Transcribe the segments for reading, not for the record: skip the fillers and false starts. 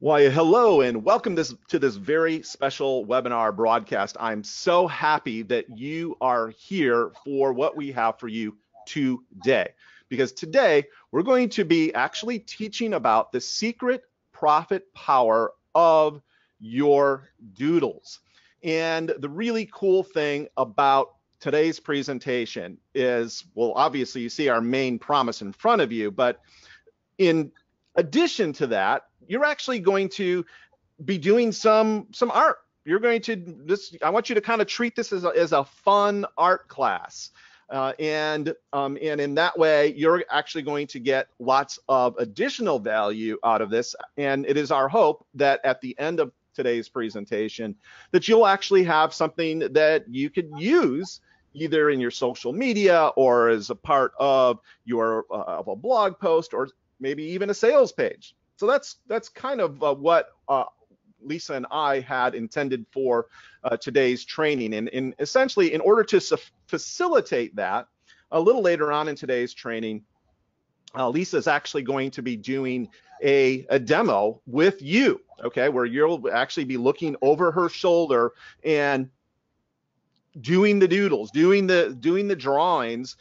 Why, hello and welcome to this very special webinar broadcast. I'm so happy that you are here for what we have for you today, because today we're going to be actually teaching about the secret profit power of your doodles. And the really cool thing about today's presentation is, well, obviously you see our main promise in front of you, but in addition to that, you're actually going to be doing some art. You're going to I want you to kind of treat this as a fun art class, and in that way, you're actually going to get lots of additional value out of this. And it is our hope that at the end of today's presentation, that you'll actually have something that you could use either in your social media or as a part of your of a blog post, or maybe even a sales page. So that's kind of what Lisa and I had intended for today's training. And essentially, in order to facilitate that, a little later on in today's training, Lisa is actually going to be doing a demo with you, okay, where you'll actually be looking over her shoulder and doing the doodles, doing the drawings,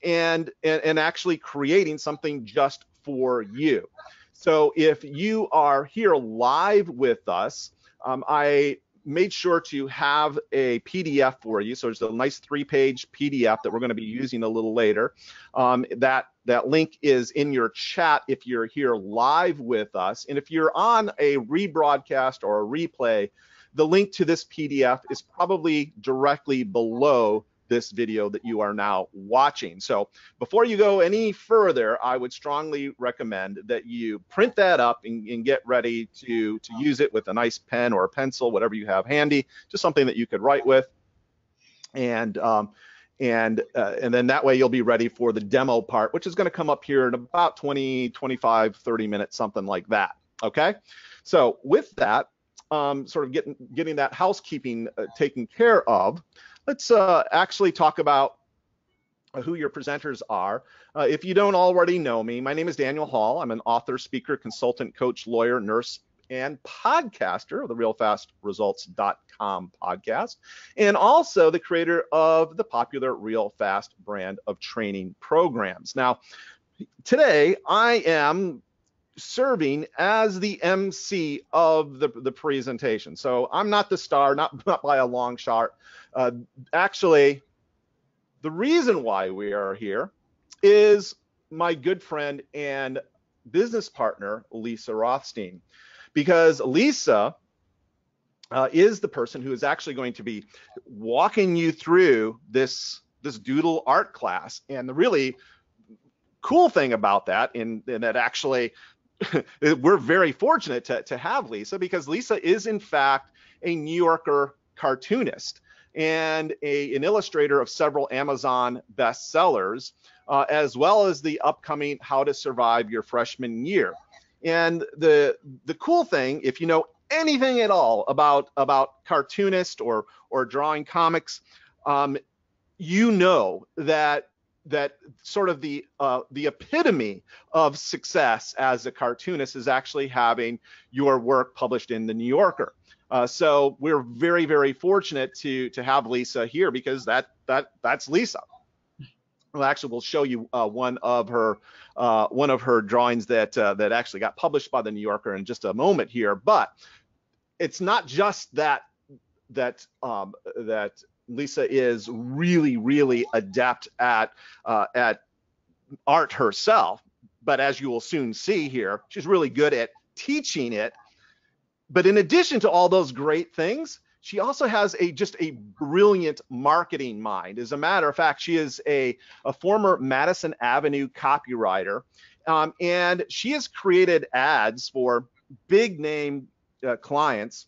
and actually creating something just for you. So if you are here live with us, I made sure to have a PDF for you. So there's a nice 3-page PDF that we're going to be using a little later. That link is in your chat if you're here live with us. And if you're on a rebroadcast or a replay, the link to this PDF is probably directly below this video that you are now watching. So before you go any further, I would strongly recommend that you print that up and get ready to use it with a nice pen or a pencil, whatever you have handy, just something that you could write with. And then that way you'll be ready for the demo part, which is going to come up here in about 20, 25, 30 minutes, something like that. Okay. So with that, sort of getting that housekeeping taken care of, let's actually talk about who your presenters are. If you don't already know me, my name is Daniel Hall. I'm an author, speaker, consultant, coach, lawyer, nurse, and podcaster of the RealFastResults.com podcast, and also the creator of the popular Real Fast brand of training programs. Now, today I am serving as the MC of the presentation. So I'm not the star, not by a long shot. Actually, the reason why we are here is my good friend and business partner, Lisa Rothstein, because Lisa is the person who is actually going to be walking you through this doodle art class. And the really cool thing about that, and that actually we're very fortunate to have Lisa, because Lisa is in fact a New Yorker cartoonist and an illustrator of several Amazon bestsellers, as well as the upcoming How to Survive Your Freshman Year. And the cool thing, if you know anything at all about cartoonist or drawing comics, you know that sort of the epitome of success as a cartoonist is actually having your work published in the New Yorker. So we're very, very fortunate to have Lisa here, because that's Lisa. Well, actually, we'll show you one of her drawings that actually got published by the New Yorker in just a moment here. But it's not just that Lisa is really, really adept at art herself, but as you will soon see here, she's really good at teaching it. But in addition to all those great things, she also has just a brilliant marketing mind. As a matter of fact, she is a former Madison Avenue copywriter, and she has created ads for big name clients.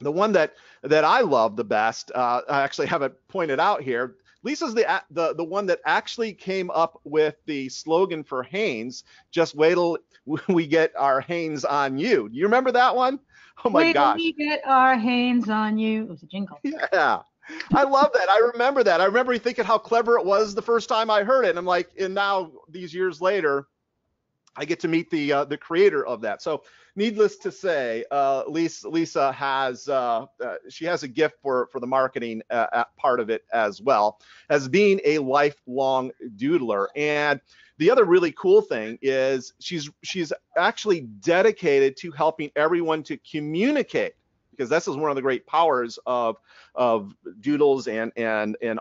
The one that I love the best, I actually have it pointed out here. Lisa's the one that actually came up with the slogan for Hanes. Just wait till we get our Hanes on you. You remember that one? Oh my gosh! Wait till we get our Hanes on you. It was a jingle. Yeah, I love that. I remember that. I remember thinking how clever it was the first time I heard it. And I'm like, and now these years later, I get to meet the creator of that. So, needless to say, Lisa has she has a gift for the marketing part of it, as well as being a lifelong doodler. And the other really cool thing is she's actually dedicated to helping everyone to communicate, because this is one of the great powers of doodles and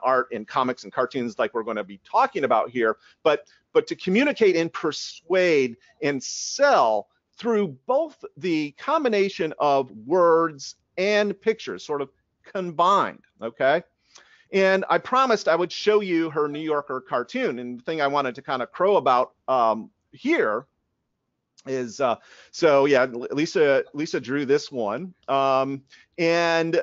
art and comics and cartoons, like we're going to be talking about here, but to communicate and persuade and sell through both the combination of words and pictures, sort of combined, okay? And I promised I would show you her New Yorker cartoon, and the thing I wanted to kind of crow about here is, so yeah, Lisa drew this one, and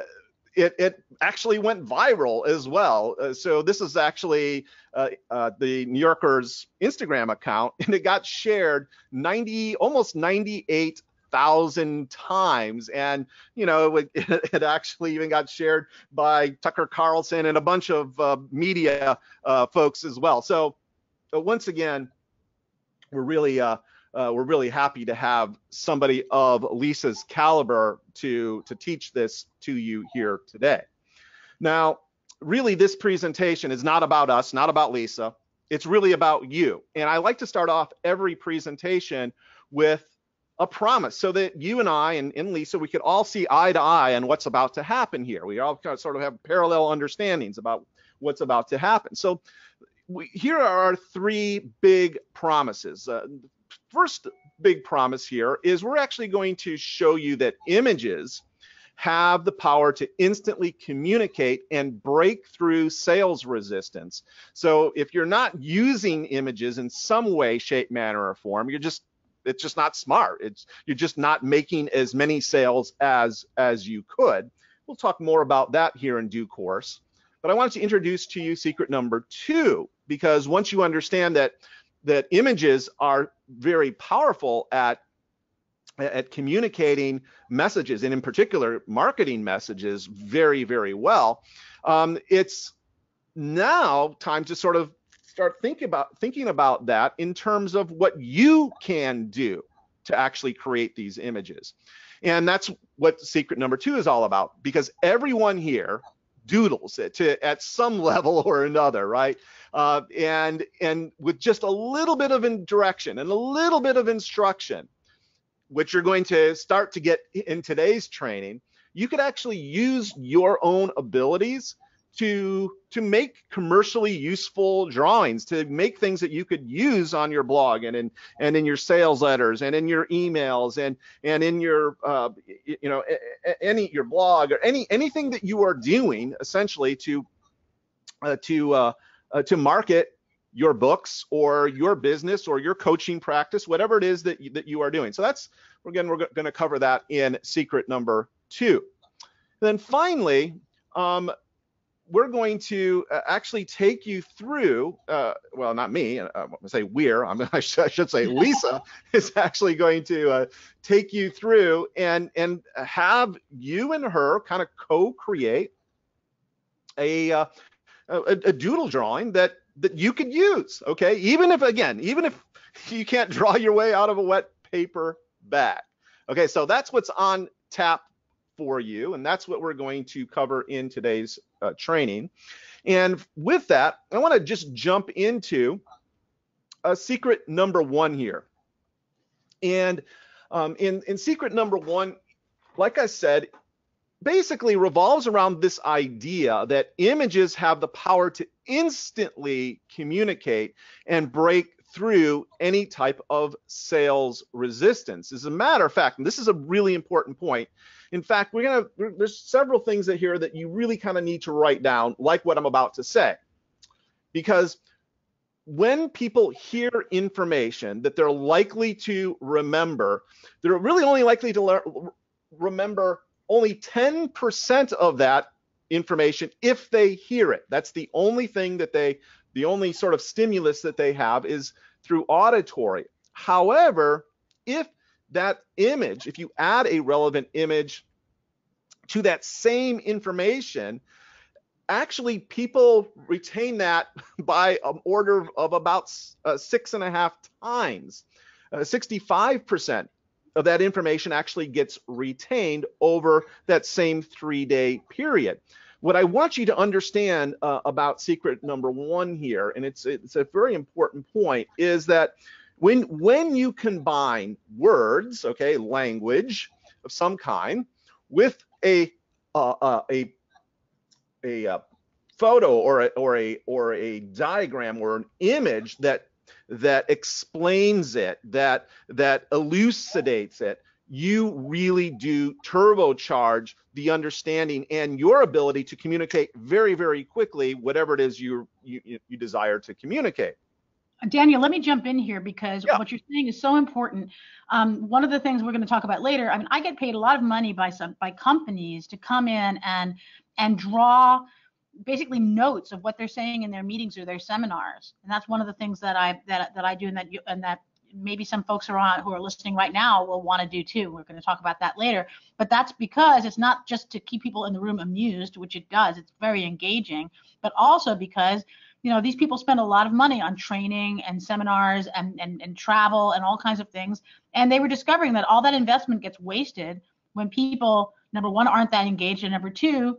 it actually went viral as well. So this is actually the New Yorker's Instagram account, and it got shared almost 98,000 times. And it actually even got shared by Tucker Carlson and a bunch of media folks as well. So once again, we're really happy to have somebody of Lisa's caliber to teach this to you here today. Now, really, this presentation is not about us, not about Lisa. It's really about you. And I like to start off every presentation with a promise, so that you and I and Lisa, we could all see eye to eye on what's about to happen here. We all kind of sort of have parallel understandings about what's about to happen. So here are our three big promises. First big promise here is we're actually going to show you that images have the power to instantly communicate and break through sales resistance. So if you're not using images in some way, shape, manner, or form, it's just not smart. You're just not making as many sales as you could. We'll talk more about that here in due course. But I wanted to introduce to you secret number 2, because once you understand that images are very powerful at communicating messages, and in particular marketing messages, very, very well, it's now time to sort of start thinking about that in terms of what you can do to actually create these images. And that's what secret number 2 is all about, because everyone here doodles it at some level or another, right? And with just a little bit of direction and a little bit of instruction, which you're going to start to get in today's training, you could actually use your own abilities to make commercially useful drawings, to make things that you could use on your blog and in your sales letters and in your emails and in your your blog, or anything that you are doing essentially to market your books or your business or your coaching practice, whatever it is that you are doing. So that's, again, we're going to cover that in secret number 2. Then finally, we're going to actually take you through, well, not me, I'm going to say I should say Lisa is actually going to take you through and have you and her kind of co-create a doodle drawing that you could use, okay? Even if you can't draw your way out of a wet paper bag. Okay, so that's what's on tap for you, and that's what we're going to cover in today's training. And with that, I want to just jump into secret number 1 here. And in secret number 1, like I said, basically revolves around this idea that images have the power to instantly communicate and break through any type of sales resistance. As a matter of fact, and this is a really important point, in fact, there's several things here that you really kind of need to write down, like what I'm about to say. Because when people hear information that they're likely to remember, they're really only likely to remember only 10% of that information if they hear it. That's the only thing the only sort of stimulus that they have is through auditory. However, if you add a relevant image to that same information, actually people retain that by an order of about 6.5 times. 65% of that information actually gets retained over that same 3-day period. What I want you to understand about secret number one here, and it's a very important point, is that when you combine words, okay, language of some kind, with a photo or a diagram or an image that explains it, that elucidates it, you really do turbocharge the understanding and your ability to communicate very, very quickly whatever it is you desire to communicate. Daniel, let me jump in here because Yeah. what you're saying is so important. One of the things we're going to talk about later, I mean, I get paid a lot of money by companies to come in and draw basically notes of what they're saying in their meetings or their seminars, and that's one of the things that I do, and that maybe some folks who are listening right now will want to do too. We're going to talk about that later, but that's because it's not just to keep people in the room amused, which it does. It's very engaging, but also because these people spend a lot of money on training and seminars and travel and all kinds of things, and they were discovering that all that investment gets wasted when people, number one, aren't that engaged, and number two,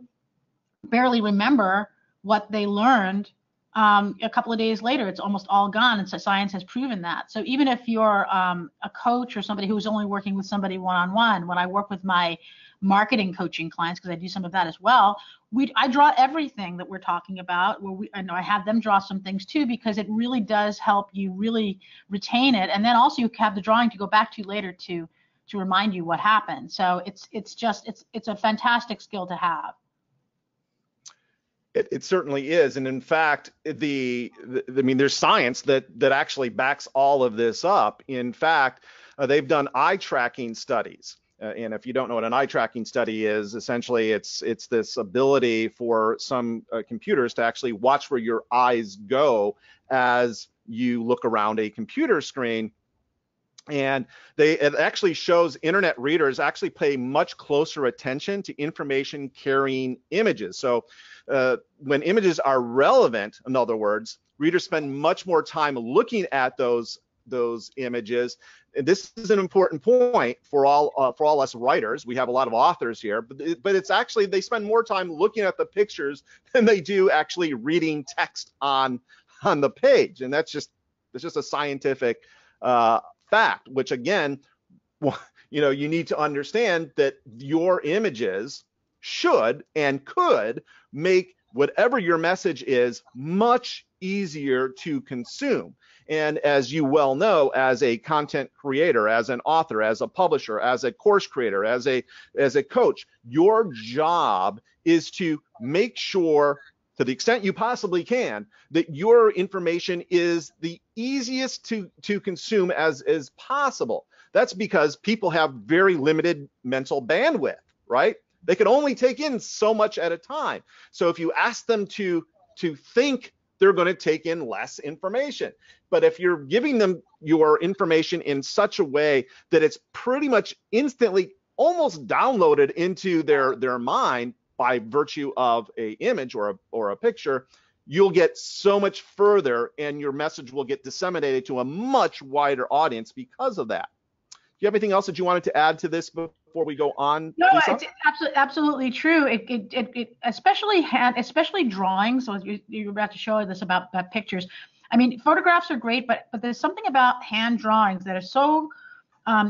barely remember what they learned. A couple of days later, it's almost all gone, and so science has proven that. So even if you're a coach or somebody who's only working with somebody one-on-one, when I work with my marketing coaching clients, because I do some of that as well, I draw everything that we're talking about, and I have them draw some things too, because it really does help you really retain it, and then also you have the drawing to go back to later to remind you what happened. So it's a fantastic skill to have. It certainly is, and in fact, I mean, there's science that actually backs all of this up. In fact, they've done eye tracking studies, and if you don't know what an eye tracking study is, essentially it's this ability for some computers to actually watch where your eyes go as you look around a computer screen. And it actually shows internet readers actually pay much closer attention to information carrying images. So when images are relevant, in other words, readers spend much more time looking at those images. And this is an important point for all us writers. We have a lot of authors here, but it's actually, they spend more time looking at the pictures than they do actually reading text on the page. And that's just a scientific fact, which again, you need to understand that your images should and could make whatever your message is much easier to consume. And as you well know, as a content creator, as an author, as a publisher, as a course creator, as a coach, your job is to make sure, to the extent you possibly can, that your information is the easiest to consume as possible. That's because people have very limited mental bandwidth, right? They can only take in so much at a time. So if you ask them to think, they're going to take in less information. But if you're giving them your information in such a way that it's pretty much instantly almost downloaded into their mind by virtue of a image or a picture, you'll get so much further, and your message will get disseminated to a much wider audience because of that. Do you have anything else that you wanted to add to this before we go on? No, Lisa? it's absolutely true. It especially drawings. So you're about to show this about pictures. I mean, photographs are great, but there's something about hand drawings that are so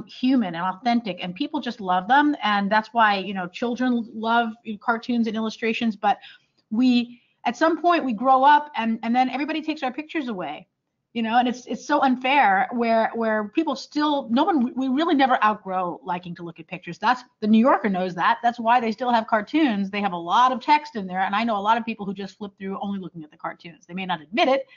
human and authentic, and people just love them. And that's why children love cartoons and illustrations. But at some point we grow up, and then everybody takes our pictures away. And it's so unfair where people still, we really never outgrow liking to look at pictures. That's the New Yorker knows that. That's why they still have cartoons. They have a lot of text in there. And I know a lot of people who just flip through only looking at the cartoons. They may not admit it,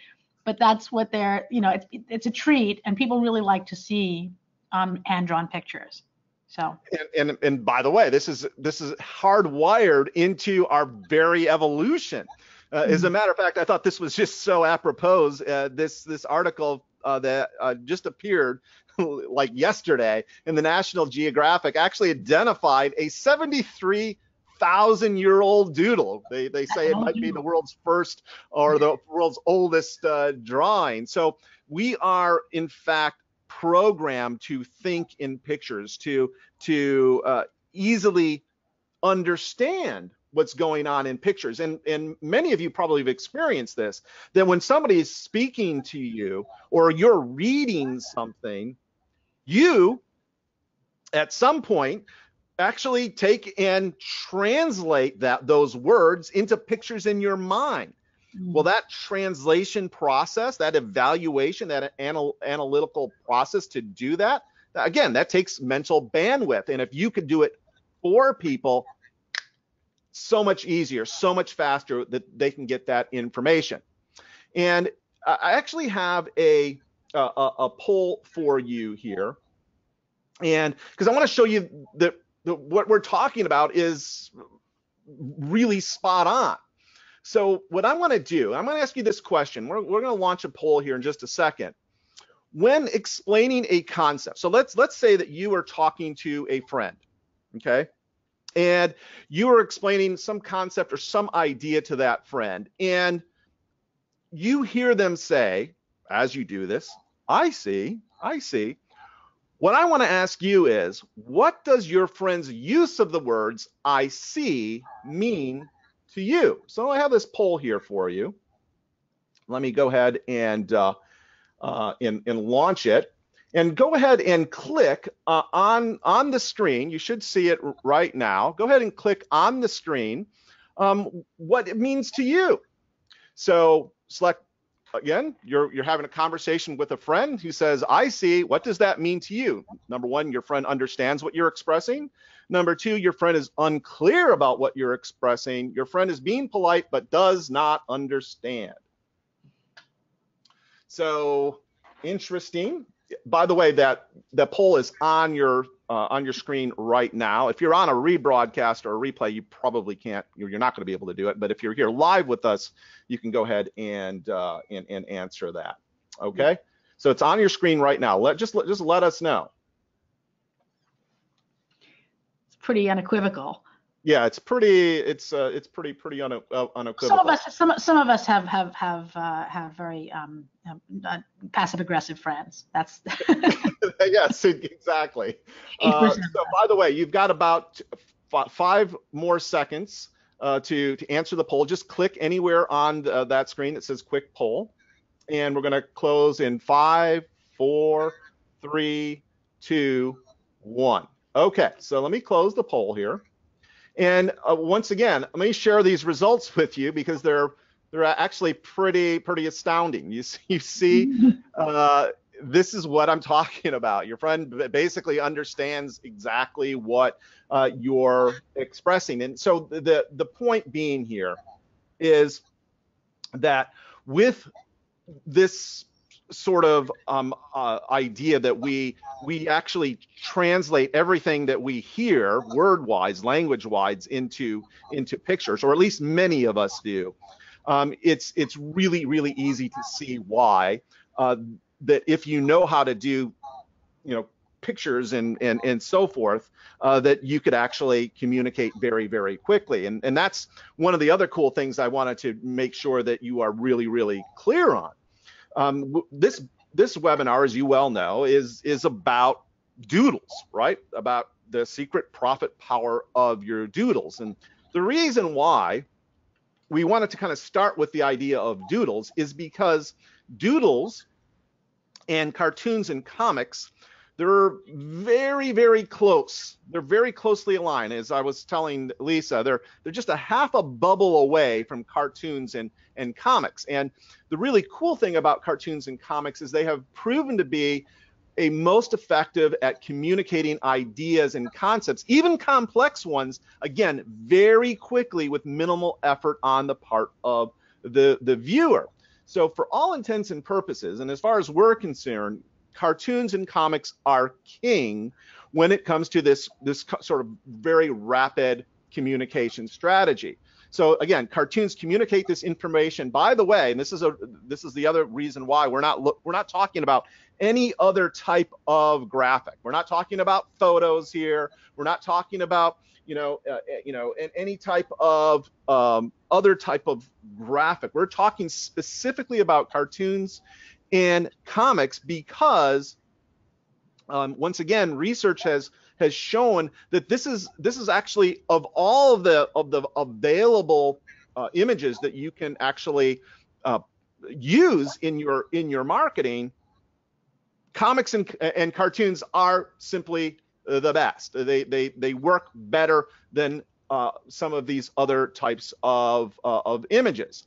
but that's what they're, it's a treat. And people really like to see hand-drawn pictures. So. And by the way, this is hardwired into our very evolution. As a matter of fact, I thought this was just so apropos. This article that just appeared like yesterday in the National Geographic actually identified a 73,000-year-old doodle. They say it might be the world's first or the world's oldest drawing. So we are, in fact, programmed to think in pictures, to easily understand what's going on in pictures. And many of you probably have experienced this, that when somebody is speaking to you or you're reading something, you at some point actually take and translate those words into pictures in your mind. Well, that translation process, that evaluation, that analytical process to do that, again, that takes mental bandwidth. And if you could do it for people, so much easier, so much faster that they can get that information. And I actually have a poll for you here, and because I want to show you that what we're talking about is really spot on. So what I want to do, I'm going to ask you this question. We're going to launch a poll here in just a second. When explaining a concept, so let's say that you are talking to a friend, okay? And you are explaining some concept or some idea to that friend, and you hear them say, as you do this, I see. What I want to ask you is, what does your friend's use of the words I see mean to you? So I have this poll here for you. Let me go ahead and launch it. And go ahead and click on the screen. You should see it right now. Go ahead and click on the screen what it means to you. So select, again, you're having a conversation with a friend who says, I see. What does that mean to you? Number one, your friend understands what you're expressing. Number two, your friend is unclear about what you're expressing. Your friend is being polite but does not understand. So interesting. By the way, that poll is on your screen right now. If you're on a rebroadcast or a replay, you probably can't. You're not going to be able to do it. But if you're here live with us, you can go ahead and answer that. Okay. So it's on your screen right now. Just let us know. It's pretty unequivocal. Yeah, it's pretty unequivocal. Some of us have very passive aggressive friends. That's yes, exactly. So by the way, you've got about 5 more seconds to answer the poll. Just click anywhere on that screen that says quick poll, and we're going to close in 5, 4, 3, 2, 1. Okay, so let me close the poll here. And once again, let me share these results with you because they're actually pretty astounding. You see, this is what I'm talking about. Your friend basically understands exactly what you're expressing. And so the point being here is that with this sort of idea that we actually translate everything that we hear word-wise, language-wise into pictures, or at least many of us do. It's really easy to see why that if you know how to do, pictures and so forth, that you could actually communicate very quickly. And that's one of the other cool things I wanted to make sure that you are really clear on. This webinar, as you well know, is about doodles, right? About the secret profit power of your doodles. And the reason why we wanted to kind of start with the idea of doodles is because doodles and cartoons and comics, they're very close. They're very closely aligned. As I was telling Lisa, they're just a half a bubble away from cartoons and comics. And the really cool thing about cartoons and comics is they have proven to be a most effective at communicating ideas and concepts, even complex ones, again, very quickly with minimal effort on the part of the viewer. So for all intents and purposes, and as far as we're concerned, cartoons and comics are king when it comes to this sort of very rapid communication strategy. So again, cartoons communicate this information. By the way, and this is the other reason why we're not talking about any other type of graphic. We're not talking about photos here. We're not talking about any type of other type of graphic. We're talking specifically about cartoons and comics because once again, research has shown that this is actually, of all of the available images that you can actually use in your marketing, comics and cartoons are simply the best. They work better than some of these other types of images.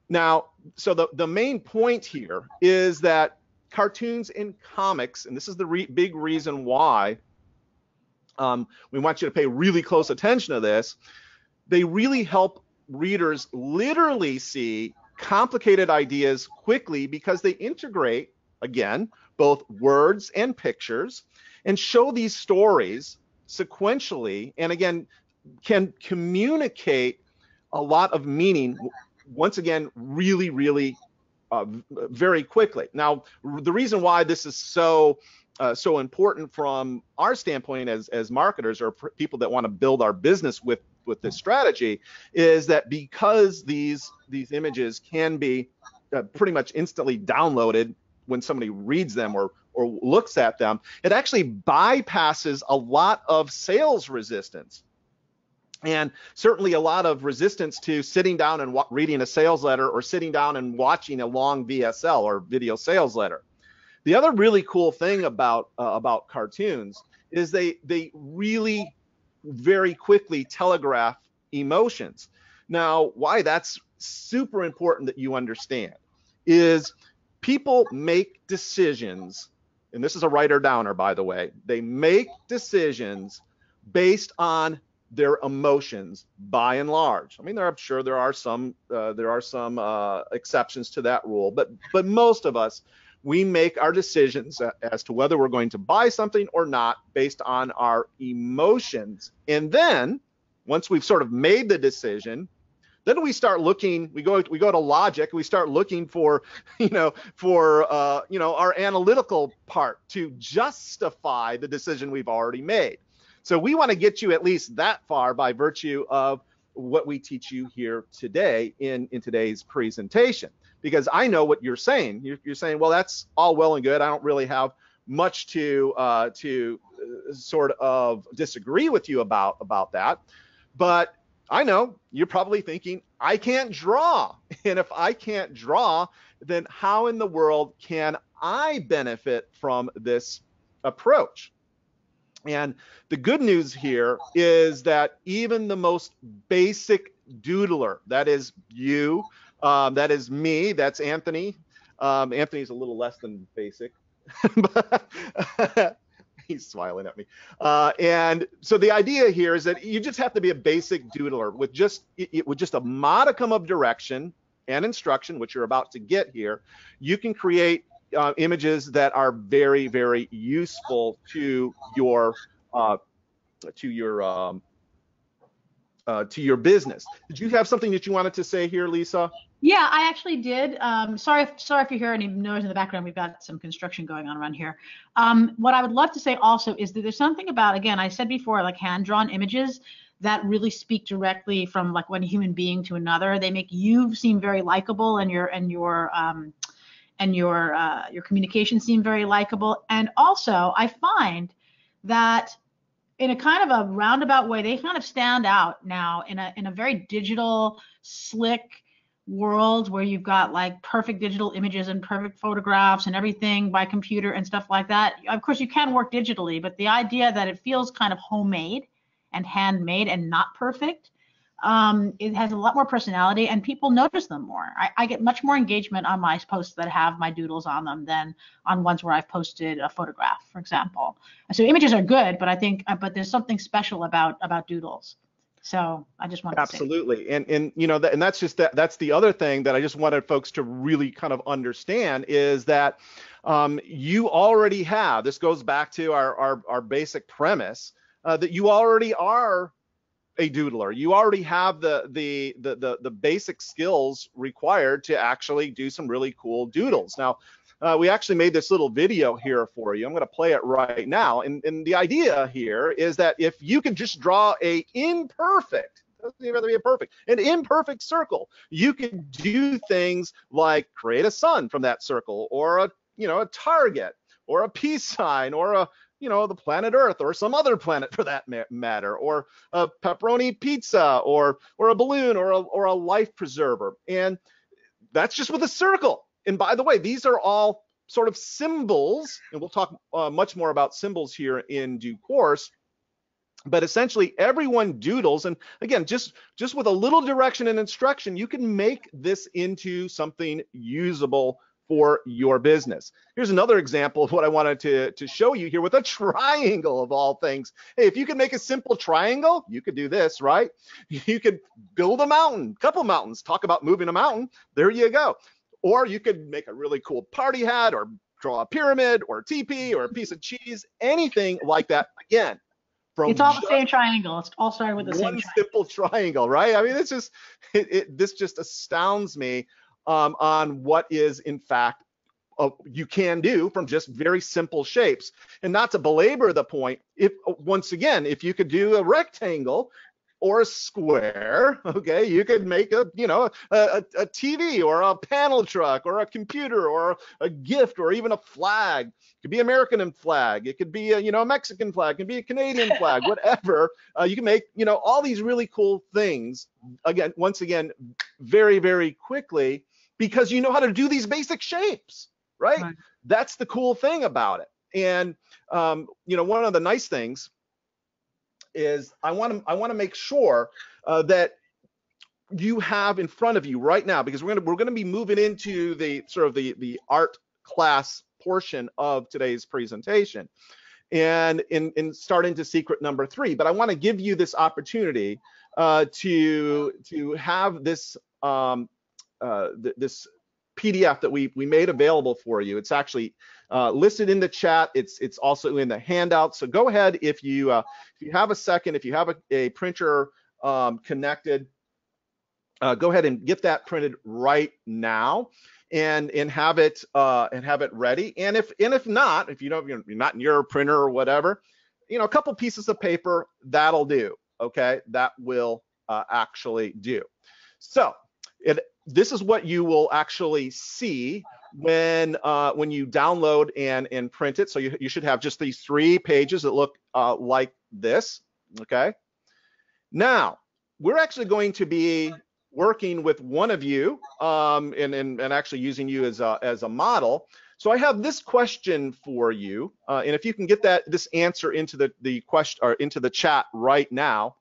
Now, so the main point here is that cartoons and comics, and this is the big reason why we want you to pay really close attention to this, they really help readers literally see complicated ideas quickly because they integrate, again, both words and pictures and show these stories sequentially, and again, can communicate a lot of meaning, once again, really very quickly. Now, the reason why this is so important from our standpoint as marketers or people that want to build our business with this strategy is that because these images can be pretty much instantly downloaded when somebody reads them or looks at them, it actually bypasses a lot of sales resistance. And certainly a lot of resistance to sitting down and reading a sales letter or sitting down and watching a long VSL or video sales letter. The other really cool thing about cartoons is they really very quickly telegraph emotions. Now, why that's super important that you understand is people make decisions, and this is a writer downer, by the way, they make decisions based on their emotions by and large. I mean, I'm sure there are some exceptions to that rule, but most of us, we make our decisions as to whether we're going to buy something or not based on our emotions. And then once we've sort of made the decision, then we start looking, we go to logic, we start looking for our analytical part to justify the decision we've already made. So we want to get you at least that far by virtue of what we teach you here today in today's presentation. Because I know what you're saying. You're saying, well, that's all well and good. I don't really have much to sort of disagree with you about that. But I know you're probably thinking, I can't draw. And if I can't draw, then how in the world can I benefit from this approach? And the good news here is that even the most basic doodler, that is you, that is me, that's Anthony. Anthony's a little less than basic. He's smiling at me. And so the idea here is that you just have to be a basic doodler with just a modicum of direction and instruction, which you're about to get here. You can create images that are very, very useful to your business. Did you have something that you wanted to say here, Lisa? Yeah, I actually did. Sorry if you hear any noise in the background. We've got some construction going on around here. What I would love to say also is that there's something about, again, I said before, like hand-drawn images that really speak directly from like one human being to another. They make you seem very likable, and your communication seem very likable. And also, I find that in a kind of a roundabout way, they kind of stand out now in a very digital, slick world where you've got like perfect digital images and perfect photographs and everything by computer and stuff like that. Of course, you can work digitally, but the idea that it feels kind of homemade and handmade and not perfect, it has a lot more personality and people notice them more. I get much more engagement on my posts that have my doodles on them than on ones where I've posted a photograph, for example. So images are good, but I think, but there's something special about doodles. So I just wanted to say. Absolutely. And you know, and that's just that's the other thing that I just wanted folks to really kind of understand is that you already have, this goes back to our basic premise, that you already are a doodler. You already have the basic skills required to actually do some really cool doodles. Now, we actually made this little video here for you. I'm going to play it right now. And the idea here is that if you can just draw an imperfect circle, you can do things like create a sun from that circle, or a target, or a peace sign, or a, the planet Earth, or some other planet for that matter, or a pepperoni pizza, or a balloon, or a life preserver. And that's just with a circle. And by the way, these are all sort of symbols, and we'll talk much more about symbols here in due course. But essentially, everyone doodles, and again, just with a little direction and instruction, you can make this into something usable for your business. Here's another example of what I wanted to show you here with a triangle of all things. Hey, if you could make a simple triangle, you could do this, right? You could build a mountain, couple mountains, talk about moving a mountain. There you go. Or you could make a really cool party hat, or draw a pyramid, or a teepee, or a piece of cheese, anything like that. Again, it's all the same triangle. It's all started with the same triangle. One simple triangle, right? I mean, it's just this just astounds me on what is in fact you can do from just very simple shapes. And not to belabor the point, once again, if you could do a rectangle or a square, okay, you could make a TV, or a panel truck, or a computer, or a gift, or even a flag. It could be American flag. It could be a Mexican flag. It could be a Canadian flag. Whatever. You can make all these really cool things. Once again, very, very quickly, because you know how to do these basic shapes, right? That's the cool thing about it. And one of the nice things is I want to make sure that you have in front of you right now, because we're going to be moving into the sort of the art class portion of today's presentation, and in start into secret number 3. But I want to give you this opportunity to have this this PDF that we made available for you. It's actually listed in the chat. It's also in the handout. So go ahead, if you have a second, if you have a printer connected, go ahead and get that printed right now, and have it ready. And if not, if you're not in your printer or whatever, a couple pieces of paper, that'll do. Okay, that will actually do. So this is what you will actually see when you download and print it. So you should have just these 3 pages that look like this. Okay. Now we're actually going to be working with one of you and actually using you as a model. So I have this question for you, and if you can get this answer into the question, or into the chat right now,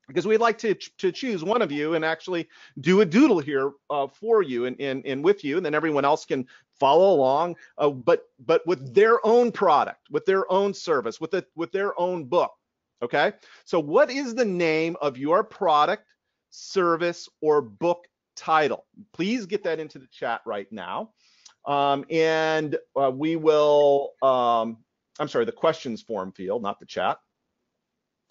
because we'd like to choose one of you and actually do a doodle here for you and with you, and then everyone else can follow along, but with their own product, with their own service, with their own book. Okay, so what is the name of your product, service, or book title? Please get that into the chat right now, and we will. I'm sorry, the questions form field, not the chat.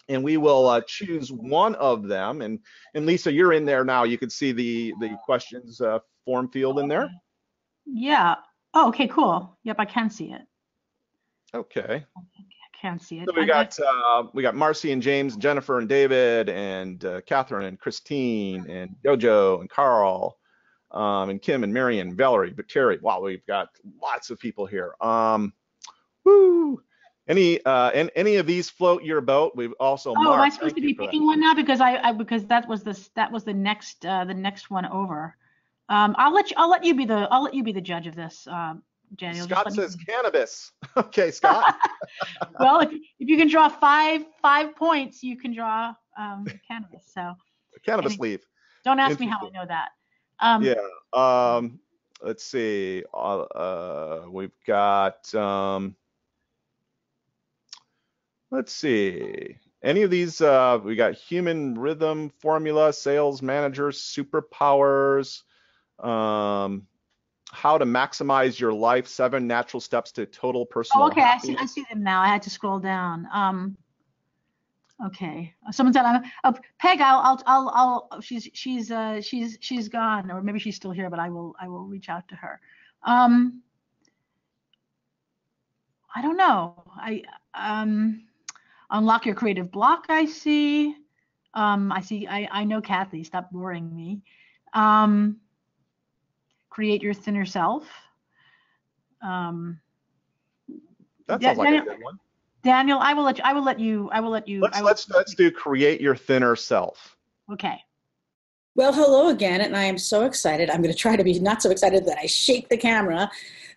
And we will choose one of them. And Lisa, you're in there now. You can see the questions form field in there. Yeah. Oh, okay, cool. Yep, I can see it. Okay. I can see it. So we got Marcy and James, and Jennifer and David, and Catherine and Christine and Jojo and Carl, and Kim and Marion, and Valerie, but Terry. Wow, we've got lots of people here. Woo! Any of these float your boat? We've also. Oh, am I supposed to be picking one now? Because because that was the next one over. I'll let you be the judge of this, Daniel. Scott says cannabis. Okay, Scott. Well, if you can draw five points, you can draw cannabis. So cannabis leaf. Don't ask me how I know that. Yeah. Let's see. We've got. Let's see. Any of these? We got human rhythm formula, sales manager, superpowers. How to maximize your life, 7 natural steps to total personal. Oh, okay. I see them now. I had to scroll down. Okay. Someone said, Peg. She's gone, or maybe she's still here, but I will reach out to her. I don't know. Unlock your creative block. I see. I know Kathy. Stop boring me. Create your thinner self. That sounds like a good one. Daniel, I will let you. Let's do create your thinner self. Okay. Well, hello again, and I am so excited. I'm going to try to be not so excited that I shake the camera.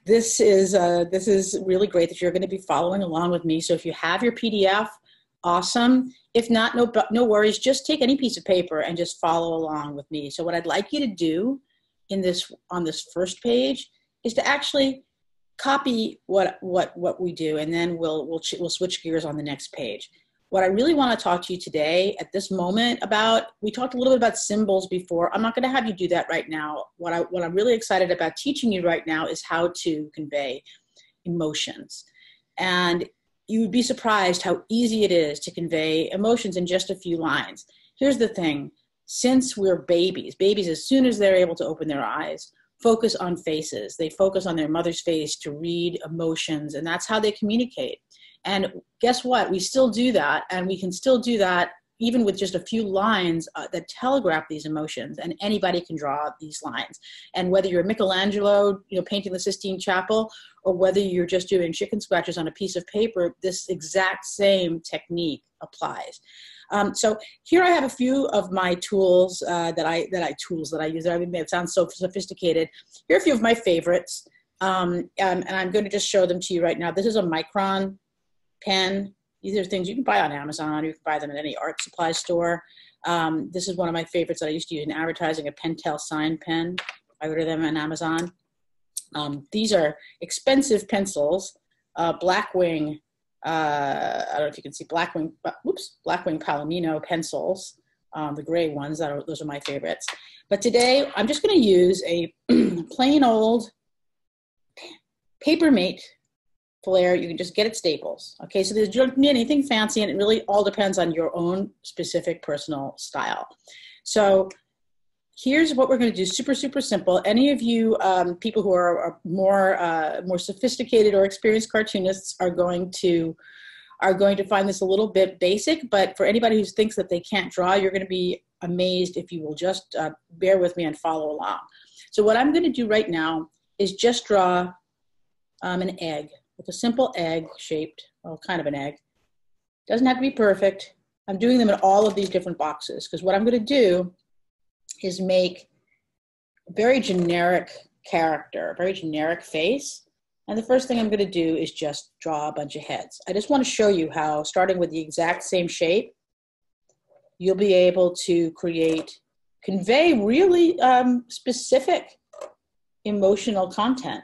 This is really great that you're going to be following along with me. So if you have your PDF, awesome. If not, no worries. Just take any piece of paper and just follow along with me. So what I'd like you to do on this first page is to actually copy what we do, and then we'll switch gears on the next page. What I really want to talk to you today at this moment about, we talked a little bit about symbols before. I'm not going to have you do that right now. What I'm really excited about teaching you right now is how to convey emotions. And you would be surprised how easy it is to convey emotions in just a few lines. Here's the thing. Since we're babies, as soon as they're able to open their eyes, focus on faces. They focus on their mother's face to read emotions, and that's how they communicate. And guess what? We still do that, and we can still do that even with just a few lines that telegraph these emotions, and anybody can draw these lines. And whether you're Michelangelo, painting the Sistine Chapel, or whether you're just doing chicken scratches on a piece of paper, this exact same technique applies. So here I have a few of my tools that I use. I mean, it sounds so sophisticated. Here are a few of my favorites, and I'm going to just show them to you right now. This is a Micron pen. These are things you can buy on Amazon. You can buy them in any art supply store. This is one of my favorites that I used to use in advertising, a Pentel sign pen. I order them on Amazon. These are expensive pencils, Blackwing. I don't know if you can see Blackwing Palomino pencils, the gray ones. Those are my favorites. But today I'm just going to use a plain old Papermate Flare. You can just get at Staples. Okay, so you don't need anything fancy, and it really all depends on your own specific personal style. So here's what we're going to do. Super, super simple. Any of you people who are more sophisticated or experienced cartoonists are going to find this a little bit basic. But for anybody who thinks that they can't draw, you're going to be amazed if you will just bear with me and follow along. So what I'm going to do right now is just draw an egg with a simple egg shaped, well, kind of an egg. Doesn't have to be perfect. I'm doing them in all of these different boxes because what I'm going to do is make a very generic character, a very generic face. And the first thing I'm going to do is just draw a bunch of heads. I just want to show you how, starting with the exact same shape, you'll be able to convey really specific emotional content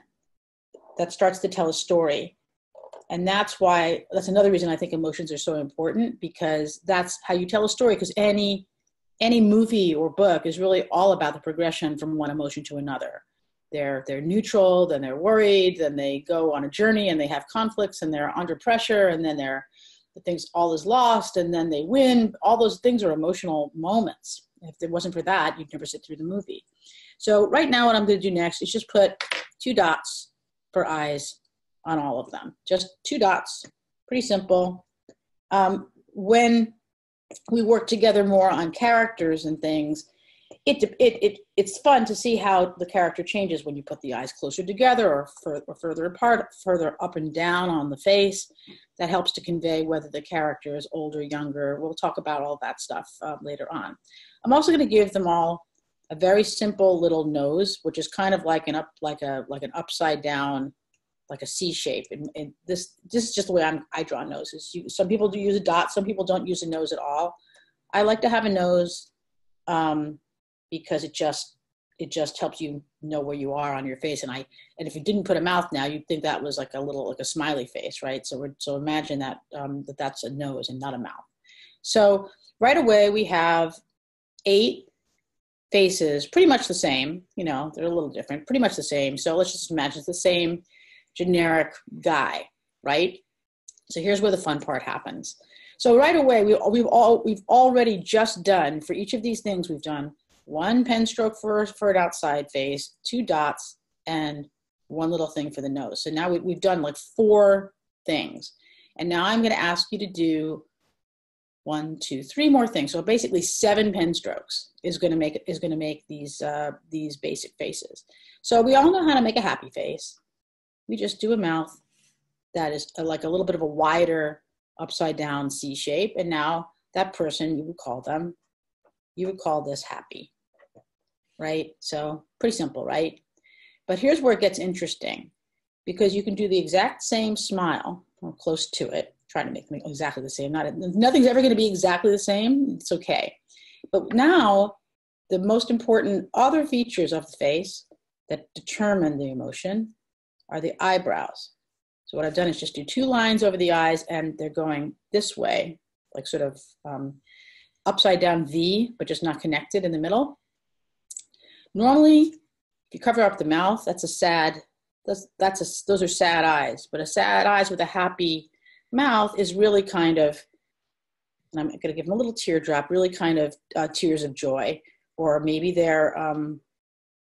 that starts to tell a story. And that's another reason I think emotions are so important, because that's how you tell a story, because any movie or book is really all about the progression from one emotion to another. They're neutral, then they're worried, then they go on a journey and they have conflicts and they're under pressure, and then all is lost, and then they win. All those things are emotional moments. If it wasn't for that, you'd never sit through the movie. So right now what I'm going to do next is just put 2 dots for eyes on all of them. Just 2 dots, pretty simple. When we work together more on characters and things, it's fun to see how the character changes when you put the eyes closer together or further apart, further up and down on the face. That helps to convey whether the character is older, younger. We'll talk about all that stuff later on. I'm also going to give them all a very simple little nose, which is kind of like an upside down, like a C shape. And this is just the way I draw noses. Some people do use a dot. Some people don't use a nose at all. I like to have a nose because it just helps you know where you are on your face. And if you didn't put a mouth now, you'd think that was like a smiley face, right? So imagine that that's a nose and not a mouth. So right away we have 8 faces, pretty much the same. They're a little different, pretty much the same. So let's just imagine it's the same generic guy, right? So here's where the fun part happens. So right away, we've already just done, for each of these things, we've done 1 pen stroke for an outside face, 2 dots, and 1 little thing for the nose. So now we've done like 4 things. And now I'm going to ask you to do 1, 2, 3 more things. So basically 7 pen strokes is going to make these basic faces. So we all know how to make a happy face. We just do a mouth that is like a little bit of a wider upside down C shape. And now that person, you would call this happy, right? So pretty simple, right? But here's where it gets interesting, because you can do the exact same smile or close to it, trying to make them exactly the same. Nothing's ever going to be exactly the same. It's okay. But now the most important other features of the face that determine the emotion are the eyebrows. So what I've done is just do 2 lines over the eyes, and they're going this way, like sort of upside down V, but just not connected in the middle. Normally, if you cover up the mouth, those are sad eyes. But a sad eyes with a happy mouth is really kind of, and I'm going to give them a little teardrop, really kind of tears of joy, or maybe they're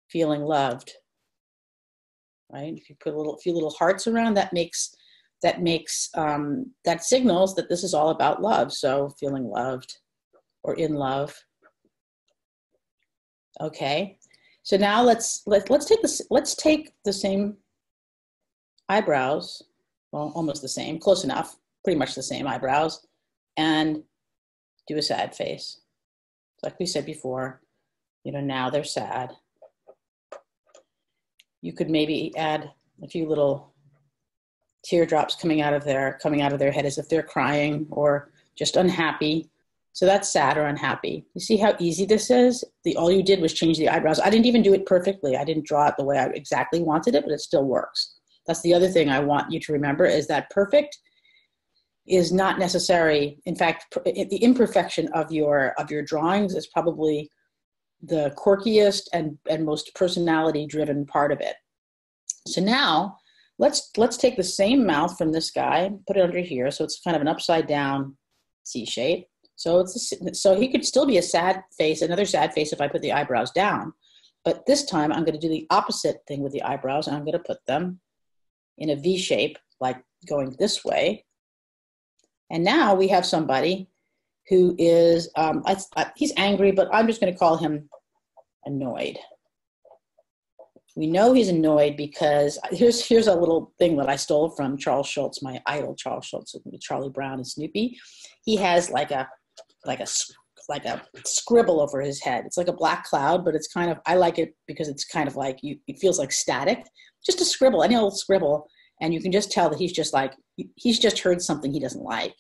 feeling loved. Right? If you put a few little hearts around, that signals that this is all about love. So feeling loved or in love. Okay. So now let's take the same eyebrows, well, almost the same, close enough, pretty much the same eyebrows, and do a sad face. Like we said before, now they're sad. You could maybe add a few little teardrops coming out of their head as if they're crying or just unhappy. So that's sad or unhappy. You see how easy this is? All you did was change the eyebrows. I didn't even do it perfectly. I didn't draw it the way I exactly wanted it, but it still works. That's the other thing I want you to remember, is that perfect is not necessary. In fact, the imperfection of your drawings is probably the quirkiest and most personality-driven part of it. So now, let's take the same mouth from this guy, put it under here, so it's kind of an upside-down C shape. So he could still be a sad face, another sad face if I put the eyebrows down. But this time, I'm going to do the opposite thing with the eyebrows, and I'm going to put them in a V shape, like going this way. And now we have somebody who is, he's angry, but I'm just going to call him annoyed. We know he's annoyed because here's a little thing that I stole from Charles Schulz, my idol, Charles Schulz, Charlie Brown and Snoopy. He has like a scribble over his head. It's like a black cloud, but it's kind of, I like it because it's kind of like, it feels like static, just a scribble, any old scribble. And you can just tell that he's just heard something he doesn't like,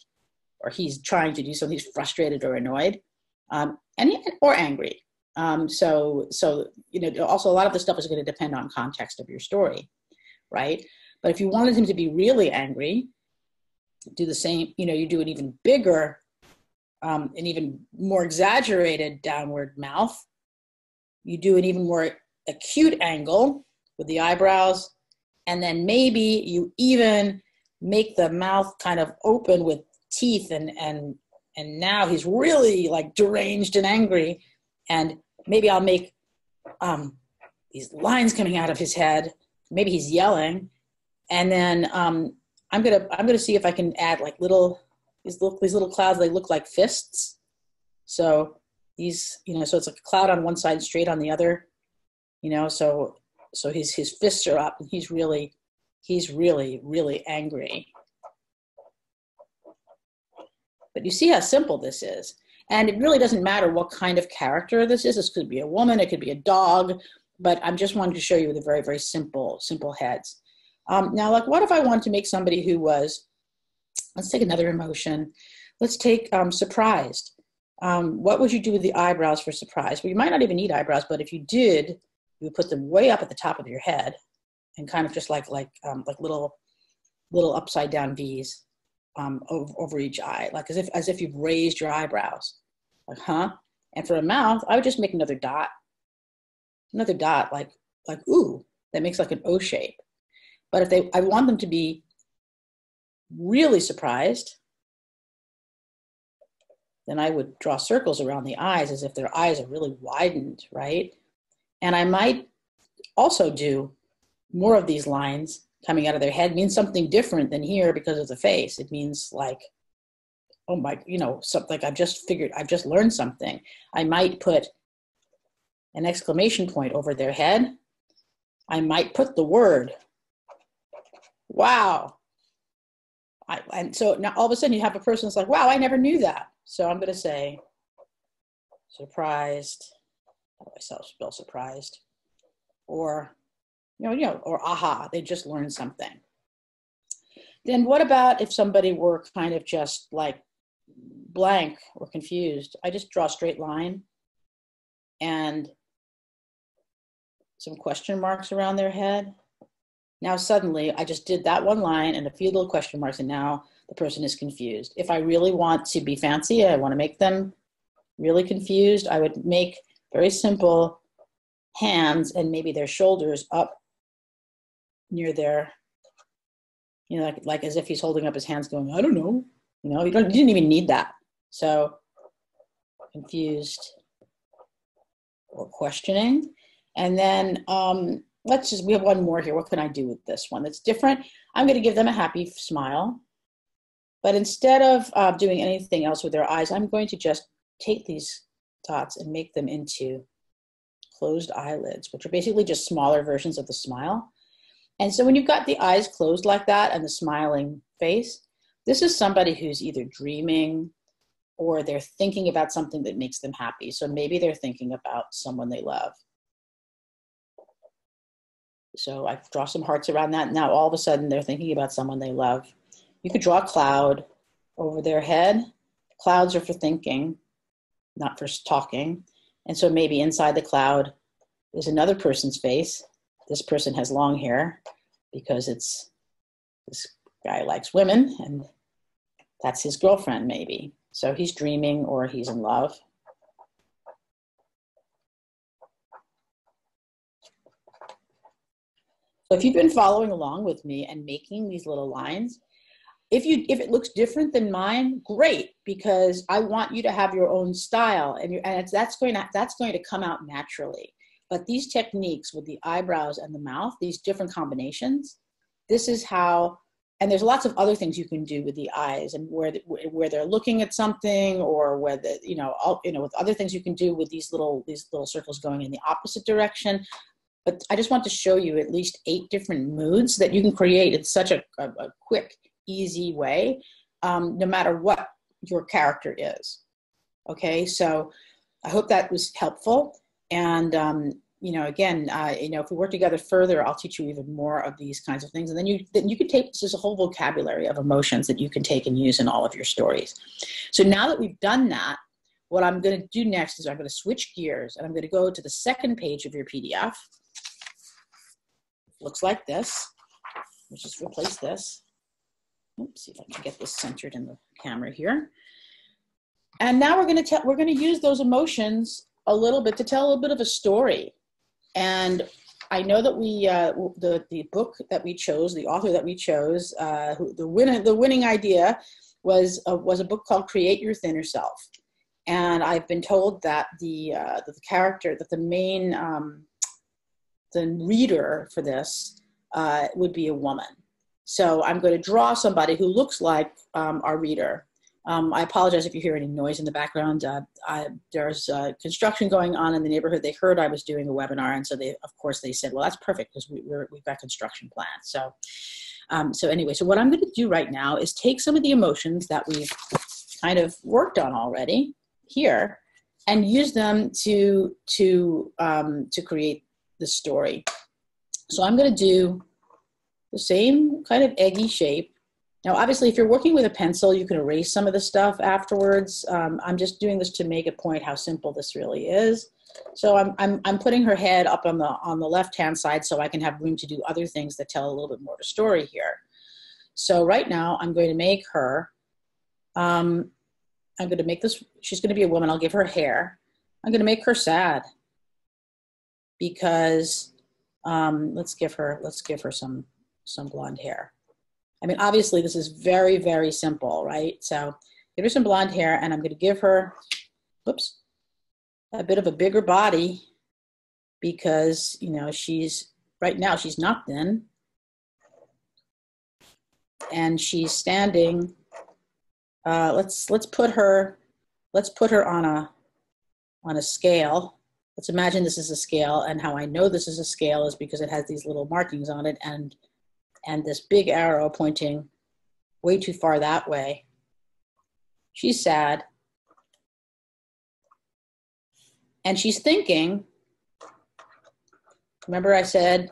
or he's trying to do something, he's frustrated or annoyed, or angry. So also a lot of the stuff is going to depend on context of your story, right? But if you wanted him to be really angry, do the same, you do an even bigger, an even more exaggerated downward mouth. You do an even more acute angle with the eyebrows, and then maybe you even make the mouth kind of open with teeth, and now he's really like deranged and angry, and maybe I'll make these lines coming out of his head. Maybe he's yelling, and then I'm gonna see if I can add like these little clouds. They look like fists. So so it's like a cloud on one side, straight on the other. So his fists are up, and he's really angry. But you see how simple this is. And it really doesn't matter what kind of character this is. This could be a woman, it could be a dog, but I'm just wanting to show you the very, very simple heads. Now, like, what if I wanted to make somebody who was, let's take another emotion. Let's take surprised. What would you do with the eyebrows for surprise? Well, you might not even need eyebrows, but if you did, you would put them way up at the top of your head and kind of just like little upside down V's over each eye, like as if you've raised your eyebrows. Like, huh? And for a mouth, I would just make another dot, like ooh, that makes like an O shape. But if I want them to be really surprised, then I would draw circles around the eyes as if their eyes are really widened, right? And I might also do more of these lines coming out of their head. It means something different than here because of the face. It means like, oh my, something like I've just learned something. I might put an exclamation point over their head. I might put the word, wow. And so now all of a sudden you have a person that's like, wow, I never knew that. So I'm going to say surprised. How do I spell surprised? Or, or aha, they just learned something. Then what about if somebody were kind of just like blank or confused? I just draw a straight line and some question marks around their head. Now suddenly I just did that one line and a few little question marks, and now the person is confused. If I really want to be fancy, I want to make them really confused, I would make very simple hands and maybe their shoulders up near their, like as if he's holding up his hands going, I don't know. You didn't even need that. So confused or questioning. And then we have one more here. What can I do with this one that's different? I'm going to give them a happy smile. But instead of doing anything else with their eyes, I'm going to just take these dots and make them into closed eyelids, which are basically just smaller versions of the smile. And so when you've got the eyes closed like that and the smiling face, this is somebody who's either dreaming or they're thinking about something that makes them happy. So maybe they're thinking about someone they love. So I draw some hearts around that. Now all of a sudden they're thinking about someone they love. You could draw a cloud over their head. Clouds are for thinking, not for talking. And so maybe inside the cloud is another person's face. This person has long hair because this guy likes women and that's his girlfriend maybe. So he's dreaming or he's in love. So if you've been following along with me and making these little lines, if it looks different than mine, great, because I want you to have your own style, and that's going to come out naturally. But these techniques with the eyebrows and the mouth, these different combinations, this is how. And there's lots of other things you can do with the eyes, and where they're looking at something, or whether with other things you can do with these little circles going in the opposite direction. But I just want to show you at least 8 different moods that you can create in such a quick, easy way, no matter what your character is. Okay, so I hope that was helpful. And again, if we work together further, I'll teach you even more of these kinds of things. And then you could take this as a whole vocabulary of emotions that you can take and use in all of your stories. So now that we've done that, what I'm going to do next is I'm going to switch gears, and I'm going to go to the second page of your PDF. Looks like this. Let's just replace this. Oops, see if I can get this centered in the camera here. And now we're going to use those emotions a little bit to tell a little bit of a story. And I know that we the book that we chose, the author that we chose, the winning idea was a book called Create Your Thinner Self. And I've been told that the character, that the main the reader for this would be a woman. So I'm going to draw somebody who looks like our reader. I apologize if you hear any noise in the background. There's construction going on in the neighborhood. They heard I was doing a webinar, and so of course they said, well, that's perfect because we've got construction plans. So anyway, so what I'm going to do right now is take some of the emotions that we've kind of worked on already here and use them to create the story. So I'm going to do the same kind of eggy shape. Now, obviously, if you're working with a pencil, you can erase some of the stuff afterwards. I'm just doing this to make a point how simple this really is. So I'm putting her head up on the left-hand side so I can have room to do other things that tell a little bit more of a story here. So right now, I'm going to make her, I'm going to make this, she's going to be a woman. I'll give her hair. I'm going to make her sad because let's give her some blonde hair. I mean, obviously this is very, very simple, right? So give her some blonde hair, and I'm going to give her, whoops, a bit of a bigger body because, right now she's not thin. And she's standing, let's put her on a scale. Let's imagine this is a scale, and how I know this is a scale is because it has these little markings on it and this big arrow pointing way too far that way. She's sad. And she's thinking, remember I said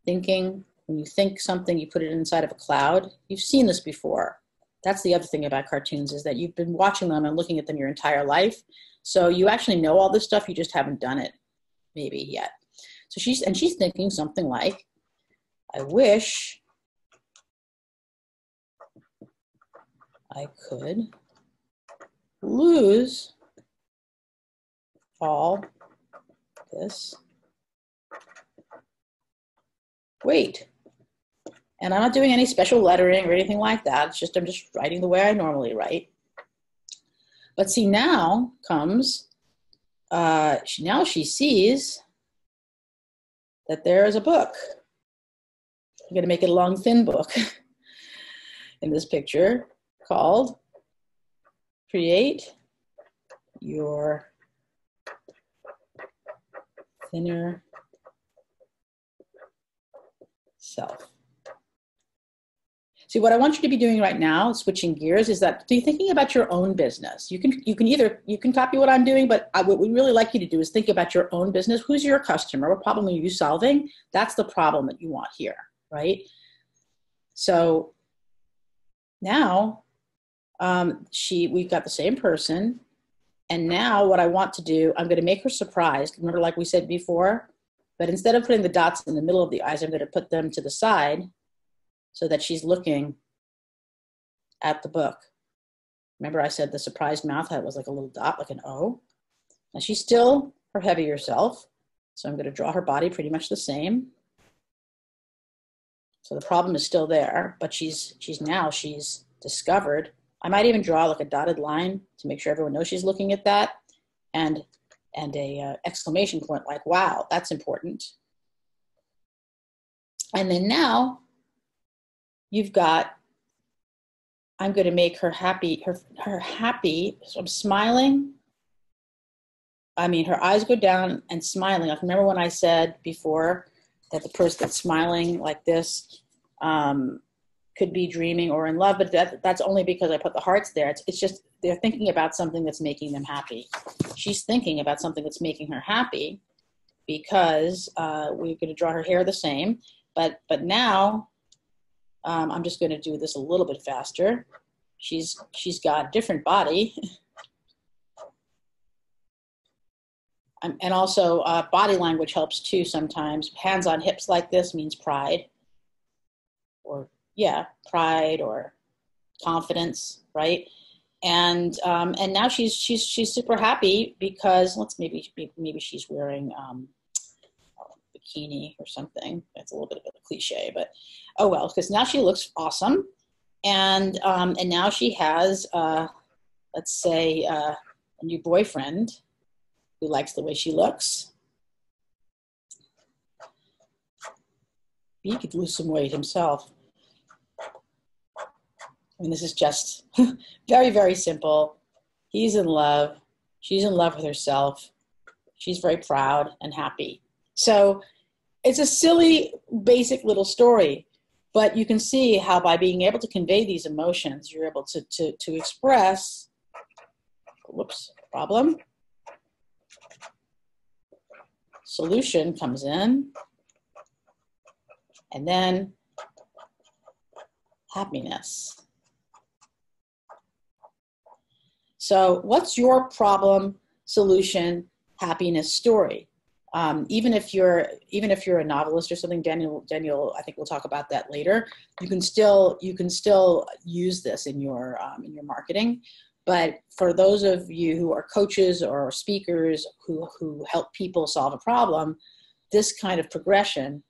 thinking, when you think something, you put it inside of a cloud. You've seen this before. That's the other thing about cartoons, is that you've been watching them and looking at them your entire life. So you actually know all this stuff, you just haven't done it maybe yet. So she's thinking something like, I wish I could lose all this weight. And I'm not doing any special lettering or anything like that. It's just, I'm just writing the way I normally write. But see, now comes, now she sees that there is a book. I'm going to make it a long, thin book in this picture called Create Your Thinner Self. See, what I want you to be doing right now, switching gears, is that be thinking about your own business. You can copy what I'm doing, but what we really like you to do is think about your own business. Who's your customer? What problem are you solving? That's the problem that you want here, right? So now we've got the same person, and now what I want to do, I'm going to make her surprised. Remember, like we said before, but instead of putting the dots in the middle of the eyes, I'm going to put them to the side, so that she's looking at the book. Remember I said the surprised mouth was like a little dot, like an O. Now she's still her heavier self, so I'm going to draw her body pretty much the same. So the problem is still there, but she's discovered. I might even draw like a dotted line to make sure everyone knows she's looking at that, and a exclamation point like, wow, that's important. And then now, you've got, I'm going to make her happy, her happy, so I'm smiling. I mean, her eyes go down and smiling. Like, remember when I said before that the person that's smiling like this could be dreaming or in love, but that's only because I put the hearts there. It's just, they're thinking about something that's making them happy. She's thinking about something that's making her happy because we're going to draw her hair the same, but now, I'm just going to do this a little bit faster. She's got a different body. And also body language helps too sometimes. Hands on hips like this means pride. Or, yeah, pride or confidence, right? And now she's super happy because maybe she's wearing bikini or something. It's a little bit of a cliche, but oh well, because now she looks awesome, and now she has let's say a new boyfriend who likes the way she looks. He could lose some weight himself. I mean, this is just very, very simple. He's in love. She's in love with herself. She's very proud and happy. So it's a silly, basic little story, but you can see how by being able to convey these emotions, you're able to express, whoops, problem, solution comes in, and then happiness. So what's your problem, solution, happiness story? Even if you're a novelist or something, Daniel, I think we'll talk about that later. You can still use this in your marketing. But for those of you who are coaches or speakers who help people solve a problem, this kind of progression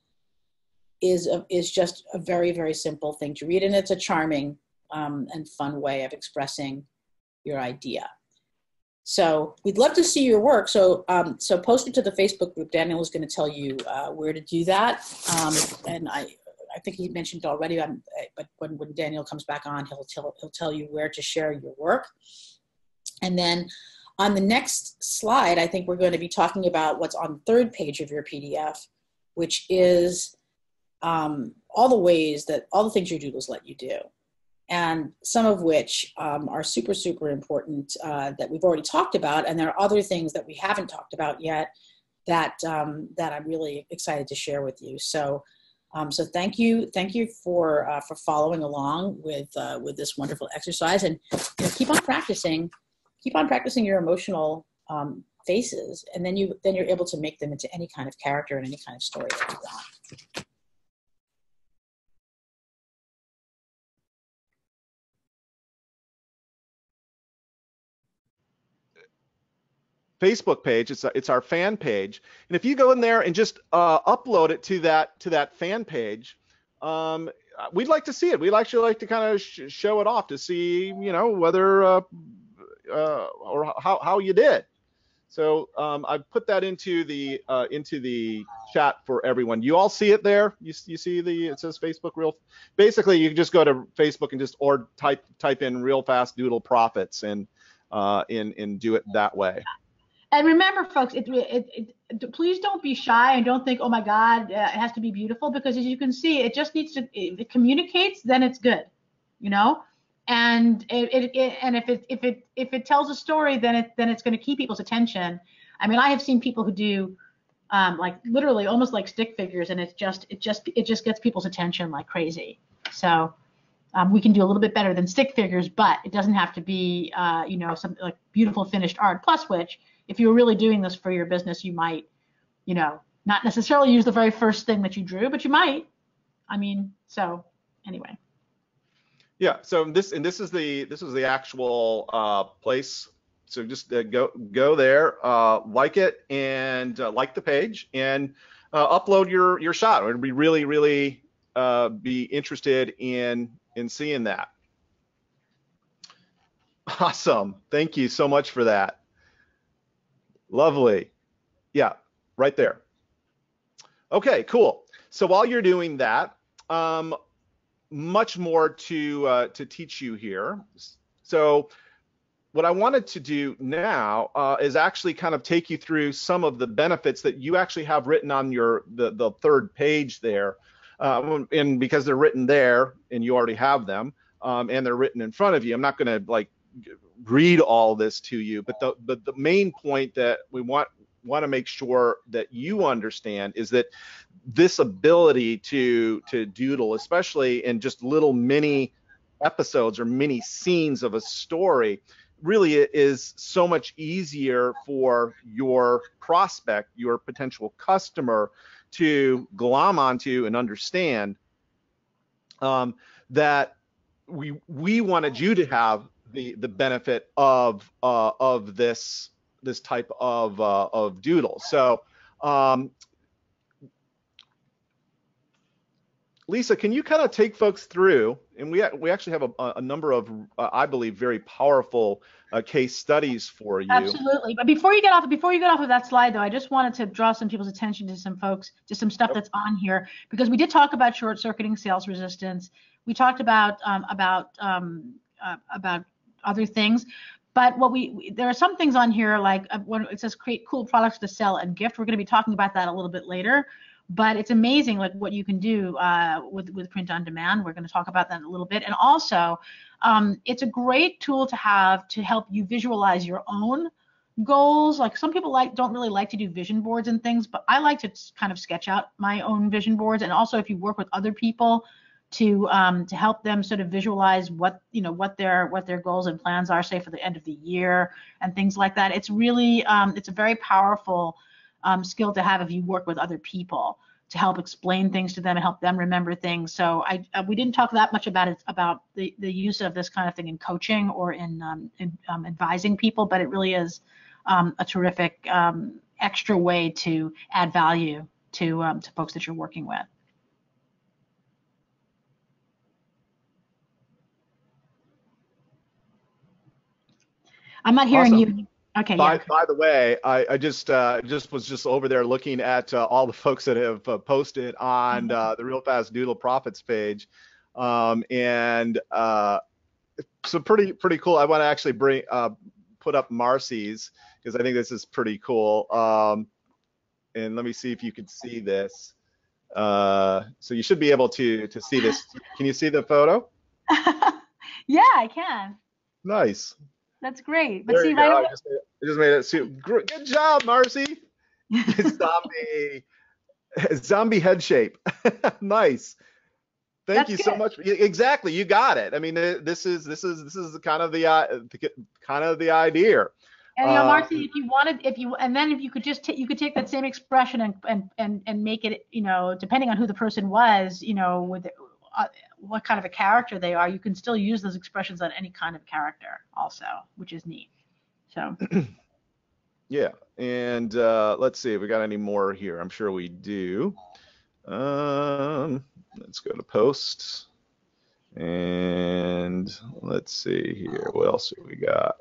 is just a very, very simple thing to read, and it's a charming and fun way of expressing your idea. So we'd love to see your work. So post it to the Facebook group. Daniel is going to tell you where to do that. And I think he mentioned it already, but when Daniel comes back on, he'll tell you where to share your work. And then on the next slide, I think we're going to be talking about what's on the third page of your PDF, which is all the things your doodles let you do. and some of which are super, super important that we've already talked about. And there are other things that we haven't talked about yet that, that I'm really excited to share with you. So, so thank you for following along with this wonderful exercise, and keep on practicing your emotional faces, and then you're able to make them into any kind of character and any kind of story that you want. Facebook page. It's our fan page, and if you go in there and just upload it to that fan page, we'd like to see it. We'd actually like to kind of show it off to see, whether or how you did. So I've put that into the chat for everyone. You all see it there? You see it says Facebook Real. Basically, you can just go to Facebook and just type in Real Fast Doodle Profits and do it that way. And remember, folks, please don't be shy and don't think, oh my God, it has to be beautiful, because as you can see, it just needs to. If it communicates, then it's good, And if it tells a story, then it's going to keep people's attention. I mean, I have seen people who do like literally almost like stick figures, and it just gets people's attention like crazy. So we can do a little bit better than stick figures, but it doesn't have to be something like beautiful finished art. Plus, which if you're really doing this for your business, you might not necessarily use the very first thing that you drew, but you might. I mean, so anyway. Yeah. So this is the actual place. So just go there, like it, and like the page, and upload your shot. I'd be really be interested in seeing that. Awesome. Thank you so much for that. Lovely. Yeah, right there. Okay, cool. So while you're doing that, much more to teach you here. So what I wanted to do now is actually kind of take you through some of the benefits that you actually have written on the third page there, and because they're written there and you already have them, and they're written in front of you. I'm not going to like read all this to you, but the main point that we want to make sure that you understand is that this ability to doodle, especially in just little mini episodes or mini scenes of a story, really is so much easier for your prospect, your potential customer, to glom onto and understand that we wanted you to have the benefit of this type of doodle. So Lisa, can you kind of take folks through, and we actually have a number of I believe very powerful case studies for you. Absolutely. But before you get off of that slide, though, I just wanted to draw some people's attention to some folks, to some stuff that's on here, because we did talk about short-circuiting sales resistance. We talked about other things, but there are some things on here, like when it says create cool products to sell and gift. We're going to be talking about that a little bit later. But it's amazing, like what you can do with print on demand. We're going to talk about that in a little bit. And also, it's a great tool to have to help you visualize your own goals. Like some people don't really like to do vision boards and things, but I like to kind of sketch out my own vision boards. And also, if you work with other people to help them sort of visualize what their goals and plans are, say for the end of the year and things like that. It's really it's a very powerful skill to have if you work with other people to help explain things to them and help them remember things. So we didn't talk that much about the use of this kind of thing in coaching or in advising people, but it really is a terrific extra way to add value to folks that you're working with. I'm not hearing Awesome. you. Okay. By the way, I just was over there looking at all the folks that have posted on the Real Fast Doodle Profits page, and so pretty cool. I want to actually put up Marcy's because I think this is pretty cool. And let me see if you can see this. So you should be able to see this. Can you see the photo? Yeah, I can. Nice. That's great. But There see, you right go. away. I just made it. Good job, Marcy. Zombie, zombie head shape. Nice. Thank That's you so good. much. Exactly, you got it. I mean, this is kind of the idea. And Marcy, Um, if you wanted, and then if you could just you could take that same expression and make it, depending on who the person was, with what kind of a character they are, you can still use those expressions on any kind of character also, which is neat. So. yeah, and let's see if we got any more here. I'm sure we do. Let's go to posts, and let's see here. What else do we got?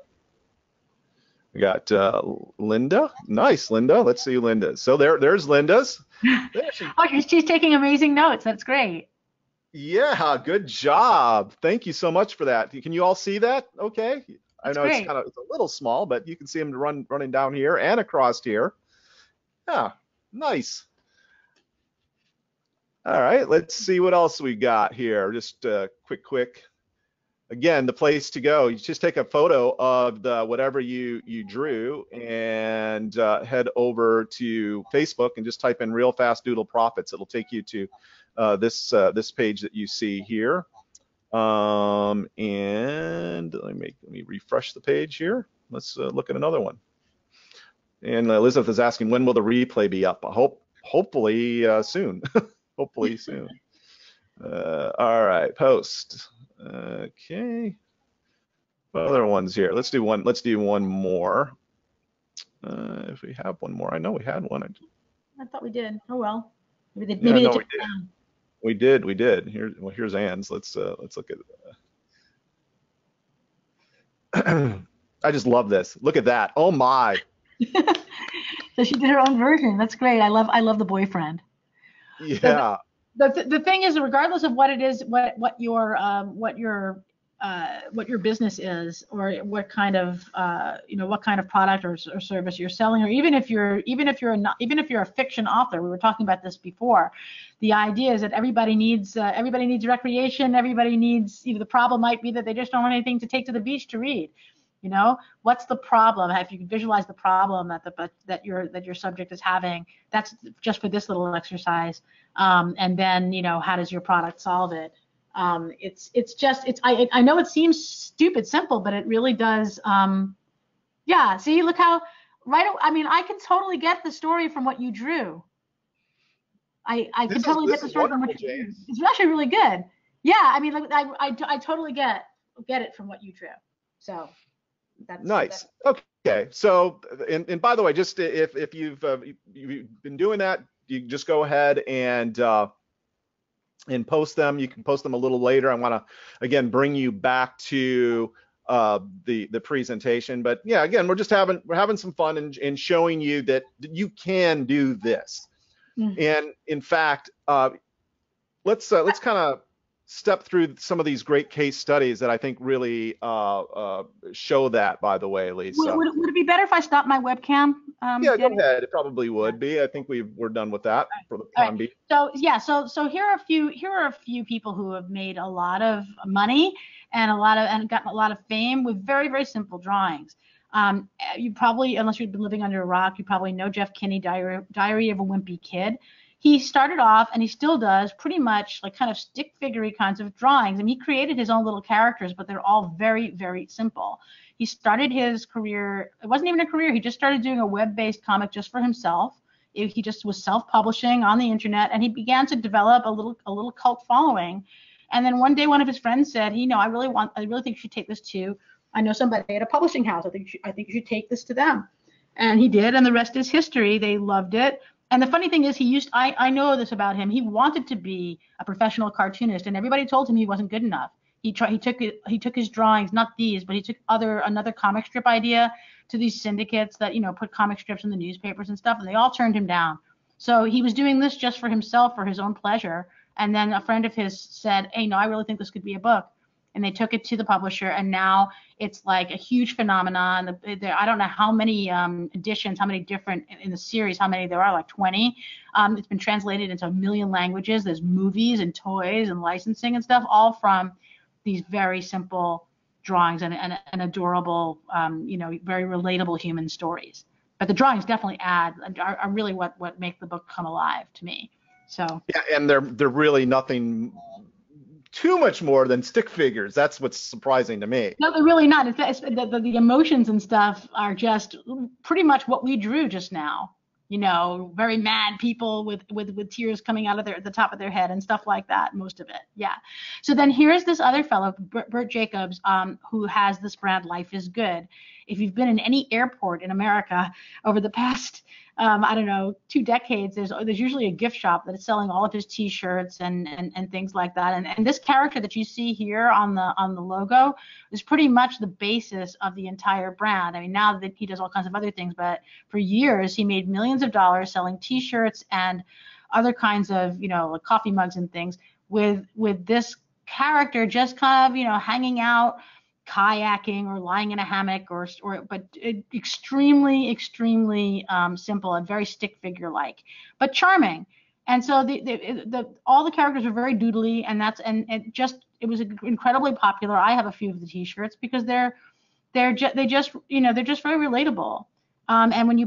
We got Linda. Nice, Linda. Let's see Linda. So there's Linda's. There she. Oh, she's taking amazing notes. That's great. Yeah, good job. Thank you so much for that. Can you all see that? Okay. I That's know it's great. it's a little small, but you can see them running down here and across here. Yeah, nice. All right, let's see what else we got here. Just quick. Again, the place to go. You just take a photo of whatever you drew and head over to Facebook and just type in Real Fast Doodle Profits. It'll take you to this page that you see here. And let me refresh the page here. Let's look at another one. And Elizabeth is asking, when will the replay be up? Hopefully soon. Hopefully soon. All right, post. Okay. What other ones here? Let's do one more. If we have one more, I know we had one. I thought we did. Oh well. Maybe they Yeah, no, took we it did. down. We did. Here's Anne's. Let's look at. I just love this. Look at that. Oh my. So she did her own version. That's great. I love the boyfriend. Yeah. The thing is, regardless of what it is, what your business is, or what kind of product or service you're selling, or even if you're a fiction author, we were talking about this before. The idea is that everybody needs recreation. Everybody needs. The problem might be that they just don't have anything to take to the beach to read. What's the problem? If you can visualize the problem that your subject is having, that's just for this little exercise. And then how does your product solve it? I know it seems stupid simple, but it really does. Yeah. See, look how I can totally get the story from what you drew. I can totally get the story from what you drew. It's actually really good. Yeah. I totally get it from what you drew. So. That's nice. Okay. So, and by the way, just if you've been doing that, you just go ahead and post them. You can post them a little later. I want to again bring you back to the presentation. But yeah, again, we're having some fun and showing you that you can do this. Mm-hmm. And in fact, let's kind of step through some of these great case studies that I think really show that, by the way, Lisa. Would it be better if I stopped my webcam? Yeah, go ahead. It probably would be. I think we're done with that for the time being. So yeah, so here are a few people who have made a lot of money and gotten a lot of fame with very, very simple drawings. You probably, unless you've been living under a rock, you probably know Jeff Kinney, Diary of a Wimpy Kid. He started off, and he still does, pretty much like kind of stick figure-y kinds of drawings. And he created his own little characters, but they're all very, very simple. He started his career, it wasn't even a career, he just started doing a web-based comic just for himself. He just was self-publishing on the internet, and he began to develop a little cult following. And then one day, one of his friends said, I really think you should take this to, I know somebody at a publishing house. I think you should take this to them. And he did, and the rest is history. They loved it. And the funny thing is, I know this about him. He wanted to be a professional cartoonist, and everybody told him he wasn't good enough. He took his drawings, not these, but he took another comic strip idea to these syndicates that put comic strips in the newspapers and stuff, and they all turned him down. So he was doing this just for himself, for his own pleasure. And then a friend of his said, "Hey, no, I really think this could be a book." And they took it to the publisher, and now it's like a huge phenomenon. I don't know how many editions, how many different in the series, how many there are, like 20. It's been translated into 1 million languages. There's movies and toys and licensing and stuff, all from these very simple drawings and adorable, very relatable human stories. But the drawings definitely are really what make the book come alive to me. So yeah, and they're really nothing too much more than stick figures. That's what's surprising to me. No, they're really not. The emotions and stuff are just pretty much what we drew just now. Very mad people with tears coming out of the top of their head and stuff like that. Most of it, yeah. So then here's this other fellow, Bert Jacobs, who has this brand, Life is Good. If you've been in any airport in America over the past, 2 decades, there's usually a gift shop that is selling all of his T-shirts and things like that. And this character that you see here on the logo is pretty much the basis of the entire brand. I mean, now that he does all kinds of other things, but for years he made millions of dollars selling T-shirts and other kinds of, like coffee mugs and things with this character just kind of, hanging out, kayaking or lying in a hammock but extremely simple and very stick figure like, but charming. And so all the characters are very doodly, and it was incredibly popular. I have a few of the T-shirts because they're just very relatable. And when you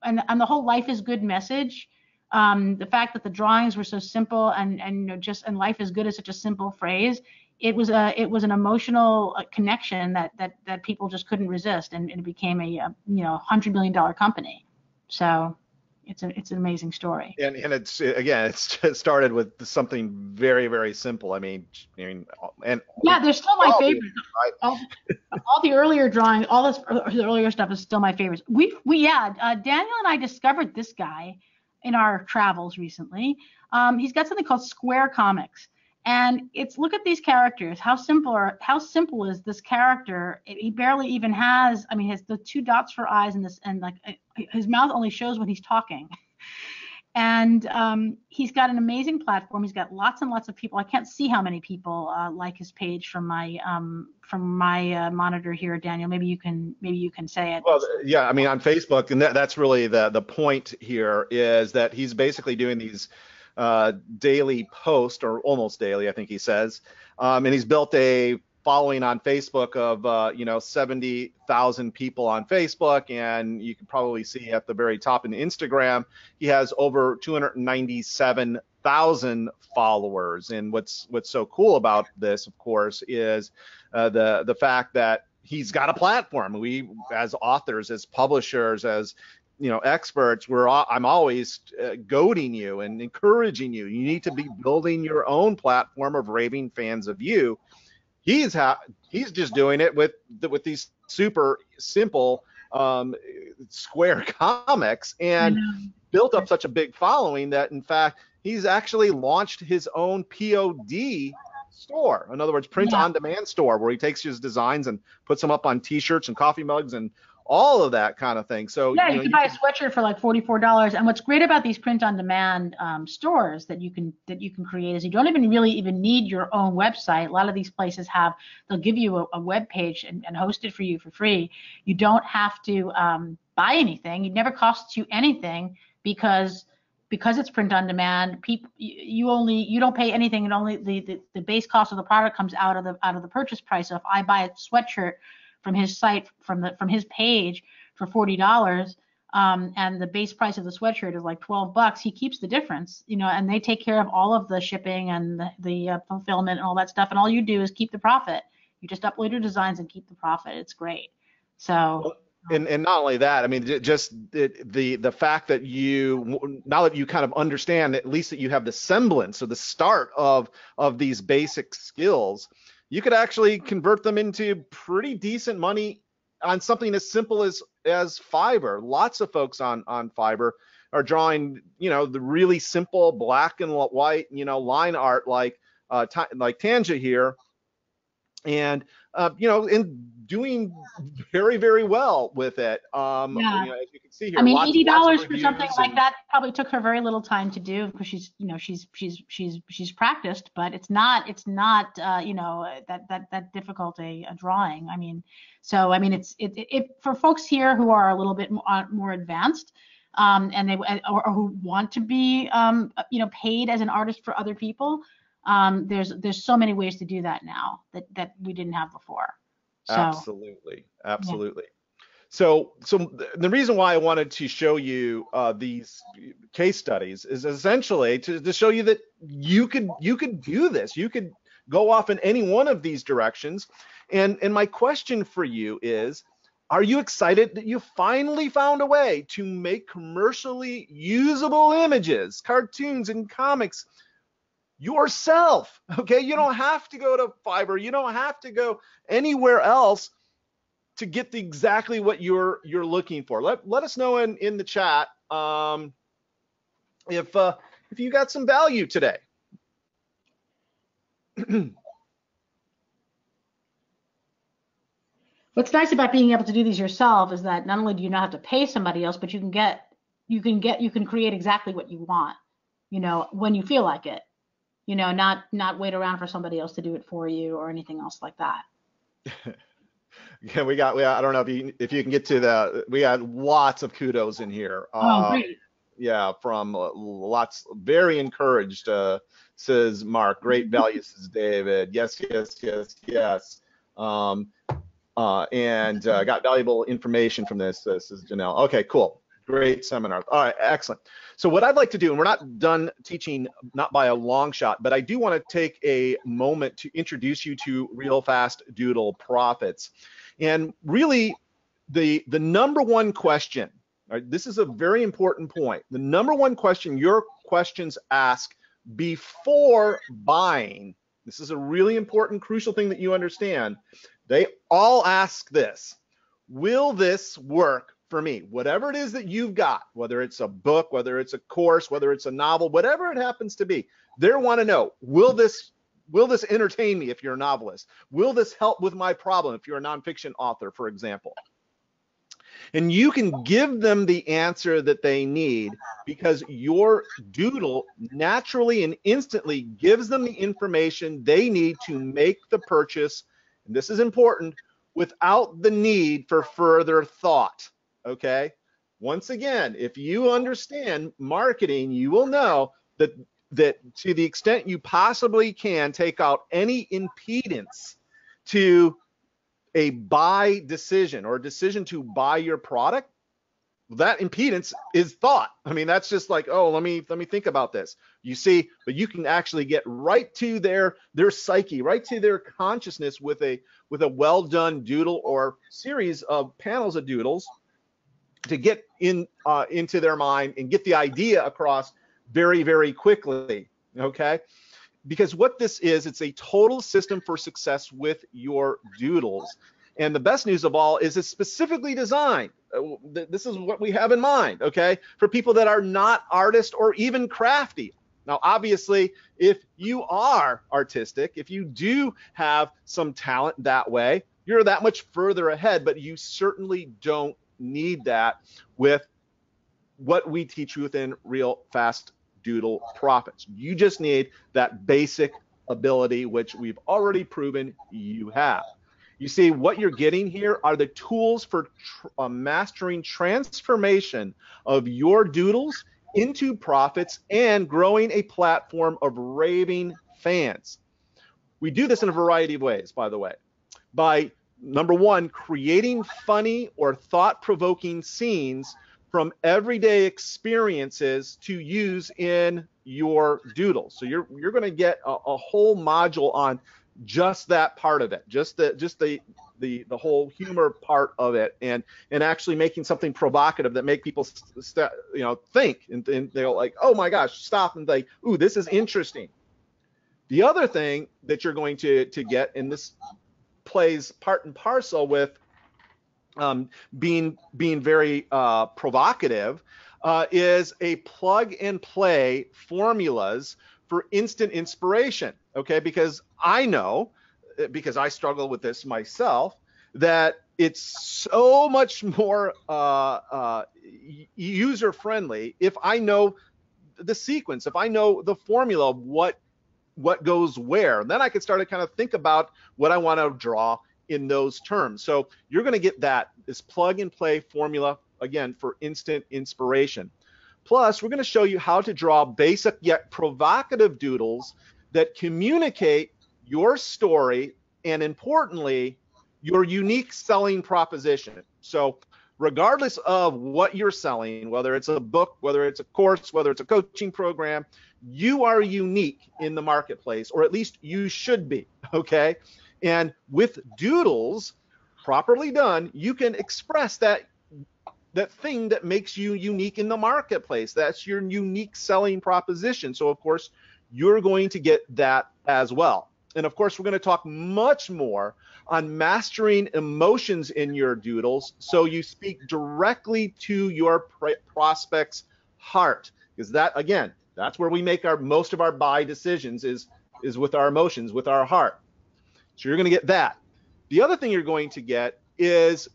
and the whole Life is Good message, the fact that the drawings were so simple and life is good is such a simple phrase. It was an emotional connection that people just couldn't resist, and it became a $100 million company. So it's an amazing story. And it's started with something very, very simple. I mean, and yeah, they're still my favorite. Right? All the earlier drawings, the earlier stuff is still my favorites. Daniel and I discovered this guy in our travels recently. He's got something called Square Comics. And look at these characters. How simple is this character? He barely even has. I mean, has the 2 dots for eyes and like his mouth only shows when he's talking. And he's got an amazing platform. He's got lots and lots of people. I can't see how many people like his page from my monitor here, Daniel. Maybe you can say it. Well, yeah. I mean, on Facebook, and that's really the point here is that he's basically doing these daily post, or almost daily, I think he says, and he's built a following on Facebook of 70,000 people on Facebook, and you can probably see at the very top in Instagram he has over 297,000 followers. And what's so cool about this, of course, is the fact that he's got a platform. We, as authors, as publishers, as experts, I'm always goading you and encouraging you. You need to be building your own platform of raving fans of you. He's just doing it with these super simple Square comics, and built up such a big following that, in fact, he's actually launched his own POD store. In other words, print on demand store, where he takes his designs and puts them up on T-shirts and coffee mugs and all of that kind of thing. So yeah, you can buy a sweatshirt for like $44. And what's great about these print-on-demand stores that you can create is you don't even need your own website. A lot of these places they'll give you a web page and host it for you for free. You don't have to buy anything. It never costs you anything because it's print-on-demand. You don't pay anything, and only the base cost of the product comes out of the purchase price. So if I buy a sweatshirt from his site, from his page for $40, and the base price of the sweatshirt is like $12, he keeps the difference, and they take care of all of the shipping and the fulfillment and all that stuff, and all you do is keep the profit. You just upload your designs and keep the profit. It's great. So. And not only that, I mean, just the fact that now that you kind of understand, at least that you have the semblance or the start of these basic skills, you could actually convert them into pretty decent money on something as simple as Fiverr. Lots of folks on Fiverr are drawing, the really simple black and white, line art like Tanja here, and and doing very, very well with it. As you can see here, I mean, $80 for something like that probably took her very little time to do, because she's practiced, but it's not that difficult a drawing. I mean, it's for folks here who are a little bit more advanced, and or who want to be paid as an artist for other people. There's so many ways to do that now that we didn't have before. So Absolutely, absolutely. So the reason why I wanted to show you these case studies is essentially to show you that you could do this. You could go off in any one of these directions. And my question for you is, are you excited that you finally found a way to make commercially usable images, cartoons, and comics yourself? Okay, you don't have to go to Fiverr. You don't have to go anywhere else to get exactly what you're looking for. Let us know in the chat if you got some value today. What's nice about being able to do these yourself is that not only do you not have to pay somebody else, but you can create exactly what you want, when you feel like it, not wait around for somebody else to do it for you or anything else like that. Yeah, I don't know if you can get to we had lots of kudos in here. Oh, great. Yeah, from lots, very encouraged, says Mark. Great value, says David. Yes. And got valuable information from this, says Janelle. Okay, cool. Great seminar. All right, excellent. So what I'd like to do, and we're not done teaching, not by a long shot, but I do want to take a moment to introduce you to Real Fast Doodle Profits. And really, the number one question, right, this is a very important point. The number one question your questions ask before buying, this is a really important, crucial thing that you understand. They all ask this: will this work for me? Whatever it is that you've got, whether it's a book, whether it's a course, whether it's a novel, whatever it happens to be, they want to know, will this entertain me if you're a novelist? Will this help with my problem if you're a nonfiction author, for example? And you can give them the answer that they need because your doodle naturally and instantly gives them the information they need to make the purchase. And this is important, without the need for further thought. Okay? Once again, if you understand marketing, you will know that to the extent you possibly can, take out any impedance to a buy decision or a decision to buy your product. That impedance is thought. I mean, that's just like, oh, let me think about this. You see, but you can actually get right to their psyche, right to their consciousness with a well done doodle or series of panels of doodles to get into their mind and get the idea across very, very quickly. Okay, because what this is, it's a total system for success with your doodles. And the best news of all is it's specifically designed. This is what we have in mind, okay, for people that are not artists or even crafty. Now, obviously, if you are artistic, if you do have some talent that way, you're that much further ahead, but you certainly don't need that with what we teach you within Real Fast Doodle Profits. You just need that basic ability, which we've already proven you have. You see, what you're getting here are the tools for mastering transformation of your doodles into profits and growing a platform of raving fans. We do this in a variety of ways, by the way. By, number one, creating funny or thought-provoking scenes from everyday experiences to use in your doodles. So you're going to get a whole module on just that part of it, just the whole humor part of it, and actually making something provocative that make people think and they're like, oh my gosh, stop and think, ooh, this is interesting. The other thing that you're going to get, and this plays part and parcel with being very provocative, is a plug and play formulas for instant inspiration. Okay, because I know, because I struggle with this myself, that it's so much more user friendly if I know the sequence, if I know the formula of what goes where. Then I can start to kind of think about what I want to draw in those terms. So you're going to get this plug and play formula, again, for instant inspiration. Plus, we're going to show you how to draw basic yet provocative doodles that communicate your story and, importantly, your unique selling proposition. So regardless of what you're selling, whether it's a book, whether it's a course, whether it's a coaching program, you are unique in the marketplace, or at least you should be, okay? And with doodles, properly done, you can express that thing that makes you unique in the marketplace. That's your unique selling proposition. So of course, you're going to get that as well. And of course, we're going to talk much more on mastering emotions in your doodles so you speak directly to your prospect's heart. Because that, again, that's where we make most of our buy decisions is with our emotions, with our heart. So you're going to get that. The other thing you're going to get is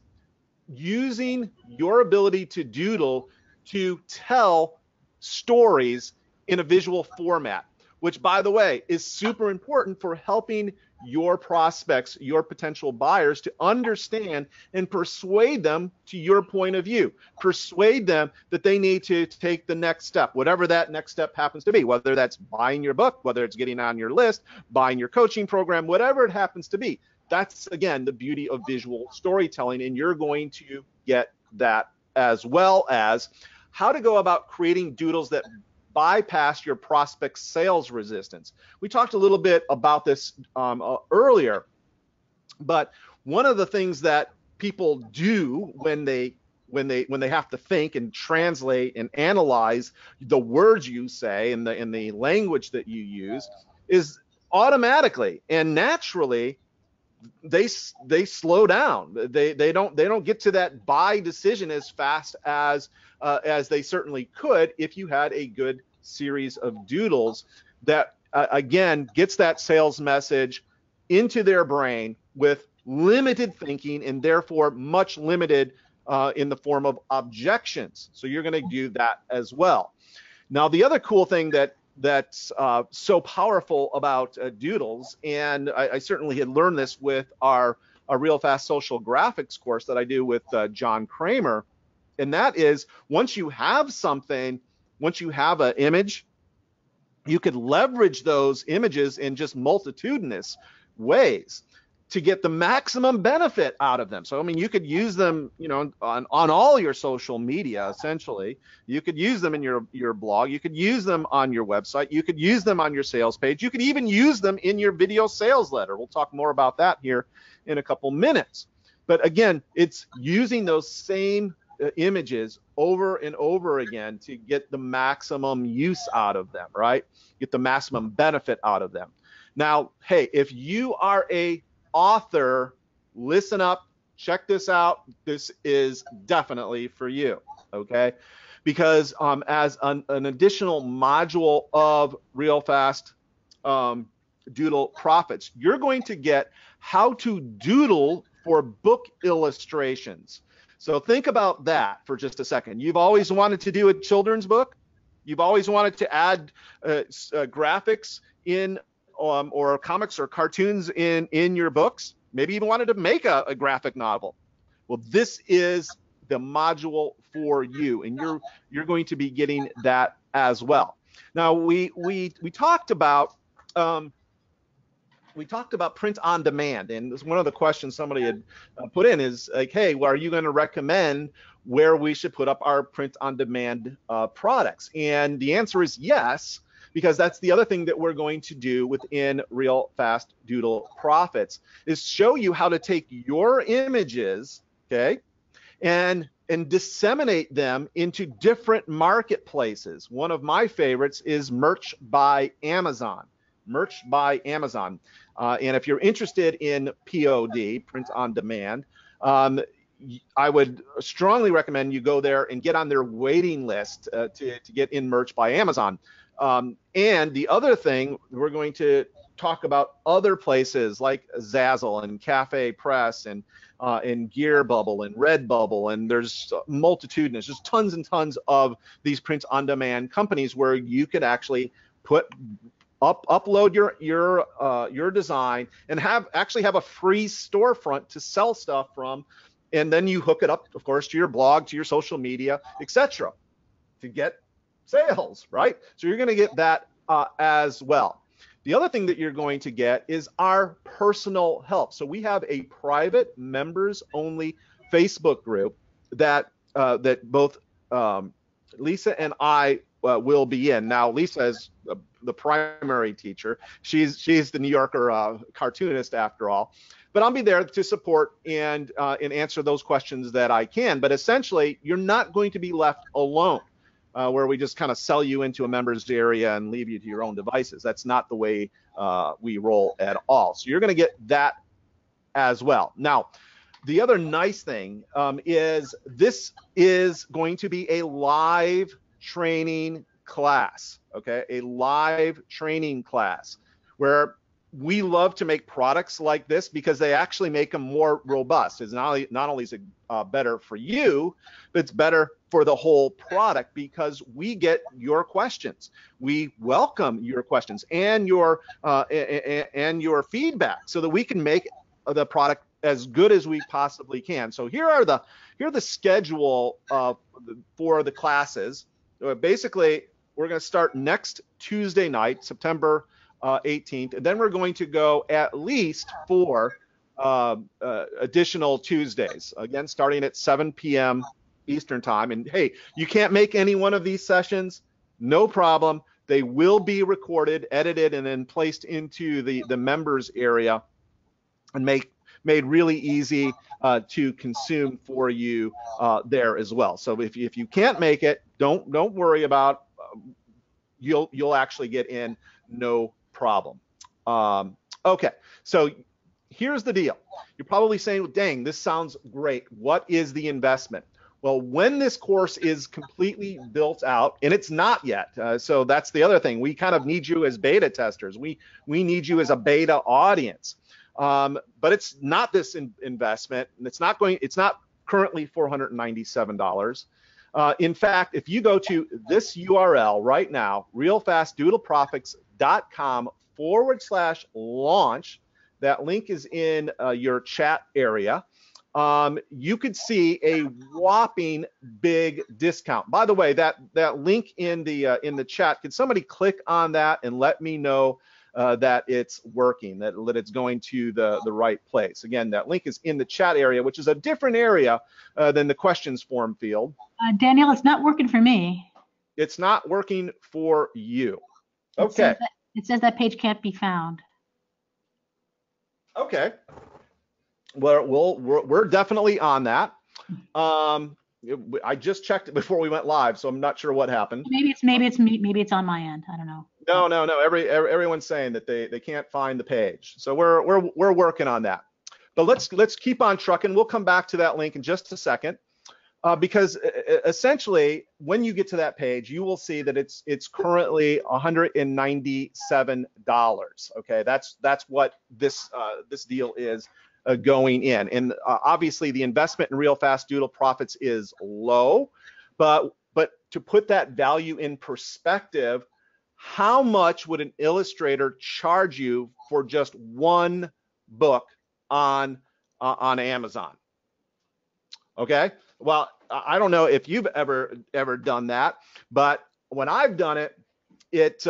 using your ability to doodle to tell stories in a visual format, which, by the way, is super important for helping your prospects, your potential buyers, to understand and persuade them to your point of view. Persuade them that they need to take the next step, whatever that next step happens to be, whether that's buying your book, whether it's getting on your list, buying your coaching program, whatever it happens to be. That's, again, the beauty of visual storytelling, and you're going to get that, as well as how to go about creating doodles that bypass your prospect sales resistance. We talked a little bit about this earlier, but one of the things that people do when they have to think and translate and analyze the words you say and the language that you use is automatically and naturally they slow down. They don't get to that buy decision as fast as they certainly could if you had a good series of doodles that again gets that sales message into their brain with limited thinking and therefore much limited in the form of objections. So you're going to do that as well. Now, the other cool thing that's so powerful about doodles, and I certainly had learned this with our Real Fast Social Graphics course that I do with John Kramer, and that is once you have something, once you have an image, you could leverage those images in just multitudinous ways to get the maximum benefit out of them. So, I mean, you could use them, on all your social media, essentially. You could use them in your blog. You could use them on your website. You could use them on your sales page. You could even use them in your video sales letter. We'll talk more about that here in a couple minutes. But again, it's using those same images over and over again to get the maximum use out of them, right? Get the maximum benefit out of them. Now, hey, if you are a author, listen up, check this out. This is definitely for you, okay? Because as an additional module of Real Fast Doodle Profits, you're going to get how to doodle for book illustrations. So think about that for just a second. You've always wanted to do a children's book. You've always wanted to add graphics in or comics or cartoons in your books. Maybe even wanted to make a graphic novel. Well, this is the module for you, and you're going to be getting that as well. Now, we talked about print on demand, and this, one of the questions somebody had put in is like, hey, well, are you going to recommend where we should put up our print on demand products? And the answer is yes, because that's the other thing that we're going to do within Real Fast Doodle Profits is show you how to take your images, okay, and disseminate them into different marketplaces. One of my favorites is Merch by Amazon. Merch by Amazon. And if you're interested in POD, print on demand, I would strongly recommend you go there and get on their waiting list to get in Merch by Amazon. And the other thing, we're going to talk about other places like Zazzle and Cafe Press and Gear Bubble and Redbubble, and there's multitudinous, just tons and tons of these print on demand companies where you could actually upload your design and actually have a free storefront to sell stuff from, and then you hook it up, of course, to your blog, to your social media, etc., to get sales, right? So you're going to get that as well. The other thing that you're going to get is our personal help. So we have a private members only Facebook group that both Lisa and I will be in. Now, Lisa is the primary teacher. She's the New Yorker cartoonist after all. But I'll be there to support and answer those questions that I can. But essentially, you're not going to be left alone, where we just kind of sell you into a members area and leave you to your own devices. That's not the way we roll at all. So you're going to get that as well. Now, the other nice thing is this is going to be a live training class, okay? A live training class where we love to make products like this because they actually make them more robust. It's not only is it better for you, but it's better for the whole product because we get your questions. We welcome your questions and your feedback so that we can make the product as good as we possibly can. So here are the schedule for the classes. Basically, we're going to start next Tuesday night, September 18th, and then we're going to go at least 4 additional Tuesdays, again starting at 7 p.m. Eastern time. And hey, you can't make any one of these sessions, no problem. They will be recorded, edited, and then placed into the members area and made really easy to consume for you there as well. So if you can't make it, don't worry about. You'll actually get in, no problem. Okay, so here's the deal. You're probably saying, well, dang, this sounds great. What is the investment? Well, when this course is completely built out, and it's not yet, so that's the other thing. We kind of need you as beta testers. We need you as a beta audience. But it's not this investment, and it's not currently $497. In fact, if you go to this URL right now, realfastdoodleprofits.com/launch, that link is in your chat area. You could see a whopping big discount. By the way, that link in the chat, could somebody click on that and let me know that it's working, that it's going to the right place? Again, that link is in the chat area, which is a different area than the questions form field. Danielle, it's not working for me. It's not working for you. Okay. It says that page can't be found. Okay. Well, we're definitely on that. I just checked it before we went live, so I'm not sure what happened. Maybe it's me. Maybe it's on my end. I don't know. No. Everyone's saying that they can't find the page, so we're working on that. But let's keep on trucking. We'll come back to that link in just a second, because essentially, when you get to that page, you will see that it's currently $197. Okay, that's what this deal is. Going in, and obviously the investment in Real Fast Doodle Profits is low, but to put that value in perspective, how much would an illustrator charge you for just one book on Amazon? Okay, well, I don't know if you've ever done that, but when I've done it, it's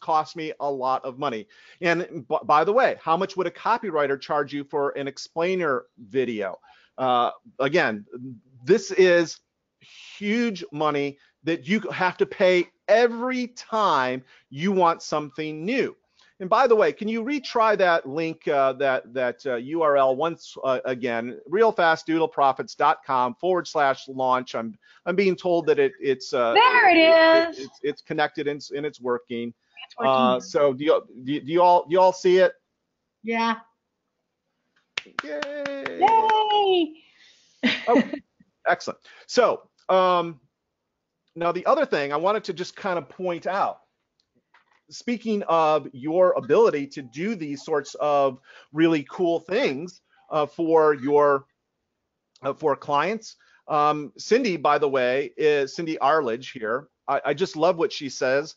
cost me a lot of money. And by the way, how much would a copywriter charge you for an explainer video? Again, this is huge money that you have to pay every time you want something new. And by the way, can you retry that link, that URL once again? realfastdoodleprofits.com/launch. I'm being told that it's there it is. It's connected and it's working. It's working. So do you all see it? Yeah. Yay! Yay! Oh, excellent. So now the other thing I wanted to just kind of point out. Speaking of your ability to do these sorts of really cool things for clients, Cindy, by the way, is Cindy Arledge here. I just love what she says,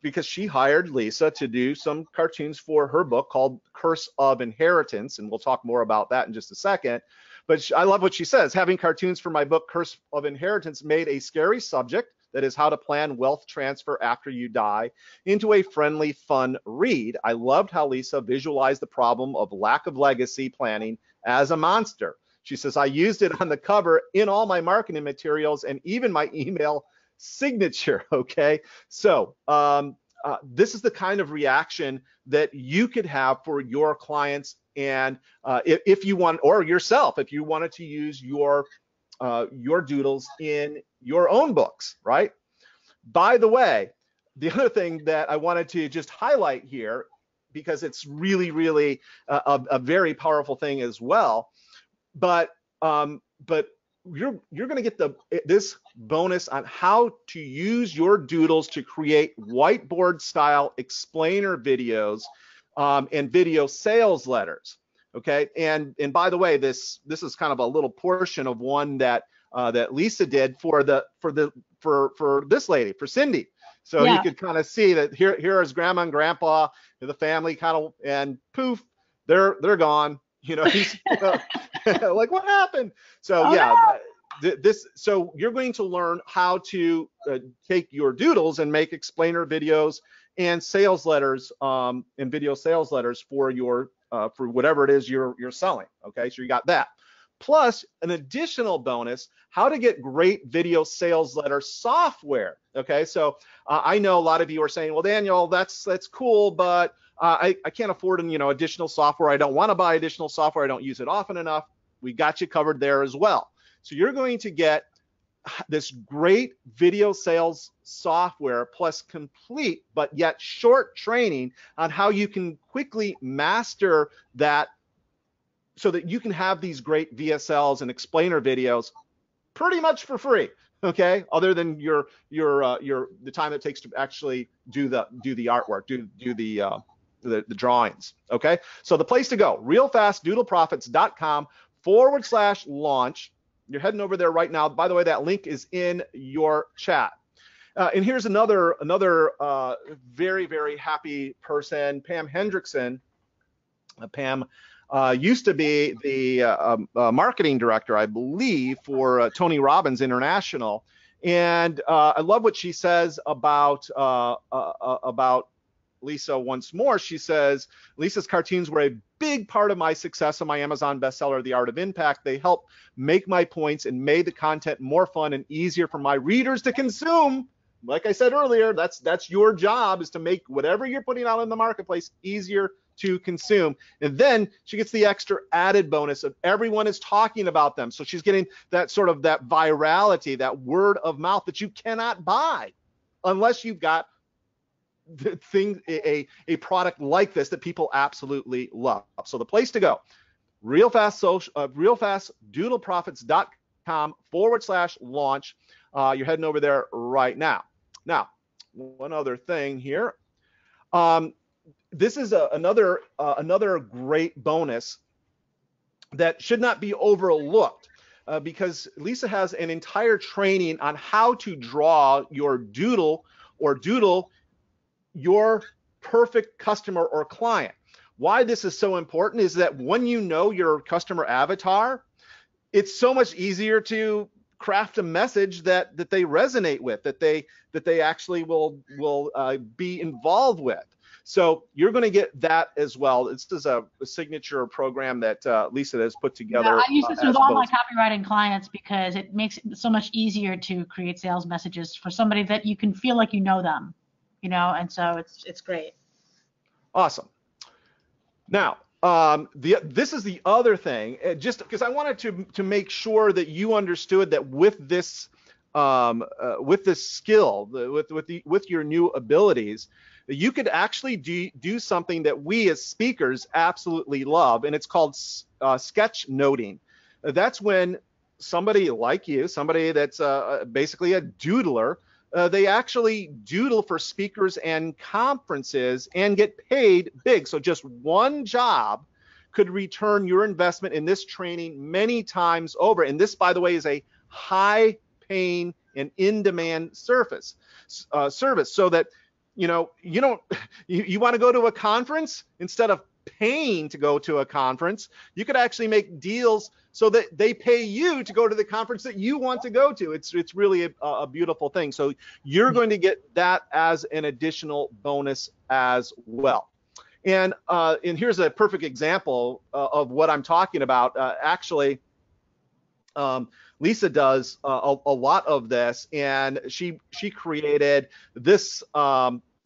because she hired Lisa to do some cartoons for her book called Curse of Inheritance, and we'll talk more about that in just a second. But I love what she says. Having cartoons for my book Curse of Inheritance made a scary subject that is how to plan wealth transfer after you die, into a friendly, fun read. I loved how Lisa visualized the problem of lack of legacy planning as a monster. She says, I used it on the cover in all my marketing materials and even my email signature. Okay. So this is the kind of reaction that you could have for your clients. And if you want, or yourself, if you wanted to use your doodles in your own books, right? By the way, the other thing that I wanted to just highlight here, because it's really, really a very powerful thing as well, but you're going to get this bonus on how to use your doodles to create whiteboard style explainer videos and video sales letters. Okay, and by the way, this is kind of a little portion of one that that Lisa did for this lady, for Cindy. So Yeah. you could kind of see that here is grandma and grandpa, the family kind of, and poof, they're gone. You know, he's like, what happened? So Oh, yeah, no. so you're going to learn how to take your doodles and make explainer videos and sales letters and video sales letters for your for whatever it is you're selling. Okay, so you got that. Plus an additional bonus, how to get great video sales letter software. Okay, so I know a lot of you are saying, well, Daniel, that's cool, but I can't afford additional software. I don't want to buy additional software. I don't use it often enough. We got you covered there as well. So you're going to get this great video sales software plus complete but yet short training on how you can quickly master that so that you can have these great VSLs and explainer videos pretty much for free. Okay, other than the time it takes to actually do the artwork, do the drawings. Okay, so the place to go, realfastdoodleprofits.com/launch. You're heading over there right now. By the way, that link is in your chat. And here's another very, very happy person, Pam Hendrickson. Pam used to be the marketing director, I believe, for Tony Robbins International. And I love what she says about Lisa once more. She says, Lisa's cartoons were a big part of my success on my Amazon bestseller, The Art of Impact. They helped make my points and made the content more fun and easier for my readers to consume. Like I said earlier, that's your job, is to make whatever you're putting out in the marketplace easier to consume. And then she gets the extra added bonus of everyone is talking about them. So she's getting that sort of that virality, that word of mouth that you cannot buy unless you've got the thing, a product like this that people absolutely love. So the place to go, realfastdoodleprofits.com/launch. You're heading over there right now. Now, one other thing here. This is another great bonus that should not be overlooked because Lisa has an entire training on how to draw your doodle or doodle your perfect customer or client. Why this is so important is that when you know your customer avatar, it's so much easier to craft a message that they resonate with, that they actually will be involved with. So you're going to get that as well. This is a signature program that Lisa has put together. Yeah, I use this with all my copywriting clients because it makes it so much easier to create sales messages for somebody that you can feel like you know them, and so it's great. Awesome. Now, this is the other thing, just because I wanted to make sure that you understood that with this skill, with your new abilities, you could actually do something that we as speakers absolutely love, and it's called sketch noting. That's when somebody like you, somebody that's basically a doodler, they actually doodle for speakers and conferences and get paid big. So just one job could return your investment in this training many times over. And this, by the way, is a high paying and in-demand service, so that you want to go to a conference, instead of paying to go to a conference, you could actually make deals so that they pay you to go to the conference that you want to go to. It's really a beautiful thing. So you're going to get that as an additional bonus as well. And here's a perfect example of what I'm talking about. Actually, Lisa does a lot of this, and she created this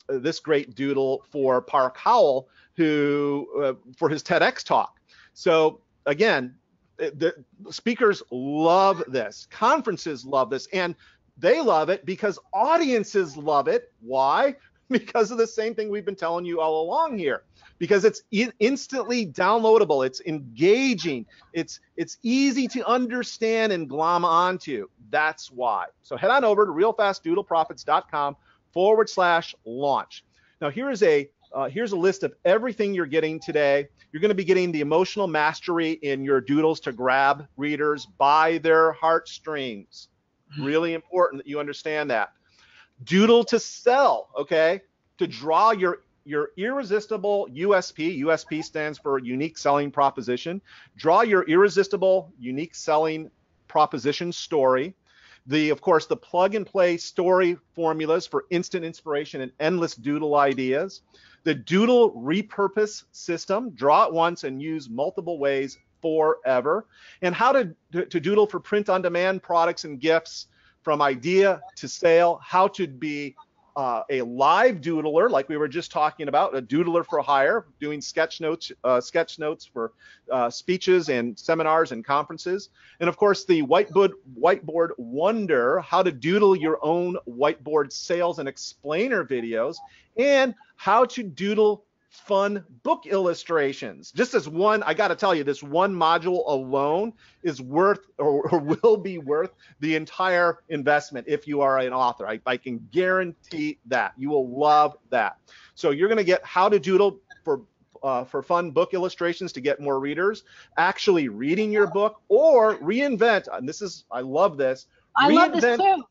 this great doodle for Park Howell, who for his TEDx talk. So again, the speakers love this, conferences love this, and they love it because audiences love it. Why? Because of the same thing we've been telling you all along here. Because it's instantly downloadable, it's engaging, it's easy to understand and glom onto. That's why. So head on over to realfastdoodleprofits.com/launch. Now here's a list of everything you're getting today. You're going to be getting the emotional mastery in your doodles to grab readers by their heartstrings. Really important that you understand that. Doodle to sell, okay? To draw your irresistible USP. USP stands for unique selling proposition. Draw your irresistible unique selling proposition story. Of course, the plug and play story formulas for instant inspiration and endless doodle ideas. The doodle repurpose system, draw it once and use multiple ways forever. And how to doodle for print on demand products and gifts from idea to sale, how to be a live doodler, like we were just talking about, a doodler for hire, doing sketch notes for speeches and seminars and conferences. And of course, the whiteboard wonder, how to doodle your own whiteboard sales and explainer videos, and how to doodle fun book illustrations. Just as one, I got to tell you, this one module alone is worth or will be worth the entire investment if you are an author. I can guarantee that. You will love that. So you're going to get how to doodle for fun book illustrations to get more readers, actually reading your book, or reinvent. And I love this. I love this too.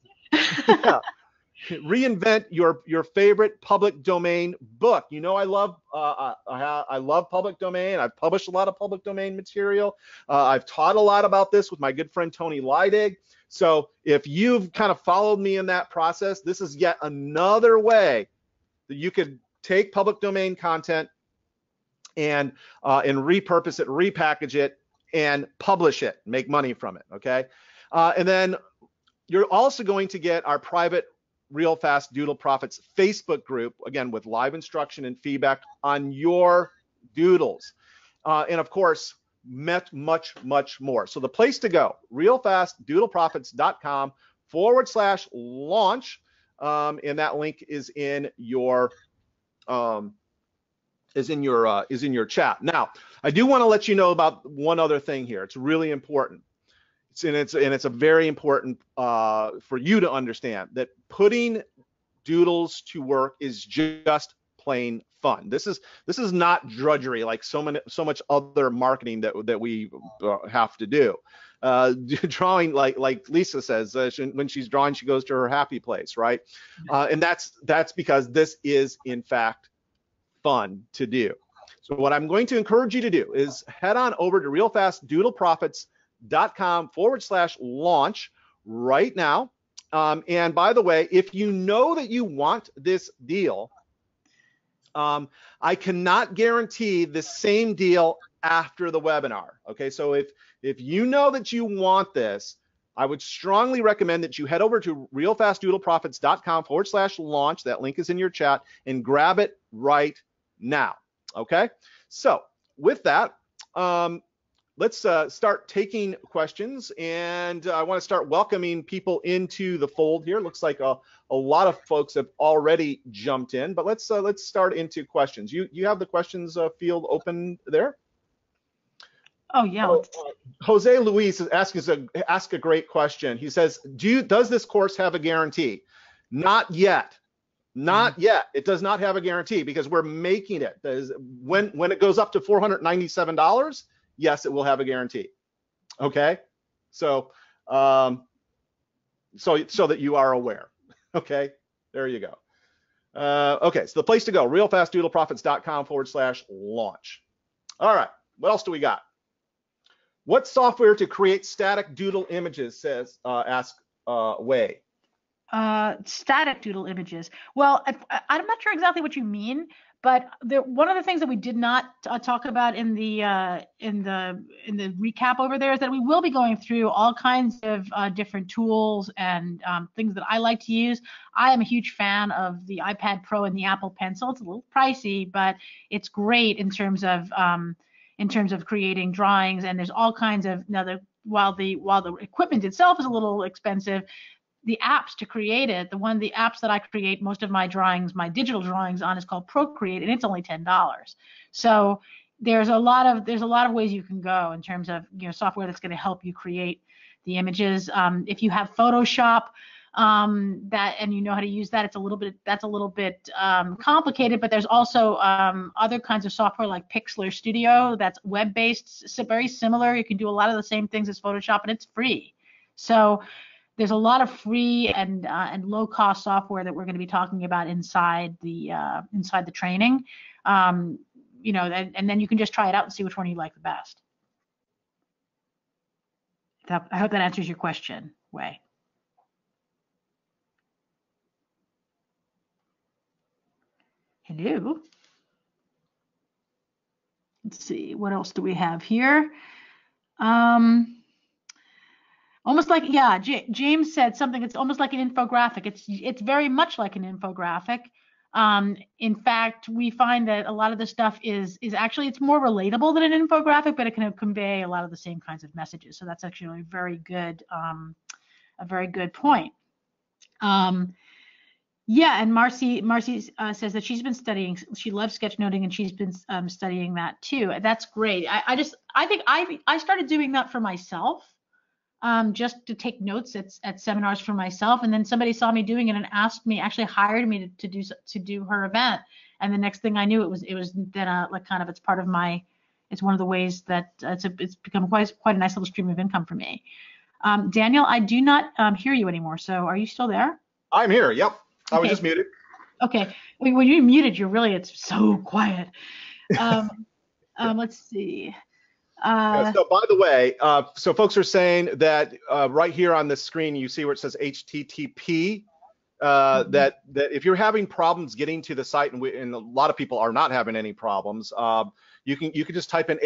Yeah. Reinvent your favorite public domain book. You know, I love public domain. I've published a lot of public domain material. I've taught a lot about this with my good friend Tony Leidig. So if you've kind of followed me in that process, this is yet another way that you could take public domain content and repurpose it, repackage it, and publish it, make money from it. Okay, and then you're also going to get our private Real Fast Doodle Profits Facebook group, again, with live instruction and feedback on your doodles. And of course, much more. So the place to go, realfastdoodleprofits.com/launch. And that link is in your chat. Now, I do want to let you know about one other thing here. It's really important. It's a very important for you to understand that putting doodles to work is just plain fun. This is not drudgery like so much other marketing that we have to do. Drawing, like Lisa says, when she's drawing, she goes to her happy place, right? And that's because this is in fact fun to do. So what I'm going to encourage you to do is head on over to realfastdoodleprofits.com/launch right now. And by the way, if you know that you want this deal, I cannot guarantee the same deal after the webinar. Okay, so if you know that you want this, I would strongly recommend that you head over to realfastdoodleprofits.com/launch. That link is in your chat, and grab it right now. Okay, so with that, let's start taking questions, and I want to start welcoming people into the fold here. Looks like a lot of folks have already jumped in, but let's start into questions. You have the questions field open there? Oh yeah. Jose Luis is ask a great question. He says, does this course have a guarantee? Not yet. Not yet. It does not have a guarantee because we're making it. When it goes up to $497, yes, it will have a guarantee. Okay, so so that you are aware. Okay, there you go. Okay, so the place to go, realfastdoodleprofits.com/launch. All right, what else do we got? What software to create static doodle images, says, ask Wei. Static doodle images. Well, I'm not sure exactly what you mean, but one of the things that we did not talk about in the recap over there is that we will be going through all kinds of different tools and things that I like to use. I am a huge fan of the iPad Pro and the Apple Pencil. It's a little pricey, but it's great in terms of creating drawings. And there's all kinds of while the equipment itself is a little expensive, the apps to create it, the apps that I create most of my drawings, my digital drawings on, is called Procreate, and it's only $10. So there's a lot of ways you can go in terms of software that's going to help you create the images. If you have Photoshop and you know how to use that, that's a little bit complicated, but there's also other kinds of software like Pixlr Studio that's web-based, very similar. You can do a lot of the same things as Photoshop, and it's free. So there's a lot of free and low-cost software that we're going to be talking about inside the training, and then you can just try it out and see which one you like the best. I hope that answers your question, Wei. Hello. Let's see, what else do we have here? Almost like, yeah, James said something. It's almost like an infographic. It's very much like an infographic. In fact, we find that a lot of the stuff is actually, it's more relatable than an infographic, but it can convey a lot of the same kinds of messages. So that's actually a very good point. Yeah, and Marcy says that she's been studying. She loves sketchnoting, and she's been studying that too. That's great. I think I started doing that for myself. Just to take notes at seminars for myself, and then somebody saw me doing it and actually hired me to do her event. And the next thing I knew, it was then like kind of it's one of the ways that it's become quite a nice little stream of income for me. Daniel, I do not hear you anymore. So are you still there? I'm here. Yep. I was Okay. just muted. Okay. When you're muted, it's so quiet. Let's see. So by the way, so folks are saying that right here on the screen, you see where it says HTTP, that if you're having problems getting to the site, and a lot of people are not having any problems, you can just type in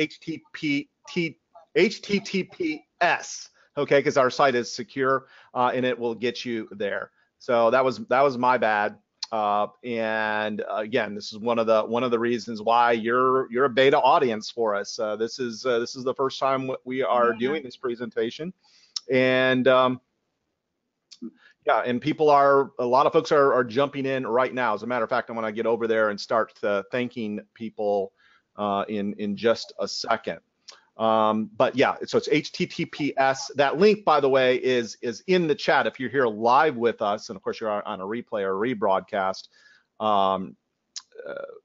HTTPS, okay, because our site is secure, and it will get you there. So that was my bad. And again, this is one of the reasons why you're a beta audience for us. This is the first time we are doing this presentation, and yeah, and a lot of folks are jumping in right now. As a matter of fact, I'm going to get over there and start thanking people in just a second. But yeah, so it's HTTPS. That link, by the way, is in the chat. If you're here live with us, and of course you're on a replay or a rebroadcast,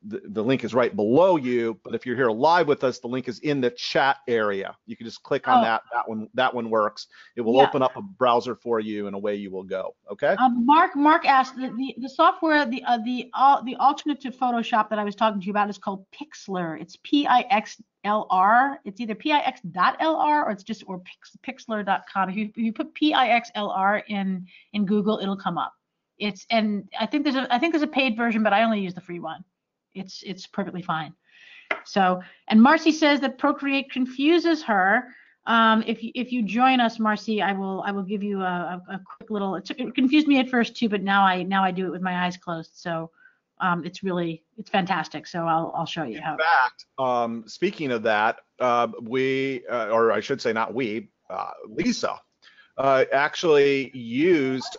the link is right below you. But if you're here live with us, the link is in the chat area. You can just click on that. That one works. It will open up a browser for you, and away you will go. Okay. Mark asked the software, the alternate to Photoshop that I was talking to you about is called Pixlr. It's Pixlr. It's either pix.lr or pixlr.com. If you put Pixlr in Google, it'll come up. And I think there's a paid version, but I only use the free one. It's perfectly fine. So, and Marcy says that Procreate confuses her. If you join us, Marcy, I will give you a quick little. It confused me at first too, but now I do it with my eyes closed. So it's fantastic. So I'll show you how. In fact, speaking of that, we, or I should say not we, Lisa, actually used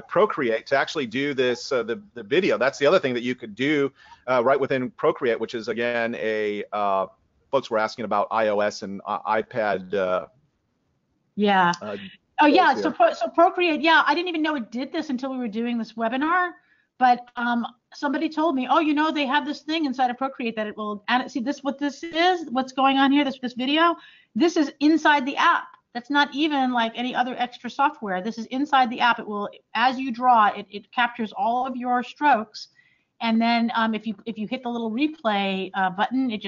Procreate to actually do this, the video. That's the other thing that you could do right within Procreate, which is again folks were asking about iOS and iPad. Yeah. Oh yeah. So Procreate. Yeah, I didn't even know it did this until we were doing this webinar. But somebody told me, oh, they have this thing inside of Procreate that it will add it. See what this is, what's going on here, this video. This is inside the app. That's not even like any other extra software. This is inside the app. It will, as you draw, it captures all of your strokes, And then if you hit the little replay button, it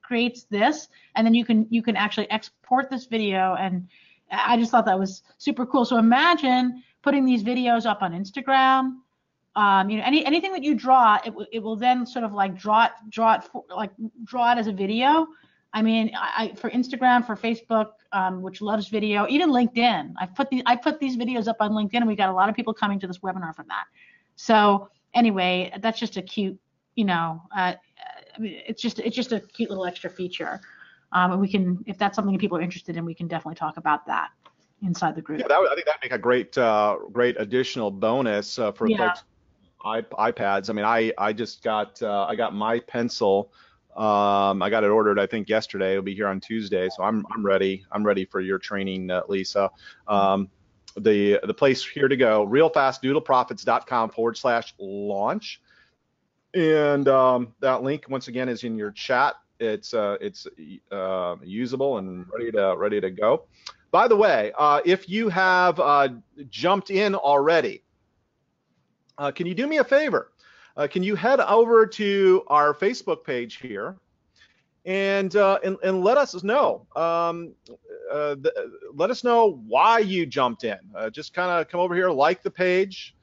creates this, and then you can actually export this video. And I just thought that was super cool. So imagine putting these videos up on Instagram. Anything that you draw, it will then sort of like draw it as a video. I mean, for Instagram, for Facebook, which loves video, even LinkedIn. I put these videos up on LinkedIn, and we got a lot of people coming to this webinar from that. So anyway, that's just a cute, it's just a cute little extra feature. And we can, if that's something people are interested in, we can definitely talk about that inside the group. Yeah, I think that'd make a great additional bonus for folks. iPads. I mean, I just got I got my pencil. I got it ordered, I think, yesterday. It'll be here on Tuesday, so I'm ready. I'm ready for your training, Lisa. The place here to go: realfastdoodleprofits.com/launch, and that link once again is in your chat. It's usable and ready to go. By the way, if you have jumped in already, can you do me a favor? Can you head over to our Facebook page here and let us know? Let us know why you jumped in. Just kind of come over here, like the page,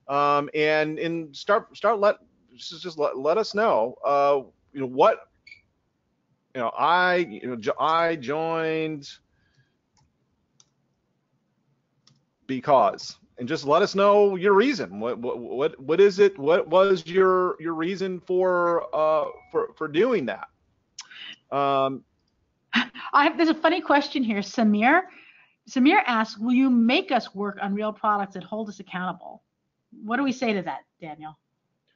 and start let us know. What I joined because. And just let us know your reason. What is it? What was your reason for doing that? There's a funny question here. Samir asks, will you make us work on real products that hold us accountable? What do we say to that, Daniel?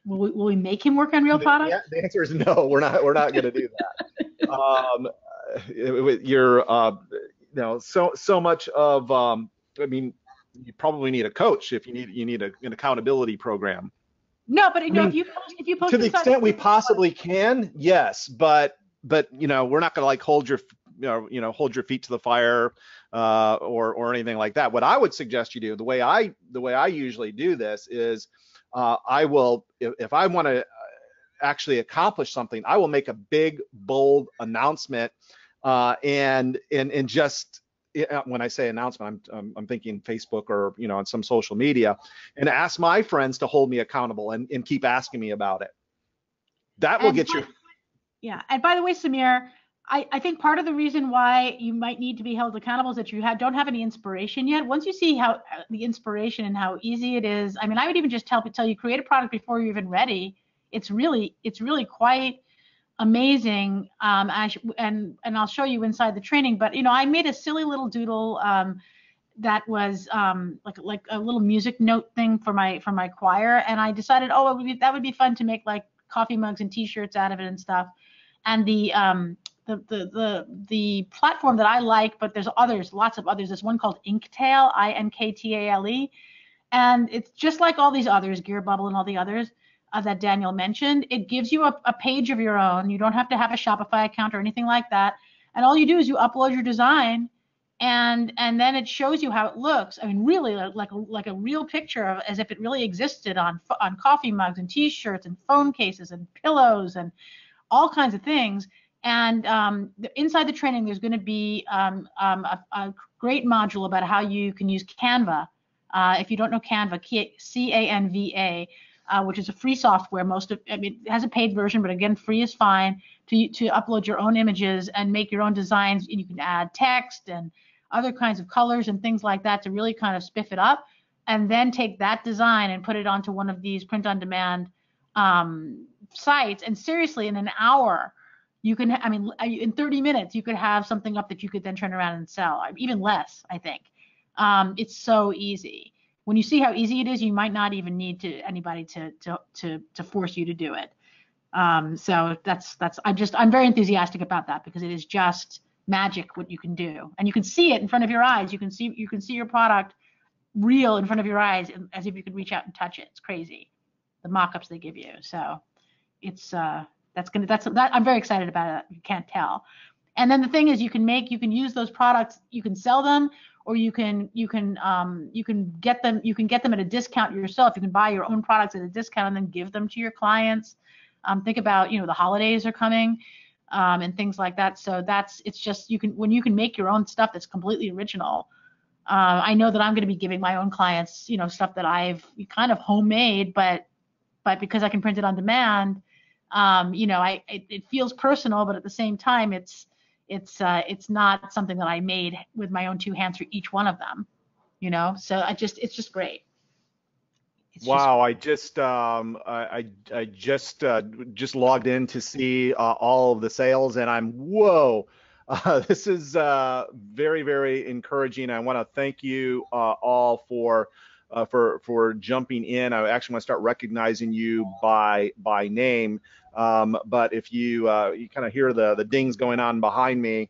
Will we make him work on real products? The answer is no. We're not going to do that. You're so much of I mean. You probably need a coach if you need an accountability program. No, but if you post to the extent we possibly can, yes, but we're not going to like hold your feet to the fire or anything like that. What I would suggest you do, the way I usually do this is I will, if I want to actually accomplish something, I will make a big bold announcement and just. When I say announcement, I'm thinking Facebook or on some social media, and ask my friends to hold me accountable and keep asking me about it. That will get you. Yeah, and by the way, Samir, I think part of the reason why you might need to be held accountable is that you don't have any inspiration yet. Once you see how the inspiration and how easy it is, I mean, I would even just tell you create a product before you're even ready. It's really quite amazing, and I'll show you inside the training. But I made a silly little doodle that was like a little music note thing for my choir, and I decided, that would be fun to make like coffee mugs and T-shirts out of it and stuff. And the platform that I like, but there's lots of others. There's one called Inktail, Inktale, and it's just like all these others, Gear Bubble and all the others that Daniel mentioned. It gives you a page of your own. You don't have to have a Shopify account or anything like that. And all you do is you upload your design, and then it shows you how it looks. I mean, really like a real picture of as if it really existed on coffee mugs and T-shirts and phone cases and pillows and all kinds of things. And inside the training, there's going to be a great module about how you can use Canva. If you don't know Canva, Canva. Which is a free software. It has a paid version, but again, free is fine to upload your own images and make your own designs. And you can add text and other kinds of colors and things like that to really kind of spiff it up, and then take that design and put it onto one of these print-on-demand sites. And seriously, in an hour, you can, in 30 minutes, you could have something up that you could then turn around and sell, even less, I think. It's so easy. When you see how easy it is, you might not even need anybody to force you to do it. So I'm very enthusiastic about that, because it is just magic what you can do, and you can see it in front of your eyes. You can see your product real in front of your eyes, as if you could reach out and touch it. It's crazy, the mock-ups they give you. So it's I'm very excited about it. You can't tell. And then the thing is, you can use those products, you can sell them, or you can get them at a discount yourself. You can buy your own products at a discount and then give them to your clients. Think about, the holidays are coming, and things like that. So it's just, when you can make your own stuff that's completely original. I know that I'm going to be giving my own clients, stuff that I've kind of homemade, but because I can print it on demand, it feels personal, but at the same time, it's not something that I made with my own two hands for each one of them, So it's just great. Wow, I just I just logged in to see all of the sales, and whoa. This is very, very encouraging. I want to thank you all for jumping in. I actually want to start recognizing you by name. But if you kind of hear the dings going on behind me,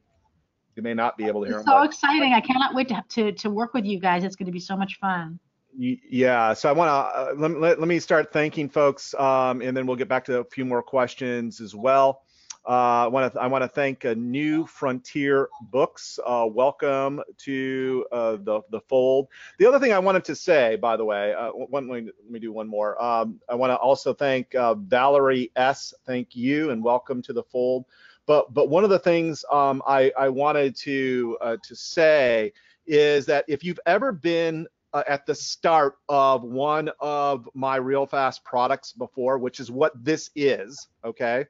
you may not be able to hear them. It's so exciting! I cannot wait to work with you guys. It's going to be so much fun. Yeah, so I want to let me start thanking folks, and then we'll get back to a few more questions as well. I want to thank New Frontier Books. Welcome to the fold. The other thing I wanted to say, by the way, let me do one more. I want to also thank Valerie S. Thank you, and welcome to the fold. But one of the things I wanted to say is that if you've ever been at the start of one of my Real Fast products before, which is what this is, okay?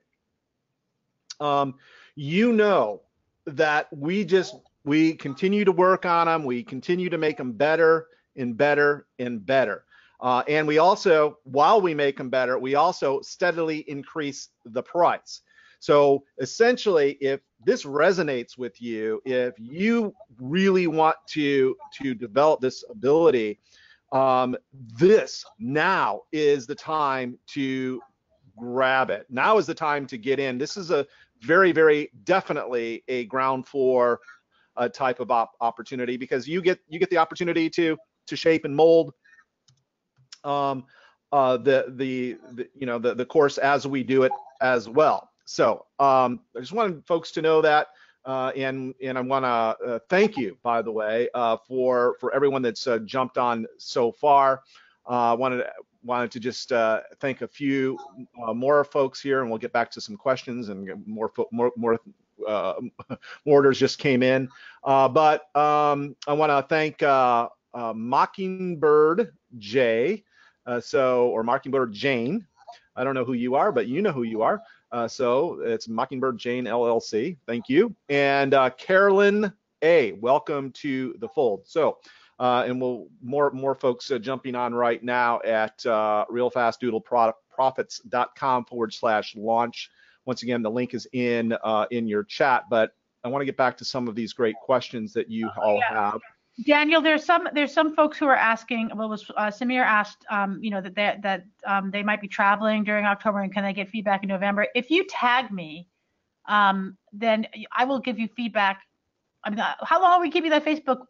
That we continue to work on them. We continue to make them better and better and better. And we also, while we make them better, we also steadily increase the price. So essentially, if this resonates with you, if you really want to develop this ability, this now is the time to grab it. Now is the time to get in. This is a very, very definitely a ground floor type of opportunity, because you get the opportunity to shape and mold the course as we do it as well. So I just wanted folks to know that, and I want to thank you, by the way, for everyone that's jumped on so far. Wanted to just thank a few more folks here, and we'll get back to some questions, and more orders just came in. But I want to thank Mockingbird J, or Mockingbird Jane. I don't know who you are, but you know who you are. So it's Mockingbird Jane LLC. Thank you. And Carolyn A, welcome to the fold. So, and more folks jumping on right now at realfastdoodleprofits.com/launch. Once again, the link is in your chat, but I want to get back to some of these great questions that you all have. Daniel, there's some folks who are asking. Well, Samir asked, that they might be traveling during October, and can they get feedback in November? If you tag me, then I will give you feedback. I mean, how long will we keep you that Facebook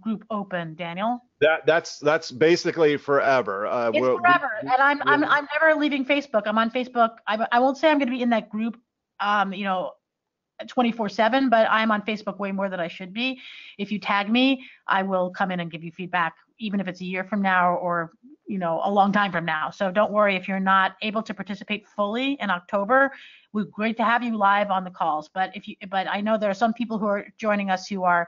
group open, Daniel? That's basically forever. It's forever, and I'm never leaving Facebook. I'm on Facebook. I won't say I'm going to be in that group, 24/7, but I'm on Facebook way more than I should be. If you tag me, I will come in and give you feedback, even if it's a year from now or a long time from now. So don't worry if you're not able to participate fully in October. We're great to have you live on the calls, but I know there are some people who are joining us who are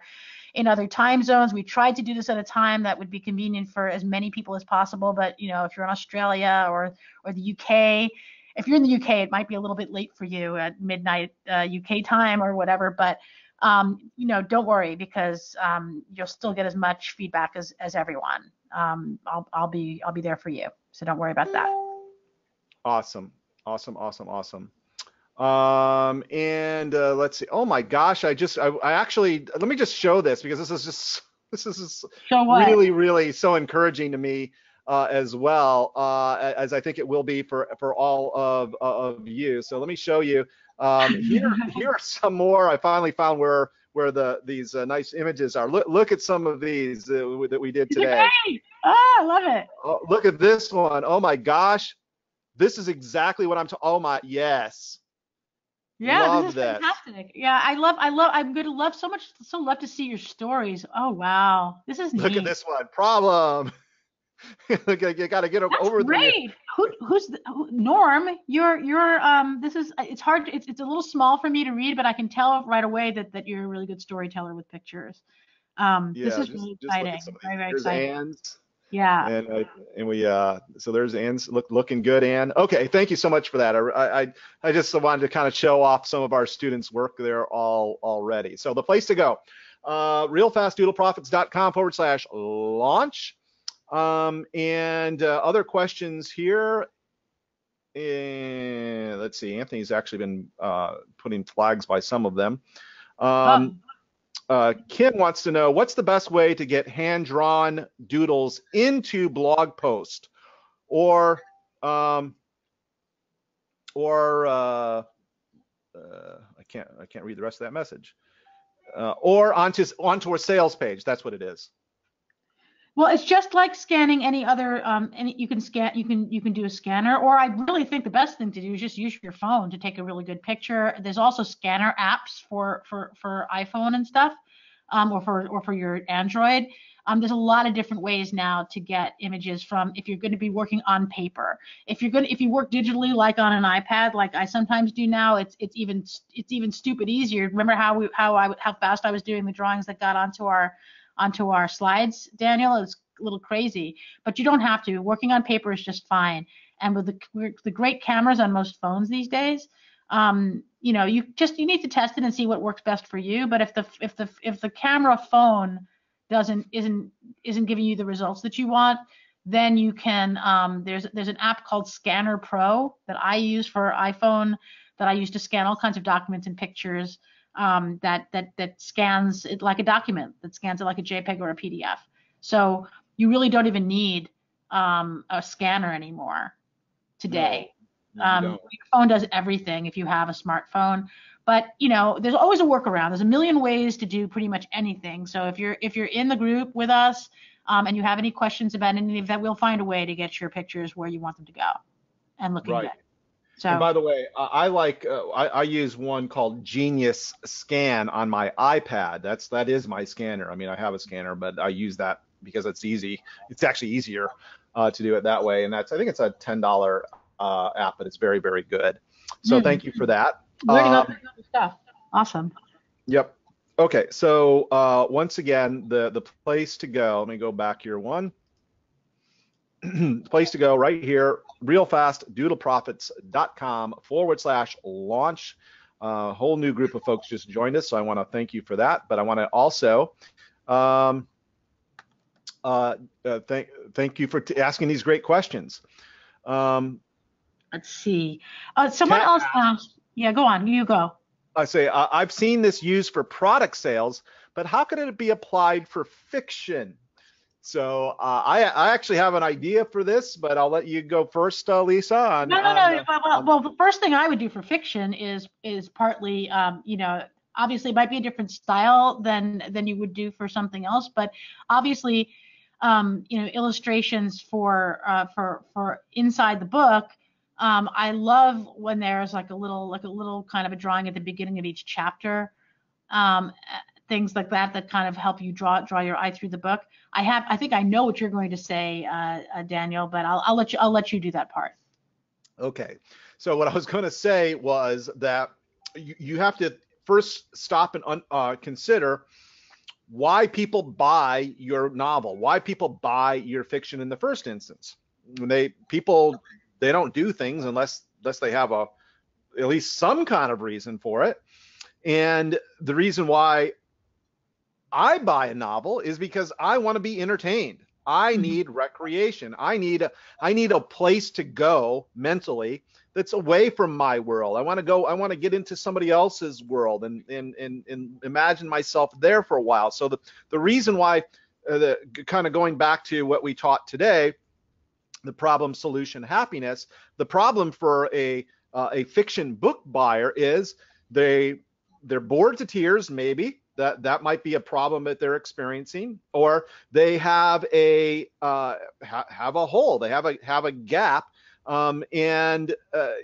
in other time zones. We tried to do this at a time that would be convenient for as many people as possible, but if you're in Australia or the UK. If you're in the UK, it might be a little bit late for you at midnight UK time or whatever, but don't worry, because you'll still get as much feedback as everyone. I'll be there for you, so don't worry about that. Awesome. And let's see. Oh my gosh, I actually, let me just show this, because this is really, really so encouraging to me. As well, as I think it will be for all of you. So let me show you. Here are some more. I finally found where these nice images are. Look at some of these that we did today. Oh, I love it. Oh, look at this one. Oh my gosh, this is exactly what I'm talking. Oh my, yes. Yeah, this Love is this. fantastic. Yeah, I'm going to love love to see your stories. Oh, wow. This is Look at neat. this one. Problem. Look, you got to get That's over the. great. Norm? This is, it's hard, it's a little small for me to read, but I can tell right away that you're a really good storyteller with pictures. This Yeah, is really just look at exciting. some of these. Very, very Here's exciting. Ann's, Yeah. and we so there's Ann's looking good, Ann. Okay, thank you so much for that. I just wanted to kind of show off some of our students' work there already. So the place to go, realfastdoodleprofits.com/launch. And other questions here. And let's see, Anthony's actually been putting flags by some of them. Oh, Kim wants to know, what's the best way to get hand-drawn doodles into blog post or I can't read the rest of that message. Or onto a sales page. That's what it is. well, it's just like scanning any other, you can do a scanner, or I really think the best thing to do is just use your phone to take a really good picture. There's also scanner apps for iPhone and stuff, or for your Android. There's a lot of different ways now to get images from, if you're going to be working on paper. If you work digitally, like on an iPad, like I sometimes do now, it's even stupid easier. Remember how fast I was doing the drawings that got onto our slides, Daniel? It was a little crazy, but you don't have to. Working on paper is just fine. And with the great cameras on most phones these days, you know, you need to test it and see what works best for you. But if the camera phone isn't giving you the results that you want, then you can, there's an app called Scanner Pro that I use for iPhone, that I use to scan all kinds of documents and pictures, that scans it like a document, that scans it like a JPEG or a PDF. So you really don't even need a scanner anymore today. No, you don't. Your phone does everything if you have a smartphone. But you know, there's always a workaround. There's a million ways to do pretty much anything. So if you're in the group with us, and you have any questions about any of that, we'll find a way to get your pictures where you want them to go and looking Right. good. And So by the way, I use one called Genius Scan on my iPad. That is my scanner. I mean, I have a scanner, but I use that because it's easy. It's actually easier to do it that way. And I think it's a $10 app, but it's very, very good. So thank you for that. learning all kinds of stuff. Awesome. Yep. Okay. So once again, the place to go. Let me go back here one. Place to go right here, realfastdoodleprofits.com/launch. A whole new group of folks just joined us, so I want to thank you for that. But I want to also thank you for asking these great questions. Let's see. Someone else asked. Yeah, go on. You go. I say I've seen this used for product sales, but how can it be applied for fiction? So I actually have an idea for this, but I'll let you go first, Lisa. No. Well, the first thing I would do for fiction is partly, you know, obviously it might be a different style than you would do for something else, but obviously, you know, illustrations for inside the book. I love when there's like a little kind of a drawing at the beginning of each chapter. Things like that kind of help you draw your eye through the book. I think I know what you're going to say, Daniel, but I'll let you do that part. Okay. So what I was going to say was that you have to first stop and consider why people buy your novel, why people buy your fiction in the first instance. When they don't do things unless they have at least some kind of reason for it. And the reason why I buy a novel is because I want to be entertained. I need recreation. I need a place to go mentally that's away from my world. I want to get into somebody else's world and imagine myself there for a while. So the reason why, kind of going back to what we taught today, the problem, solution, happiness, the problem for a fiction book buyer is they're bored to tears, maybe. That might be a problem that they're experiencing, or they have a hole. They have a gap and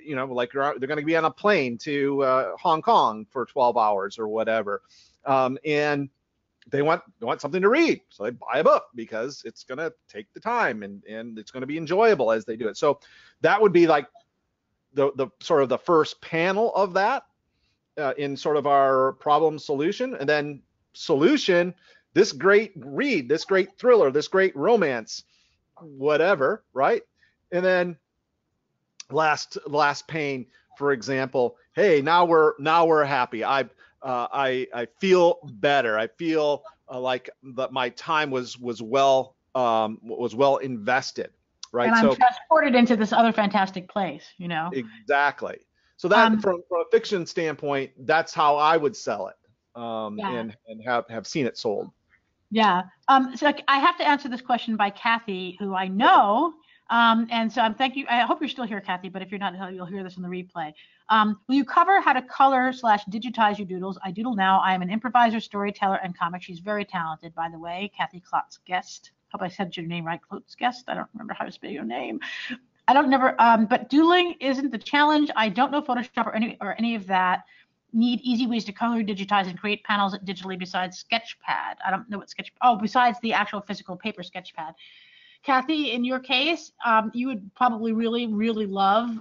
you know, like they're going to be on a plane to Hong Kong for 12 hours or whatever, and they want something to read, so they buy a book because it's going to take the time and it's going to be enjoyable as they do it. So that would be like the sort of the first panel of that in sort of our problem solution. And then solution, this great read, this great thriller, this great romance, whatever, right? And then last pane, for example, hey, now we're happy. I feel better. I feel like that my time was well invested, right? And I'm transported into this other fantastic place, you know. Exactly. So that from a fiction standpoint, that's how I would sell it, and have seen it sold. Yeah. So I have to answer this question by Kathy, who I know. And so thank you. I hope you're still here, Kathy, but if you're not, you'll hear this in the replay. Will you cover how to color/digitize your doodles? I doodle now. I am an improviser, storyteller, and comic. She's very talented, by the way. Kathy Klotz-Guest. Hope I said your name right, Klotz-Guest. I don't remember how to spell your name. I don't never, but doodling isn't the challenge. I don't know Photoshop or any of that. Need easy ways to color, digitize, and create panels digitally besides Sketchpad. I don't know what besides the actual physical paper Sketchpad. Kathy, in your case, you would probably really, really love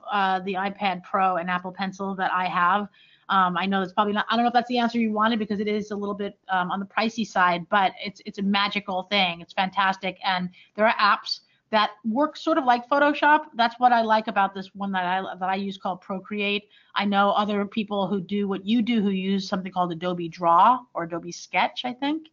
the iPad Pro and Apple Pencil that I have. I know that's probably not, I don't know if that's the answer you wanted because it is a little bit on the pricey side, but it's a magical thing. It's fantastic. And there are apps that work sort of like Photoshop. That's what I like about this one that I use called Procreate. I know other people who do what you do who use something called Adobe Draw or Adobe Sketch, I think.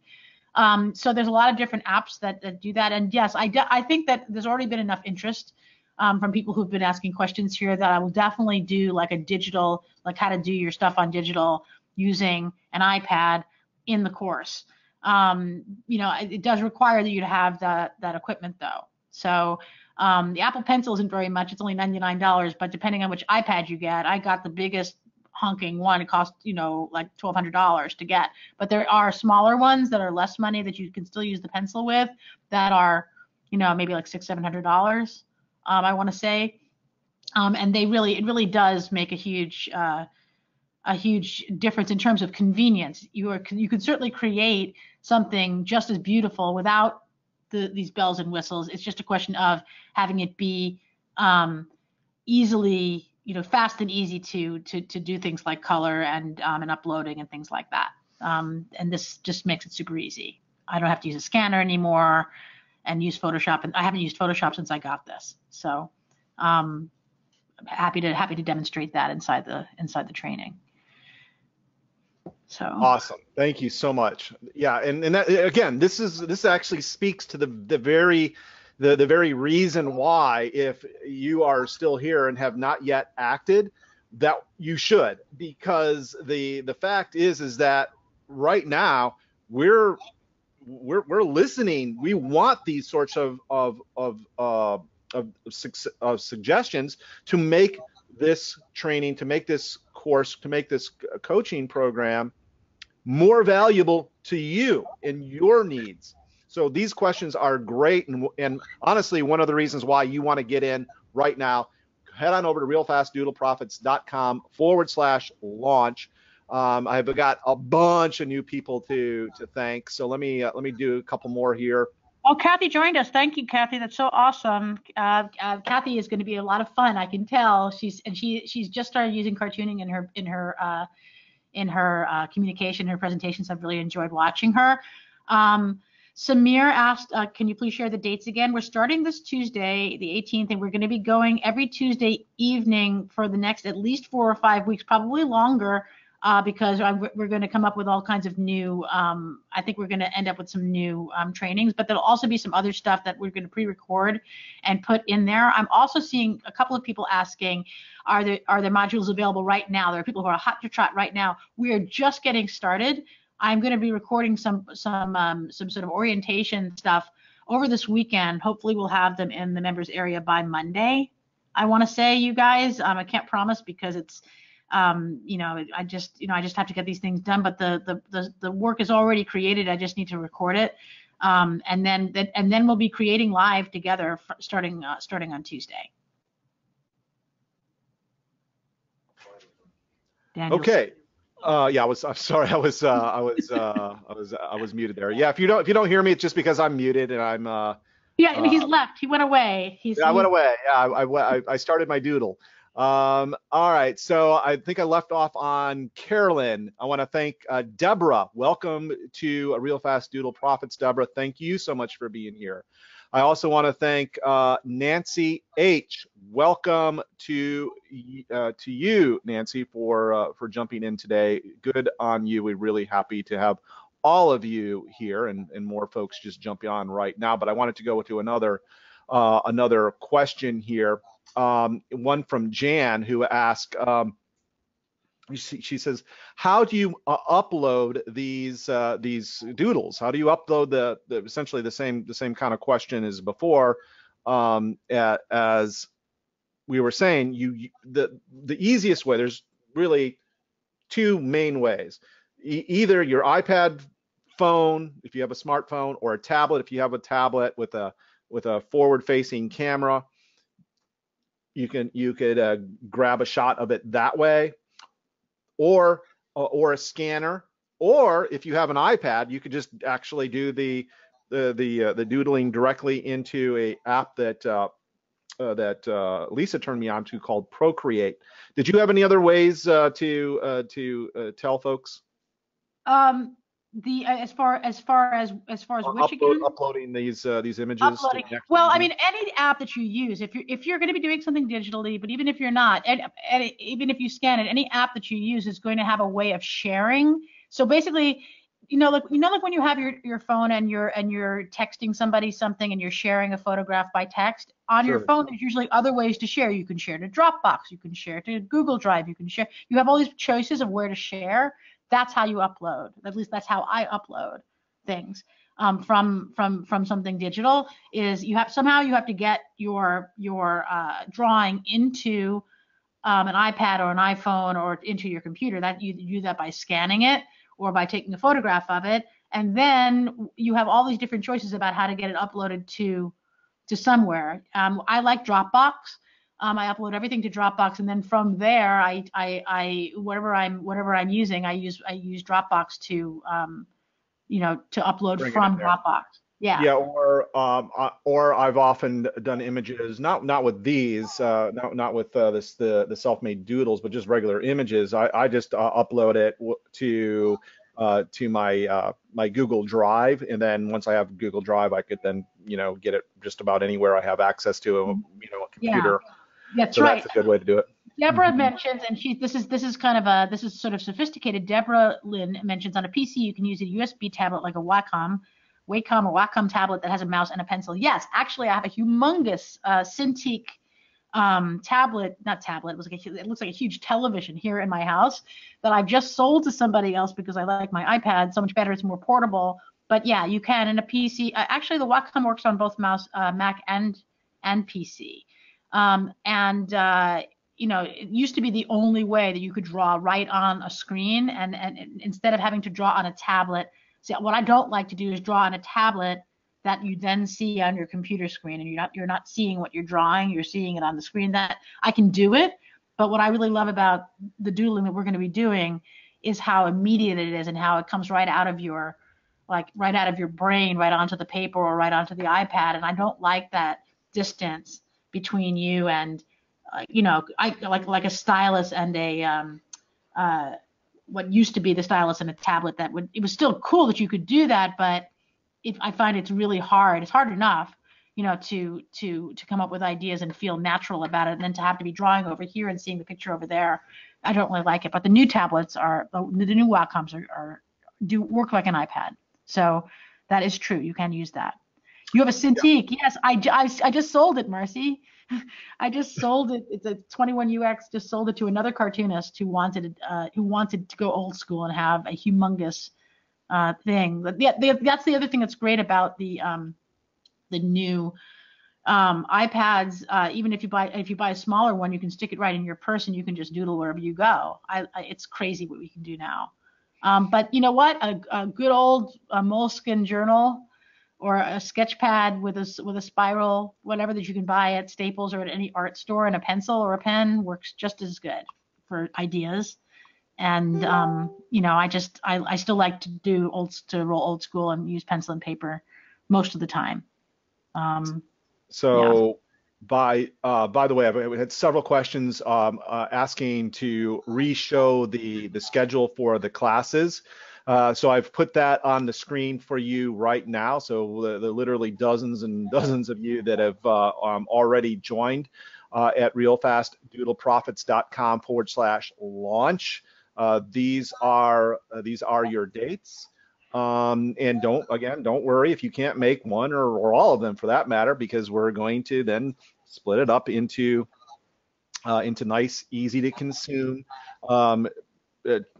So there's a lot of different apps that do that. And yes, I think that there's already been enough interest from people who've been asking questions here that I will definitely do like a digital, like how to do your stuff on digital using an iPad in the course. You know, it does require you to have that equipment though. So the Apple Pencil isn't very much. It's only $99, but depending on which iPad you get, I got the biggest honking one. It cost, you know, like $1,200 to get. But there are smaller ones that are less money that you can still use the pencil with that are, you know, maybe like $600-700. I want to say, and it really does make a huge difference in terms of convenience. You can certainly create something just as beautiful without these bells and whistles. It's just a question of having it be easily, you know, fast and easy to do things like color and uploading and things like that. And this just makes it super easy. I don't have to use a scanner anymore and use Photoshop. And I haven't used Photoshop since I got this. So happy to demonstrate that inside the training. So awesome. Thank you so much. Yeah, and that, again, this actually speaks to the very reason why, if you are still here and have not yet acted, that you should, because the fact is that right now we're listening. We want these sorts of suggestions to make this training, to make this course, to make this coaching program more valuable to you and your needs. So these questions are great, and honestly, one of the reasons why you want to get in right now, head on over to realfastdoodleprofits.com/launch. I've got a bunch of new people to thank. So let me do a couple more here. Oh, Kathy joined us. Thank you, Kathy. That's so awesome. Kathy is going to be a lot of fun. I can tell. She's just started using cartooning in her communication, her presentations. I've really enjoyed watching her. Samir asked, can you please share the dates again? We're starting this Tuesday, the 18th, and we're going to be going every Tuesday evening for the next at least 4 or 5 weeks, probably longer, because we're going to come up with all kinds of new, I think we're going to end up with some new trainings, but there'll also be some other stuff that we're going to pre-record and put in there. I'm also seeing a couple of people asking, are there modules available right now? There are people who are hot to trot right now. We are just getting started. I'm going to be recording some sort of orientation stuff over this weekend. Hopefully we'll have them in the members area by Monday. I want to say, you guys, I can't promise because it's, you know, I just have to get these things done, but the work is already created. I just need to record it. And then we'll be creating live together starting on Tuesday. Daniel. Okay. Yeah, I'm sorry. I was muted there. Yeah, if you don't hear me, it's just because I'm muted and I'm Yeah, and he's left. He went away. yeah, I went away. Yeah, I started my doodle. All right, so I think I left off on Carolyn. I want to thank Deborah. Welcome to a Real Fast Doodle Profits, Deborah. Thank you so much for being here. I also want to thank Nancy H. Welcome to you, Nancy, for jumping in today. Good on you. We're really happy to have all of you here, and more folks just jumping on right now. But I wanted to go to another question here. One from Jan, who asked. She says, how do you upload these doodles? How do you upload the essentially the same kind of question as before? As we were saying, the easiest way, there's really two main ways. Either your iPad phone, if you have a smartphone, or a tablet, if you have a tablet with a forward-facing camera, you could grab a shot of it that way. Or a scanner, or if you have an iPad, you could just actually do the doodling directly into a app that Lisa turned me on to called Procreate. Did you have any other ways to tell folks? As far as which again? Uploading these images. Uploading. Well, I mean, any app that you use, if you're going to be doing something digitally, but even if you're not, and even if you scan it, any app that you use is going to have a way of sharing. So basically, like when you have your phone and you're texting somebody something and you're sharing a photograph by text on your phone, there's usually other ways to share. You can share to Dropbox, you can share to Google Drive, you have all these choices of where to share. That's how you upload. At least that's how I upload things from something digital. Is you have to get your drawing into an iPad or an iPhone or into your computer. That you do that by scanning it or by taking a photograph of it, and then you have all these different choices about how to get it uploaded to somewhere. I like Dropbox. I upload everything to Dropbox, and then from there, I whatever I'm using, I use Dropbox to to upload from Dropbox. Yeah. Yeah, or I've often done images, not with these, not with the self-made doodles, but just regular images. I just upload it to my Google Drive, and then once I have Google Drive, I could then get it just about anywhere I have access to a computer. Yeah. That's right. That's a good way to do it. Deborah mentions, and this is sort of sophisticated. Deborah Lynn mentions on a PC you can use a USB tablet like a Wacom or Wacom tablet that has a mouse and a pencil. Yes, actually I have a humongous Cintiq tablet, not tablet. It looks like a huge television here in my house that I've just sold to somebody else because I like my iPad so much better. It's more portable. But yeah, you can in a PC. Actually, the Wacom works on both Mac and PC. It used to be the only way that you could draw right on a screen, and instead of having to draw on a tablet. See, what I don't like to do is draw on a tablet that you then see on your computer screen, and you're not seeing what you're drawing, you're seeing it on the screen. That I can do it, but what I really love about the doodling that we're going to be doing is how immediate it is and how it comes right out of your brain, right onto the paper or right onto the iPad. And I don't like that distance between you and I like a stylus and a what used to be the stylus and a tablet. It was still cool that you could do that, but I find it's really hard. It's hard enough to come up with ideas and feel natural about it, and then to have to be drawing over here and seeing the picture over there. I don't really like it. But the new tablets the new Wacoms do work like an iPad, so that is true. You can use that. You have a Cintiq. Yeah. Yes, I just sold it, Marcy. I just sold it. It's a 21UX. Just sold it to another cartoonist who wanted to go old school and have a humongous thing. That's the other thing that's great about the new iPads. Even if you buy a smaller one, you can stick it right in your purse and you can just doodle wherever you go. It's crazy what we can do now. But you know what? A good old moleskin journal or a sketch pad with a spiral, whatever that you can buy at Staples or at any art store, and a pencil or a pen works just as good for ideas. And I still like to roll old school and use pencil and paper most of the time. So by the way, I've had several questions asking to re-show the schedule for the classes. So I've put that on the screen for you right now. So the literally dozens and dozens of you that have already joined at realfastdoodleprofits.com/launch. These are your dates. And don't worry if you can't make one or all of them for that matter, because we're going to then split it up into nice, easy to consume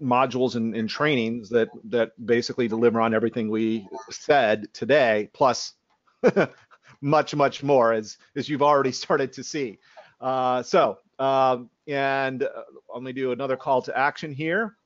modules and trainings that basically deliver on everything we said today, plus much, much more, as you've already started to see. And let me do another call to action here.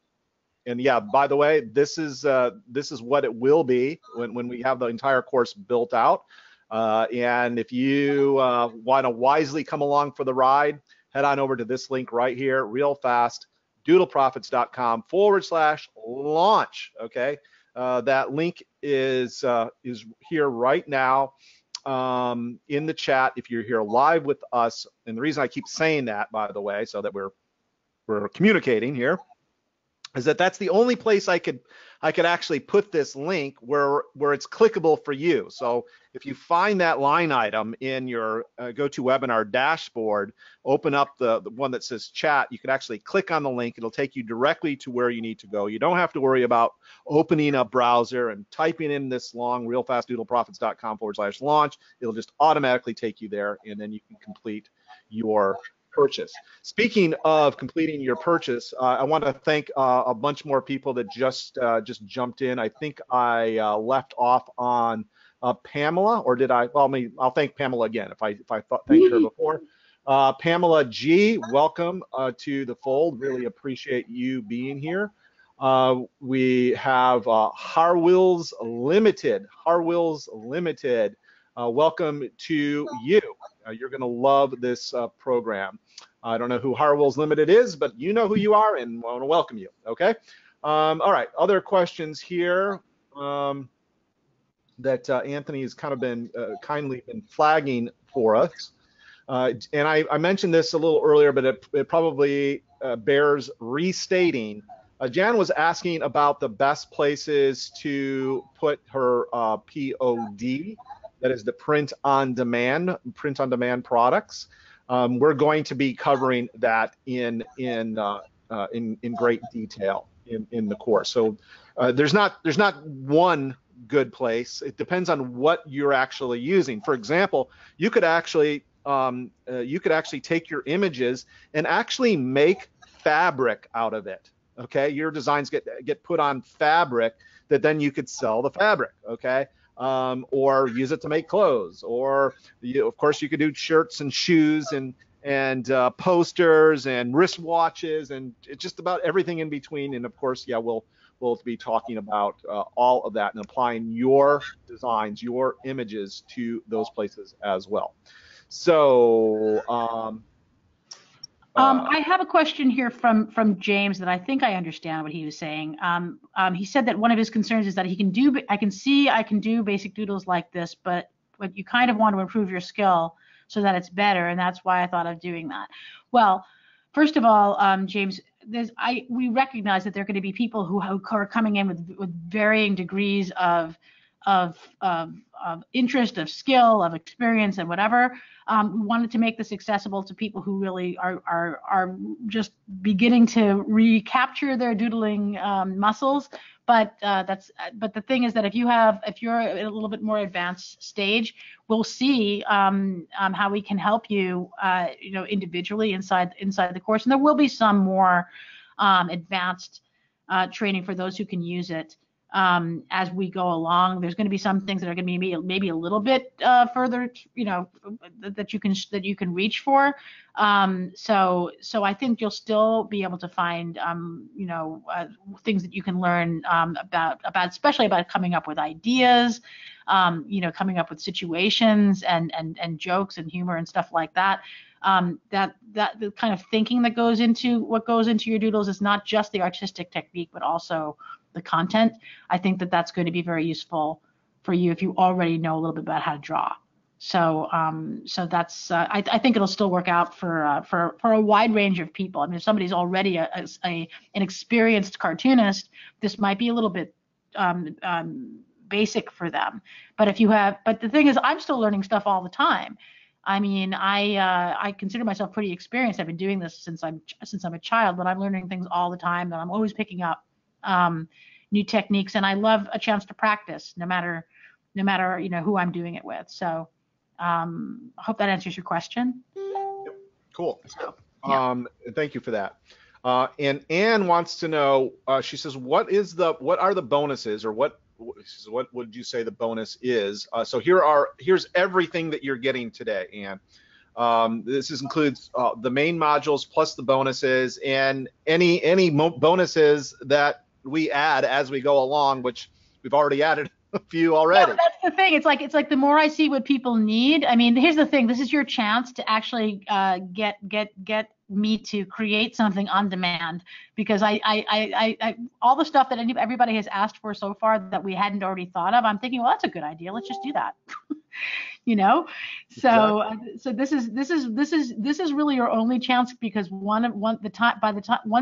And yeah, by the way, this is what it will be when we have the entire course built out. And if you want to wisely come along for the ride, head on over to this link right here, realfastdoodleprofits.com/launch. Okay, that link is here right now in the chat. If you're here live with us, and the reason I keep saying that, by the way, so that we're communicating here, is that's the only place I could actually put this link where it's clickable for you. So if you find that line item in your GoToWebinar dashboard, open up the one that says chat, you can actually click on the link. It'll take you directly to where you need to go. You don't have to worry about opening a browser and typing in this long realfastdoodleprofits.com/launch. It'll just automatically take you there, and then you can complete your purchase. Speaking of completing your purchase, I want to thank a bunch more people that just jumped in. I think I left off on Pamela, or did I? Well, I'll thank Pamela again if I thanked her before. Pamela G, welcome to the fold. Really appreciate you being here. We have Harwills Limited. Harwills Limited. Welcome to you. You're going to love this program. I don't know who Harwills Limited is, but you know who you are, and I want to welcome you. Okay. All right. Other questions here that Anthony has kind of been kindly been flagging for us. And I mentioned this a little earlier, but it probably bears restating. Jan was asking about the best places to put her POD. That is the print on demand products. We're going to be covering that in great detail in the course. So there's not one good place. It depends on what you're actually using. For example, you could actually take your images and actually make fabric out of it. Okay, your designs get put on fabric that then you could sell the fabric. Okay. Or use it to make clothes, or of course you could do shirts and shoes and posters and wristwatches and just about everything in between. And of course, yeah, we'll be talking about all of that and applying your designs, your images to those places as well. So I have a question here from James that I think I understand what he was saying. He said that one of his concerns is that I can do basic doodles like this, but you kind of want to improve your skill so that it's better, and that's why I thought of doing that. Well, first of all, James, we recognize that there are going to be people who are coming in with varying degrees of interest, of skill, of experience, and whatever. We wanted to make this accessible to people who really are just beginning to recapture their doodling muscles. But the thing is that if you're at a little bit more advanced stage, we'll see how we can help you, individually inside the course, and there will be some more advanced training for those who can use it as we go along. There's going to be some things that are going to be maybe a little bit further, that you can reach for. So I think you'll still be able to find, things that you can learn about especially about coming up with ideas, coming up with situations and jokes and humor and stuff like that. That the kind of thinking that goes into what goes into your doodles is not just the artistic technique, but also the content. I think that that's going to be very useful for you if you already know a little bit about how to draw. So that's I think it'll still work out for a wide range of people. I mean, if somebody's already an experienced cartoonist, this might be a little bit basic for them. But the thing is, I'm still learning stuff all the time. I mean, I consider myself pretty experienced. I've been doing this since I'm a child, but I'm learning things all the time, and I'm always picking up new techniques. And I love a chance to practice, no matter who I'm doing it with. So I hope that answers your question. Yep. Cool. So, yeah. Thank you for that. And Anne wants to know. She says, "What are the bonuses, or what would you say the bonus is?" So here's everything that you're getting today, Anne. This includes the main modules plus the bonuses, and any bonuses that we add as we go along, which we've already added a few already. Yeah, that's the thing. It's like the more I see what people need. I mean, here's the thing. This is your chance to actually get me to create something on demand, because I all the stuff that everybody has asked for so far that we hadn't already thought of, I'm thinking, well, that's a good idea. Let's just do that. So Exactly. so this is really your only chance, because once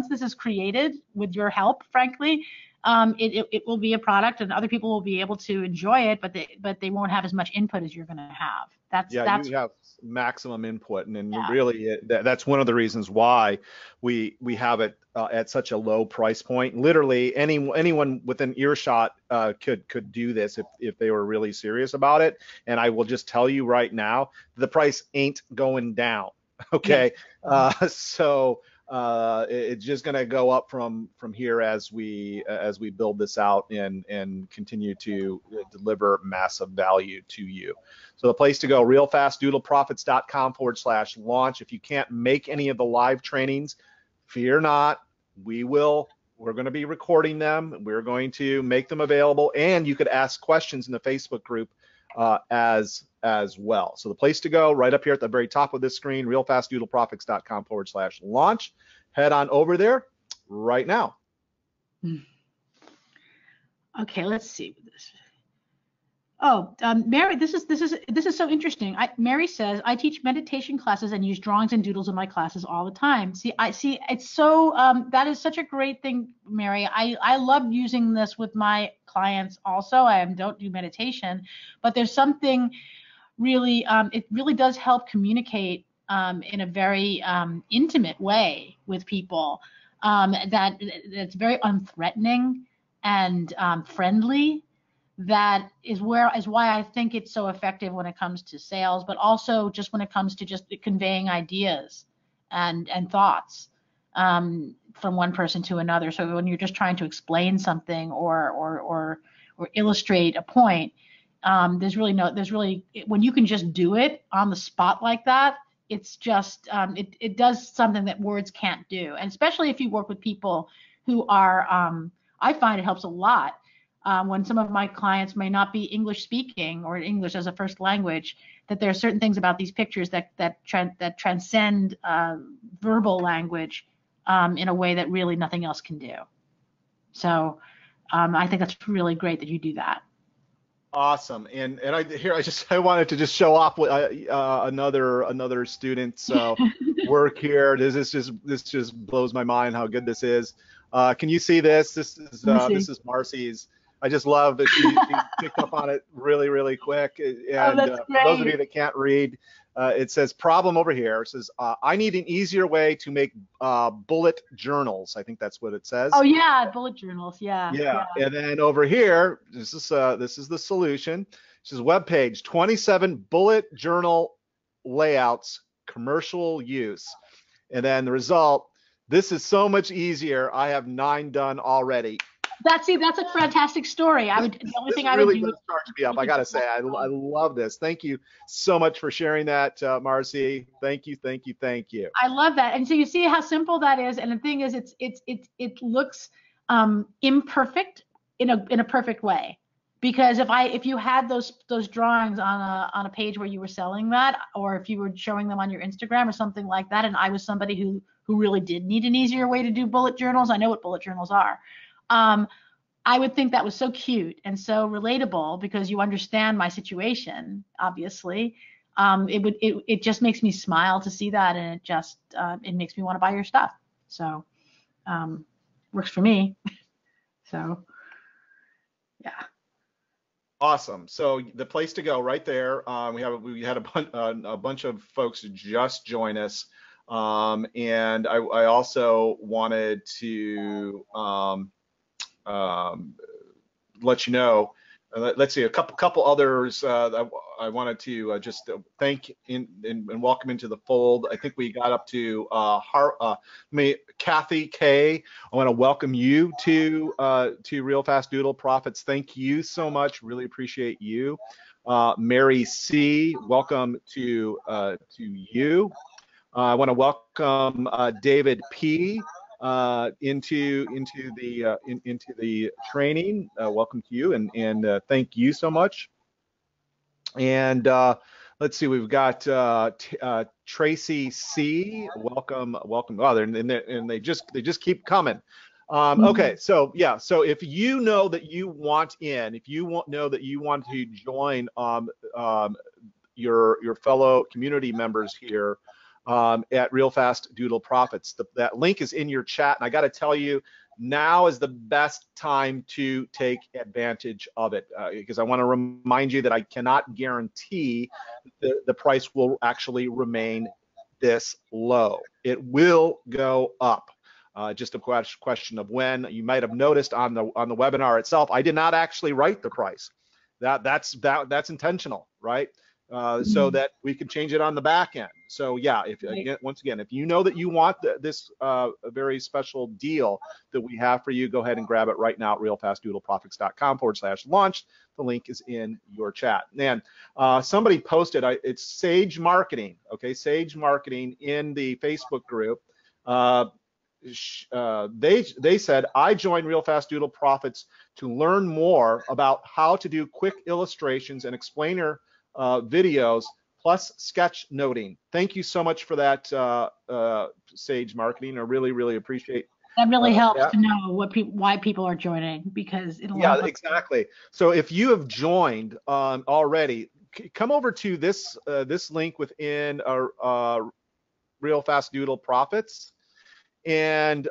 this is created with your help, frankly, it will be a product and other people will be able to enjoy it, but they won't have as much input as you're going to have. That's You have maximum input, and Yeah. really that's one of the reasons why we have it at such a low price point. Literally anyone within earshot could do this if they were really serious about it. And I will just tell you right now, the price ain't going down. Okay. Yeah. So it's just going to go up from here as we build this out and continue to deliver massive value to you. So the place to go, realfastdoodleprofits.com/launch. If you can't make any of the live trainings, fear not. We're going to be recording them. We're going to make them available, and you could ask questions in the Facebook group as well. So the place to go, right up here at the very top of this screen, realfastdoodleprofits.com/launch. Head on over there right now. Okay, let's see this. Oh, Mary, this is so interesting. Mary says, I teach meditation classes and use drawings and doodles in my classes all the time. It's so that is such a great thing, Mary. I love using this with my clients also. I don't do meditation, but there's something really, it really does help communicate in a very intimate way with people, that's very unthreatening and friendly. That is why I think it's so effective when it comes to sales, but also just when it comes to just conveying ideas and thoughts from one person to another. So when you're just trying to explain something or illustrate a point, there's really when you can just do it on the spot like that, it's just it does something that words can't do. And especially if you work with people who are, I find it helps a lot. When some of my clients may not be English speaking or English as a first language, that there are certain things about these pictures that transcend verbal language in a way that really nothing else can do. So I think that's really great that you do that. Awesome. And I wanted to just show off another student's work here. This just blows my mind how good this is. Can you see this? This is Marcy's. I just love that she picked up on it really, really quick. And for those of you that can't read, it says problem over here. It says, I need an easier way to make bullet journals. I think that's what it says. Oh yeah, bullet journals. Yeah. And then over here, this is the solution. It says web page 27 bullet journal layouts, commercial use. And then the result, this is so much easier. I have 9 done already. That's a fantastic story. The only thing I would really do does charge me up. I got to say, I love this. Thank you so much for sharing that, Marcy. Thank you, thank you, thank you. I love that. And so you see how simple that is. And the thing is, it looks imperfect in a perfect way. Because if you had those drawings on a page where you were selling that, or if you were showing them on your Instagram or something like that, and I was somebody who really did need an easier way to do bullet journals, I know what bullet journals are. I would think that was so cute and so relatable because you understand my situation, obviously. It just makes me smile to see that, and it makes me want to buy your stuff. So works for me. So yeah. Awesome. So the place to go right there. We had a bunch of folks just join us, and I also wanted to let you know. Let's see, a couple others I wanted to just thank and welcome into the fold. I think we got up to Kathy K. I want to welcome you to Real Fast Doodle Profits. Thank you so much. Really appreciate you. Mary C. Welcome to you. I want to welcome David P. into the training. Welcome to you, and thank you so much. And let's see, we've got Tracy C. Welcome. Oh, and they just keep coming. Okay, so yeah, so if you know that you want in, if you know that you want to join your fellow community members here at Real Fast Doodle Profits, that link is in your chat, and I got to tell you, now is the best time to take advantage of it, because I want to remind you that I cannot guarantee the price will actually remain this low. It will go up. Just a question of when. You might have noticed on the webinar itself, I did not actually write the price. That's intentional, right? So that we can change it on the back end. So yeah, once again, if you know that you want this very special deal that we have for you, go ahead and grab it right now at realfastdoodleprofits.com/launch. The link is in your chat. And somebody posted, it's Sage Marketing, okay, Sage Marketing in the Facebook group. They said, I joined Real Fast Doodle Profits to learn more about how to do quick illustrations and explainer videos plus sketch noting. Thank you so much for that, Sage Marketing. I really appreciate that. Really helps to know why people are joining, because it'll help. Exactly. So if you have joined already, come over to this link within our Real Fast Doodle Profits, and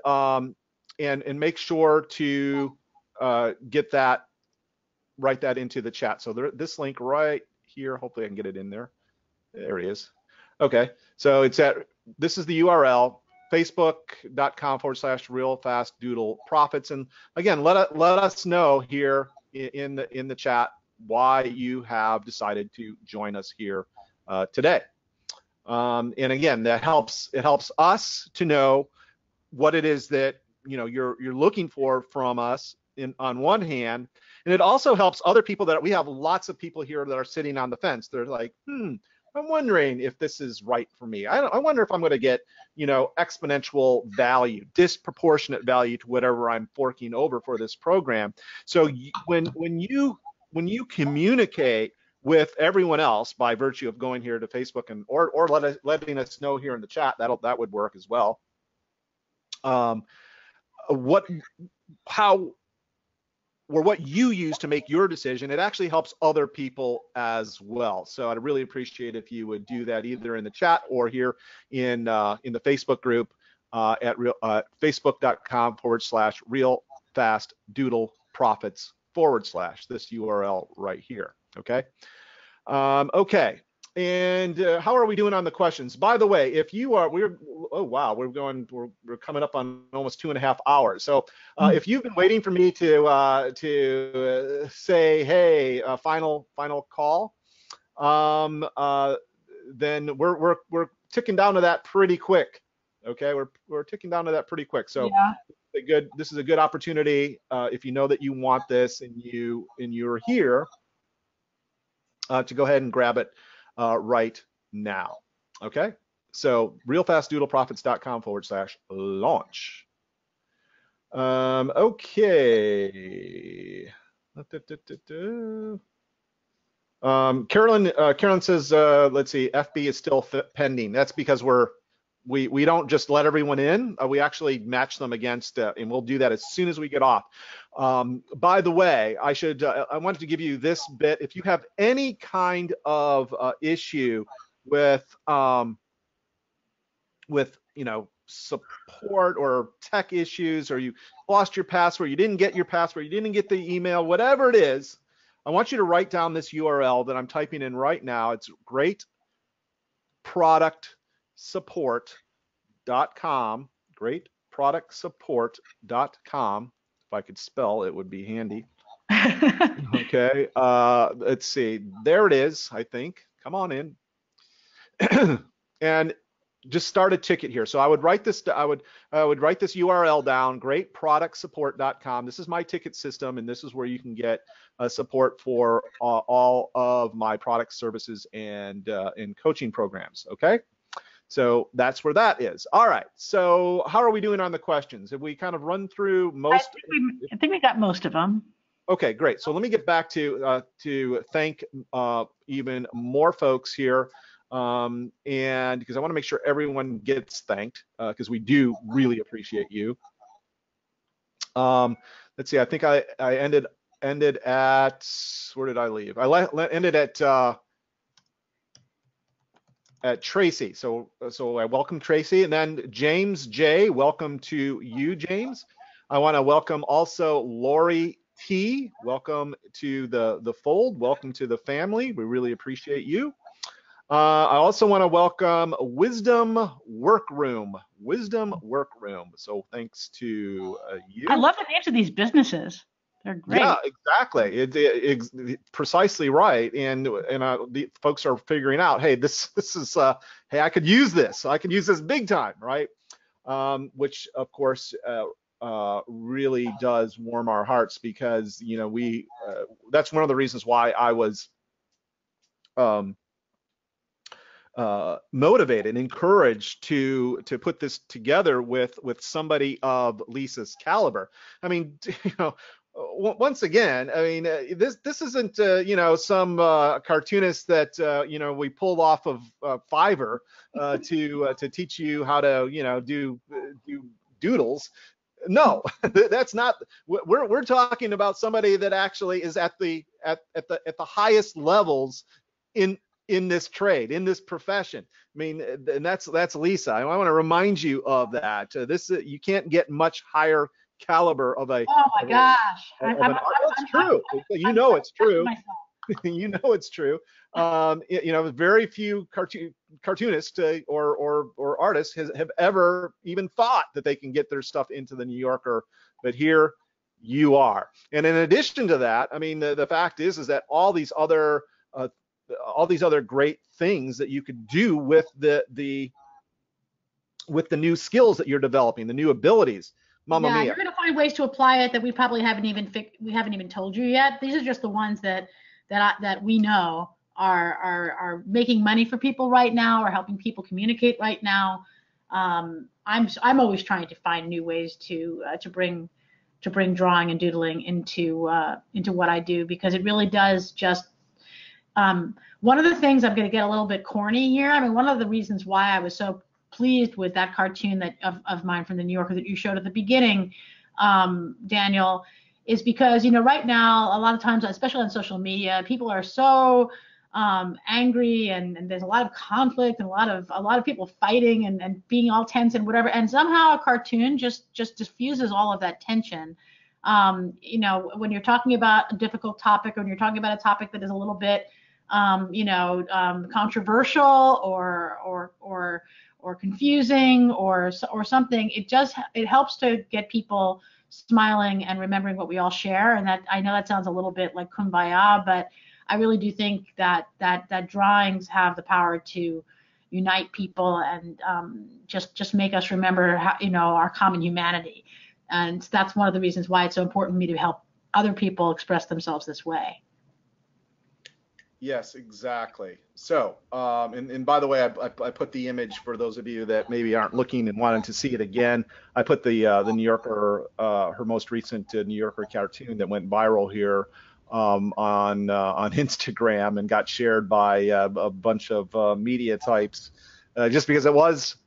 make sure to write that into the chat. So this link right here, hopefully I can get it in there. There it is. Okay, so this is the URL, facebook.com/Real Fast Doodle Profits. And again, let us know here in the chat why you have decided to join us here today. And again, it helps us to know what it is that you're looking for from us on one hand, and it also helps other people that we have lots of people here that are sitting on the fence. They're like, I'm wondering if this is right for me. I wonder if I'm going to get exponential value, disproportionate value to whatever I'm forking over for this program. So when you communicate with everyone else by virtue of going here to Facebook or letting us know here in the chat, that would work as well. What you use to make your decision, it actually helps other people as well. So I'd really appreciate if you would do that either in the chat or here in the Facebook group at facebook.com/Real Fast Doodle Profits / this URL right here. Okay. Okay. And how are we doing on the questions? By the way, if you are, we're coming up on almost 2.5 hours. So if you've been waiting for me to say, hey, final call, then we're ticking down to that pretty quick. Okay, we're ticking down to that pretty quick. So this is a good opportunity if you know that you want this and you're here to go ahead and grab it right now. Okay, so realfastdoodleprofits.com/launch. Okay. Carolyn says, let's see, FB is still pending. That's because we don't just let everyone in. We actually match them against, and we'll do that as soon as we get off. By the way, I wanted to give you this bit. If you have any kind of issue with support or tech issues, or you lost your password, you didn't get your password, you didn't get the email, whatever it is, I want you to write down this URL that I'm typing in right now. It's greatproductsupport.com, greatproductsupport.com. If I could spell, it would be handy. Okay, let's see. There it is, I think. Come on in. And just start a ticket here. So I would write this. I would write this URL down. Greatproductsupport.com. This is my ticket system, and this is where you can get support for all of my products, services, and coaching programs. Okay. So that's where that is. All right. So how are we doing on the questions? Have we kind of run through most? I think we got most of them. Okay, great. So let me get back to thank even more folks here. And because I want to make sure everyone gets thanked, because we do really appreciate you. Let's see, I think I ended at, where did I leave? I ended at Tracy. So I welcome Tracy, and then James J. Welcome to you, James. I want to welcome also Lori T. Welcome to the fold. Welcome to the family. We really appreciate you. I also want to welcome Wisdom Workroom. Wisdom Workroom. So thanks to you. I love the names of these businesses. They're great. Yeah, exactly. It's precisely right. And the folks are figuring out, hey, this is hey, I could use this. I could use this big time, right? Which of course really does warm our hearts, because we that's one of the reasons why I was motivated, encouraged to put this together with somebody of Lisa's caliber. I mean, once again, I mean, this isn't some cartoonist that we pulled off of Fiverr to teach you how to do doodles. No, that's not. We're talking about somebody that actually is at the highest levels in this trade, in this profession. I mean, and that's Lisa. I want to remind you of that. You can't get much higher caliber of a. Oh my gosh! It's true. You know it's true. You know it's true. Very few cartoonists or artists have ever even thought that they can get their stuff into the New Yorker, but here you are. And in addition to that, I mean, the fact is that all these other great things that you could do with the new skills that you're developing, the new abilities. Mamma mia. You're going to find ways to apply it that we probably haven't even told you yet. These are just the ones that we know are making money for people right now, or helping people communicate right now. I'm always trying to find new ways to bring drawing and doodling into what I do, because it really does just. One of the things, I'm going to get a little bit corny here. I mean, one of the reasons why I was so pleased with that cartoon of mine from the New Yorker that you showed at the beginning, Daniel, is because right now, a lot of times, especially on social media, people are so angry, and there's a lot of conflict, and a lot of people fighting and being all tense and whatever. And somehow a cartoon just diffuses all of that tension. When you're talking about a difficult topic, or when you're talking about a topic that is a little bit controversial or confusing or something, it helps to get people smiling and remembering what we all share. And that, I know that sounds a little bit like kumbaya, but I really do think that drawings have the power to unite people and just make us remember how, our common humanity. And that's one of the reasons why it's so important for me to help other people express themselves this way. Yes, exactly. So, and by the way, I put the image for those of you that maybe aren't looking and wanting to see it again. I put the New Yorker, her most recent New Yorker cartoon that went viral here on Instagram and got shared by a bunch of media types, just because it was,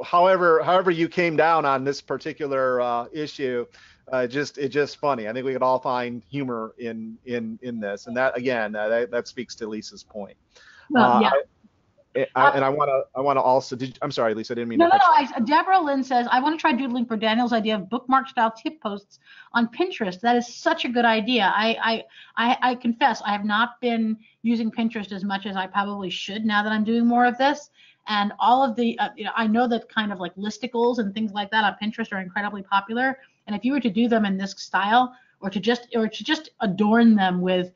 however you came down on this particular issue. It's just funny. I think we could all find humor in this, and that again, that speaks to Lisa's point. Well, yeah. And I want to also. I'm sorry, Lisa. I didn't mean to. No. Deborah Lynn says, I want to try doodling for Daniel's idea of bookmark style tip posts on Pinterest. That is such a good idea. I confess I have not been using Pinterest as much as I probably should now that I'm doing more of this. And all of the, I know that kind of like listicles and things like that on Pinterest are incredibly popular. And if you were to do them in this style, or to just adorn them with,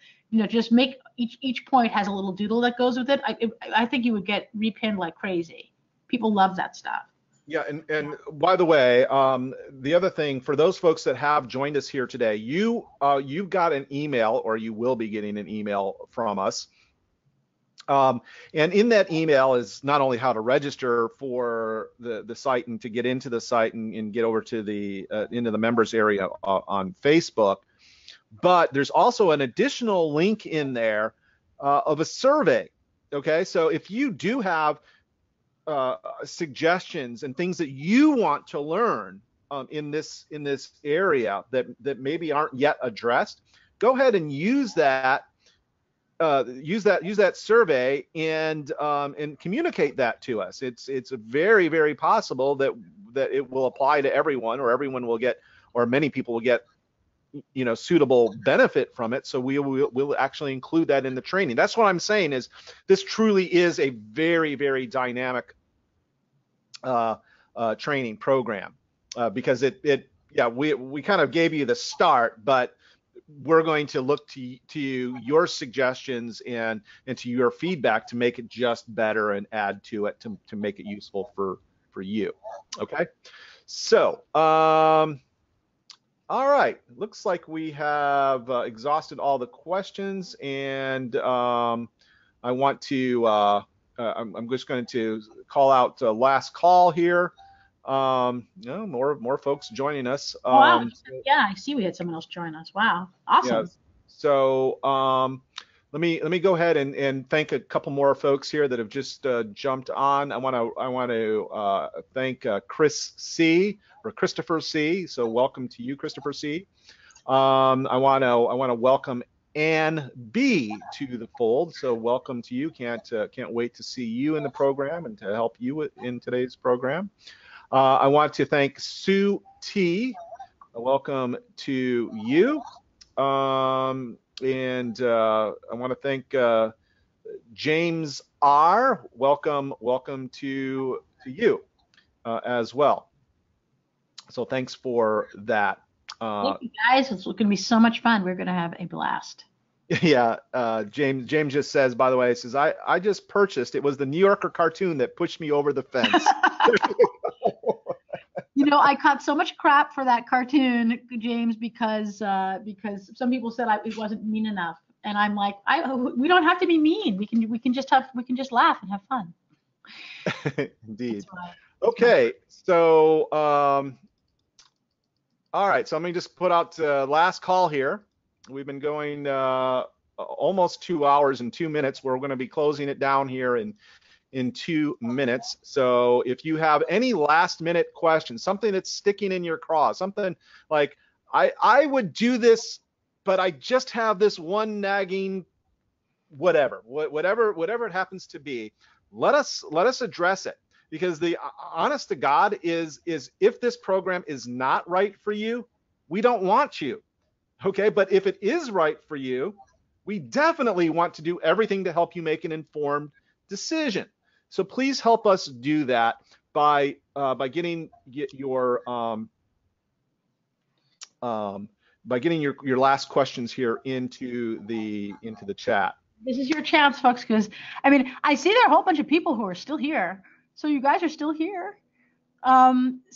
just make each point has a little doodle that goes with it, I think you would get repinned like crazy. People love that stuff. Yeah, and by the way, the other thing for those folks that have joined us here today, you got an email, or you will be getting an email from us. And in that email is not only how to register for the site and to get into the site and get over to the into the members area on Facebook, but there's also an additional link in there of a survey. Okay, so if you do have suggestions and things that you want to learn in this area that maybe aren't yet addressed, go ahead and use that. Use that survey and communicate that to us. It's very, very possible that it will apply to everyone, or everyone will get, or many people will get, suitable benefit from it. So we'll actually include that in the training. That's what I'm saying, is this truly is a very, very dynamic training program, because we kind of gave you the start, but we're going to look to your suggestions and to your feedback to make it just better and add to it to make it useful for you. Okay, so all right, looks like we have exhausted all the questions, and I want to I'm just going to call out last call here. More folks joining us. Wow. Yeah, I see we had someone else join us. Wow, awesome. Yeah. So let me go ahead and thank a couple more folks here that have just jumped on. I want to thank Christopher C. So welcome to you, Christopher C. I want to welcome Ann B to the fold. So welcome to you. Can't wait to see you in the program and to help you in today's program. I want to thank Sue T. Welcome to you. And I want to thank James R. Welcome to you as well. So thanks for that. Thank you guys. It's going to be so much fun. We're going to have a blast. Yeah, James just says, by the way, says, I just purchased, it was the New Yorker cartoon that pushed me over the fence. I caught so much crap for that cartoon, James, because some people said it wasn't mean enough, and I'm like, we don't have to be mean. We can just laugh and have fun. Indeed. Okay, so all right, so let me just put out last call here. We've been going almost 2 hours and 2 minutes. We're going to be closing it down here in 2 minutes. So if you have any last minute questions, something that's sticking in your craw, something like, I would do this, but I just have this one nagging whatever it happens to be, let us address it. Because the honest to God is if this program is not right for you, we don't want you. Okay, but if it is right for you, we definitely want to do everything to help you make an informed decision. So please help us do that by getting your last questions here into the chat. This is your chance, folks, because I see there are a whole bunch of people who are still here. So you guys are still here. Yeah,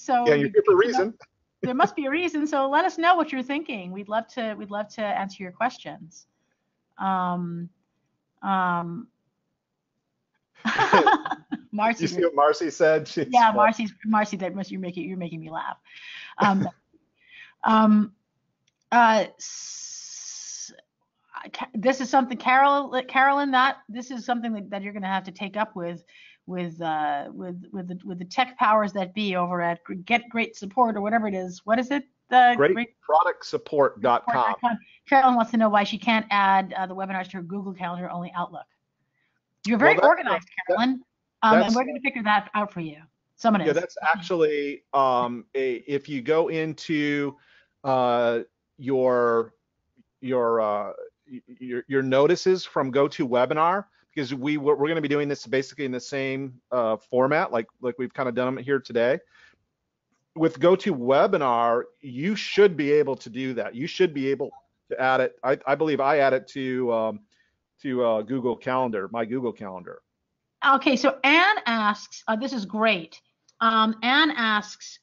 you're here for a reason. there must be a reason. So let us know what you're thinking. We'd love to answer your questions. Marcy, You see what Marcy said? yeah, Marcy, that you're making me laugh. Um, this is something, Carolyn, this is something that you're going to have to take up with the tech powers that be over at Get Great Support or whatever it is. What is it? GreatProductSupport.com. Carolyn wants to know why she can't add the webinars to her Google Calendar, only Outlook. You're very organized, Carolyn, and we're going to figure that out for you. Someone is. Yeah, that's actually if you go into your notices from GoToWebinar, because we're going to be doing this basically in the same format like we've kind of done them here today. With GoToWebinar, you should be able to do that. You should be able to add it. I believe I add it to Google Calendar, my Google Calendar. Okay, so Anne asks, this is great. Anne asks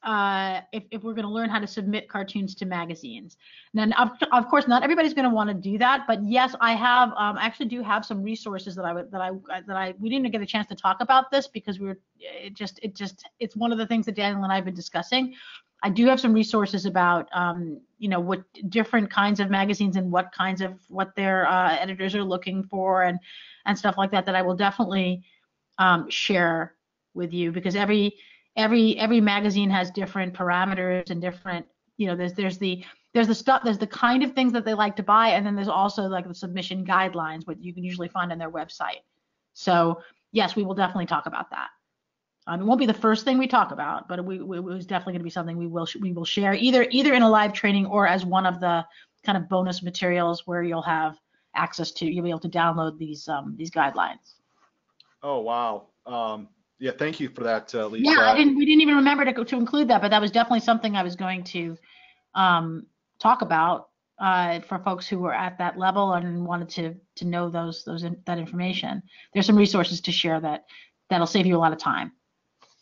if we're going to learn how to submit cartoons to magazines. Now, of course, not everybody's going to want to do that, but yes, I have actually do have some resources that we didn't get a chance to talk about this because it's one of the things that Daniel and I have been discussing. I do have some resources about what different kinds of magazines and what their editors are looking for and stuff like that I will definitely share with you, because every magazine has different parameters and different, there's the kind of things that they like to buy, and then there's also like the submission guidelines, what you can usually find on their website. So yes, we will definitely talk about that. It won't be the first thing we talk about, but it was definitely going to be something we will share either in a live training or as one of the kind of bonus materials where you'll have access to, you'll be able to download these guidelines. Oh wow. Yeah, thank you for that, Lisa. Yeah, we didn't even remember to include that, but that was definitely something I was going to talk about for folks who were at that level and wanted to know that information. There's some resources to share that'll save you a lot of time.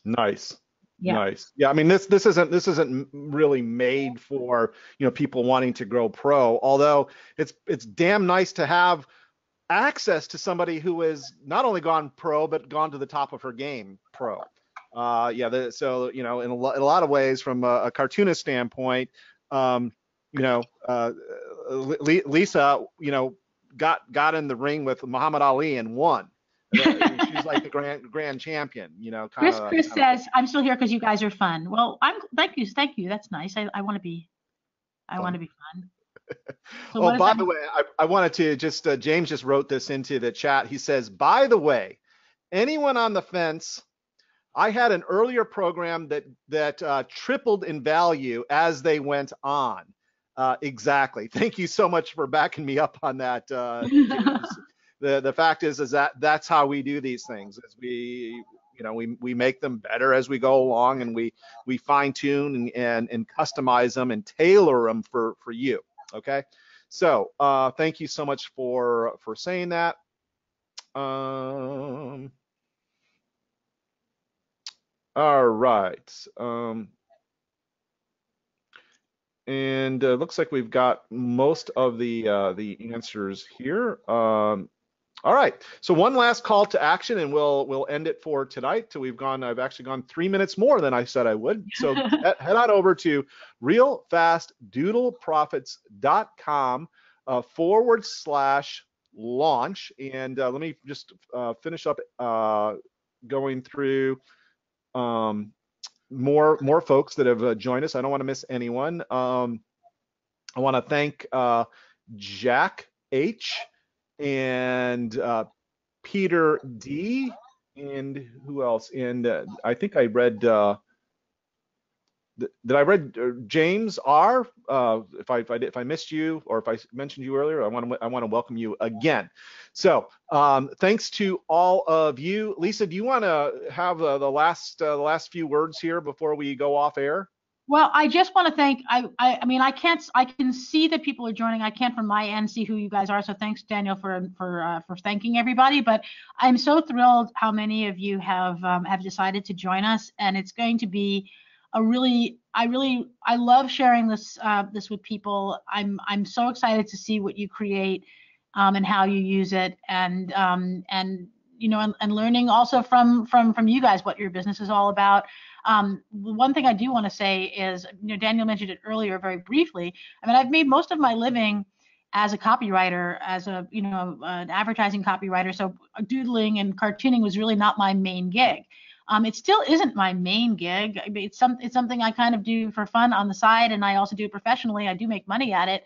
Nice. Yeah. Nice. Yeah, I mean this isn't really made for people wanting to grow pro, although it's damn nice to have access to somebody who has not only gone pro but gone to the top of her game pro. So in a lot of ways, from a cartoonist standpoint, Lisa got in the ring with Muhammad Ali and won. She's like the grand champion, Chris says, I'm still here because you guys are fun. Well, thank you. That's nice. I want to be fun. So by the way, I wanted to just, James just wrote this into the chat. He says, by the way, anyone on the fence, I had an earlier program that tripled in value as they went on. Exactly. Thank you so much for backing me up on that, James. The fact is that that's how we do these things. Is we make them better as we go along, and we fine tune and customize them and tailor them for you. Okay. So thank you so much for saying that. All right. And looks like we've got most of the answers here. All right, so one last call to action, and we'll end it for tonight. So I've actually gone 3 minutes more than I said I would. So head on over to realfastdoodleprofits.com /launch, and let me just finish up going through more folks that have joined us. I don't want to miss anyone. I want to thank Jack H. and Peter D. and who else? And I think I read. Did I read James R? If I missed you or if I mentioned you earlier, I want to welcome you again. So thanks to all of you. Lisa, do you want to have the last few words here before we go off air? Well, I just want to thank. I mean, I can see that people are joining. I can't from my end see who you guys are. So thanks, Daniel, for thanking everybody. But I'm so thrilled how many of you have decided to join us, and it's going to be a really I love sharing this this with people. I'm so excited to see what you create and how you use it, and you know, and learning also from you guys what your business is all about. One thing I do want to say is, you know, Daniel mentioned it earlier very briefly. I mean, I've made most of my living as a copywriter, as a, you know, an advertising copywriter. So doodling and cartooning was really not my main gig. It still isn't my main gig. I mean, it's something I kind of do for fun on the side, and I also do it professionally. I do make money at it,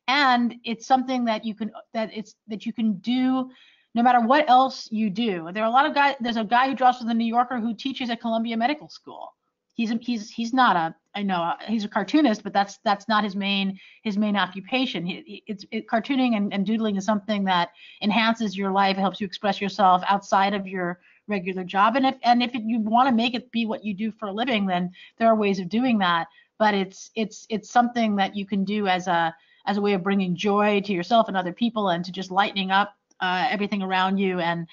and it's something that you can do no matter what else you do. There are a lot of guys. There's a guy who draws for the New Yorker who teaches at Columbia Medical School. He's not a, I know, he's a cartoonist, but that's not his main occupation. Cartooning and doodling is something that enhances your life, helps you express yourself outside of your regular job. And if you want to make it be what you do for a living, then there are ways of doing that. But it's something that you can do as a way of bringing joy to yourself and other people, and to just lightening up everything around you. And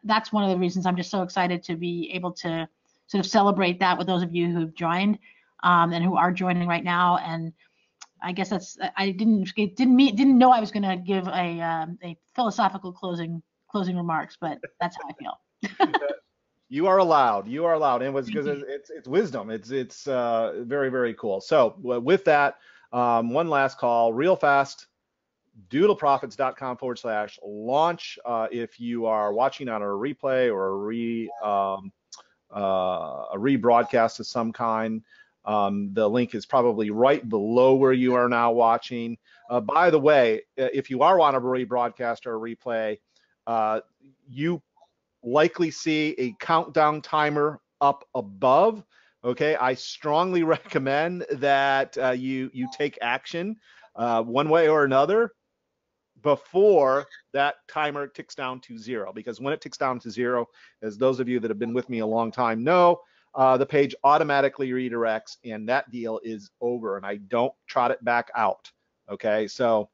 that's one of the reasons I'm just so excited to be able to sort of celebrate that with those of you who've joined and who are joining right now. And I guess I didn't know I was going to give a philosophical closing remarks, but that's how I feel. You are allowed. You are allowed. And it was because it's wisdom. It's very, very cool. So with that, one last call, real fast, doodleprofits.com/launch. If you are watching on a replay or a rebroadcast of some kind, the link is probably right below where you are now watching. By the way, if you are on a rebroadcast or a replay, you likely see a countdown timer up above. Okay, I strongly recommend that you take action one way or another before that timer ticks down to 0, because when it ticks down to 0, as those of you that have been with me a long time know, the page automatically redirects and that deal is over, and I don't trot it back out. Okay, so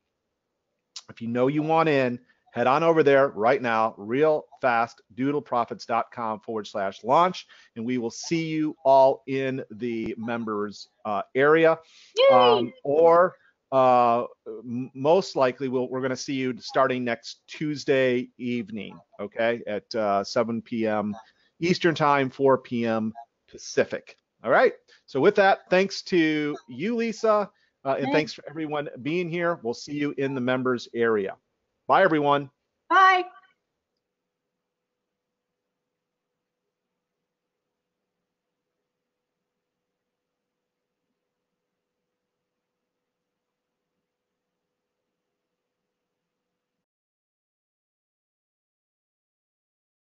if you know you want in, head on over there right now, real fast, doodleprofits.com/launch, and we will see you all in the members area. Or most likely we're going to see you starting next Tuesday evening, okay, at 7 p.m. Eastern Time, 4 p.m. Pacific. All right. So with that, thanks to you, Lisa, and thanks for everyone being here. We'll see you in the members area. Bye, everyone. Bye.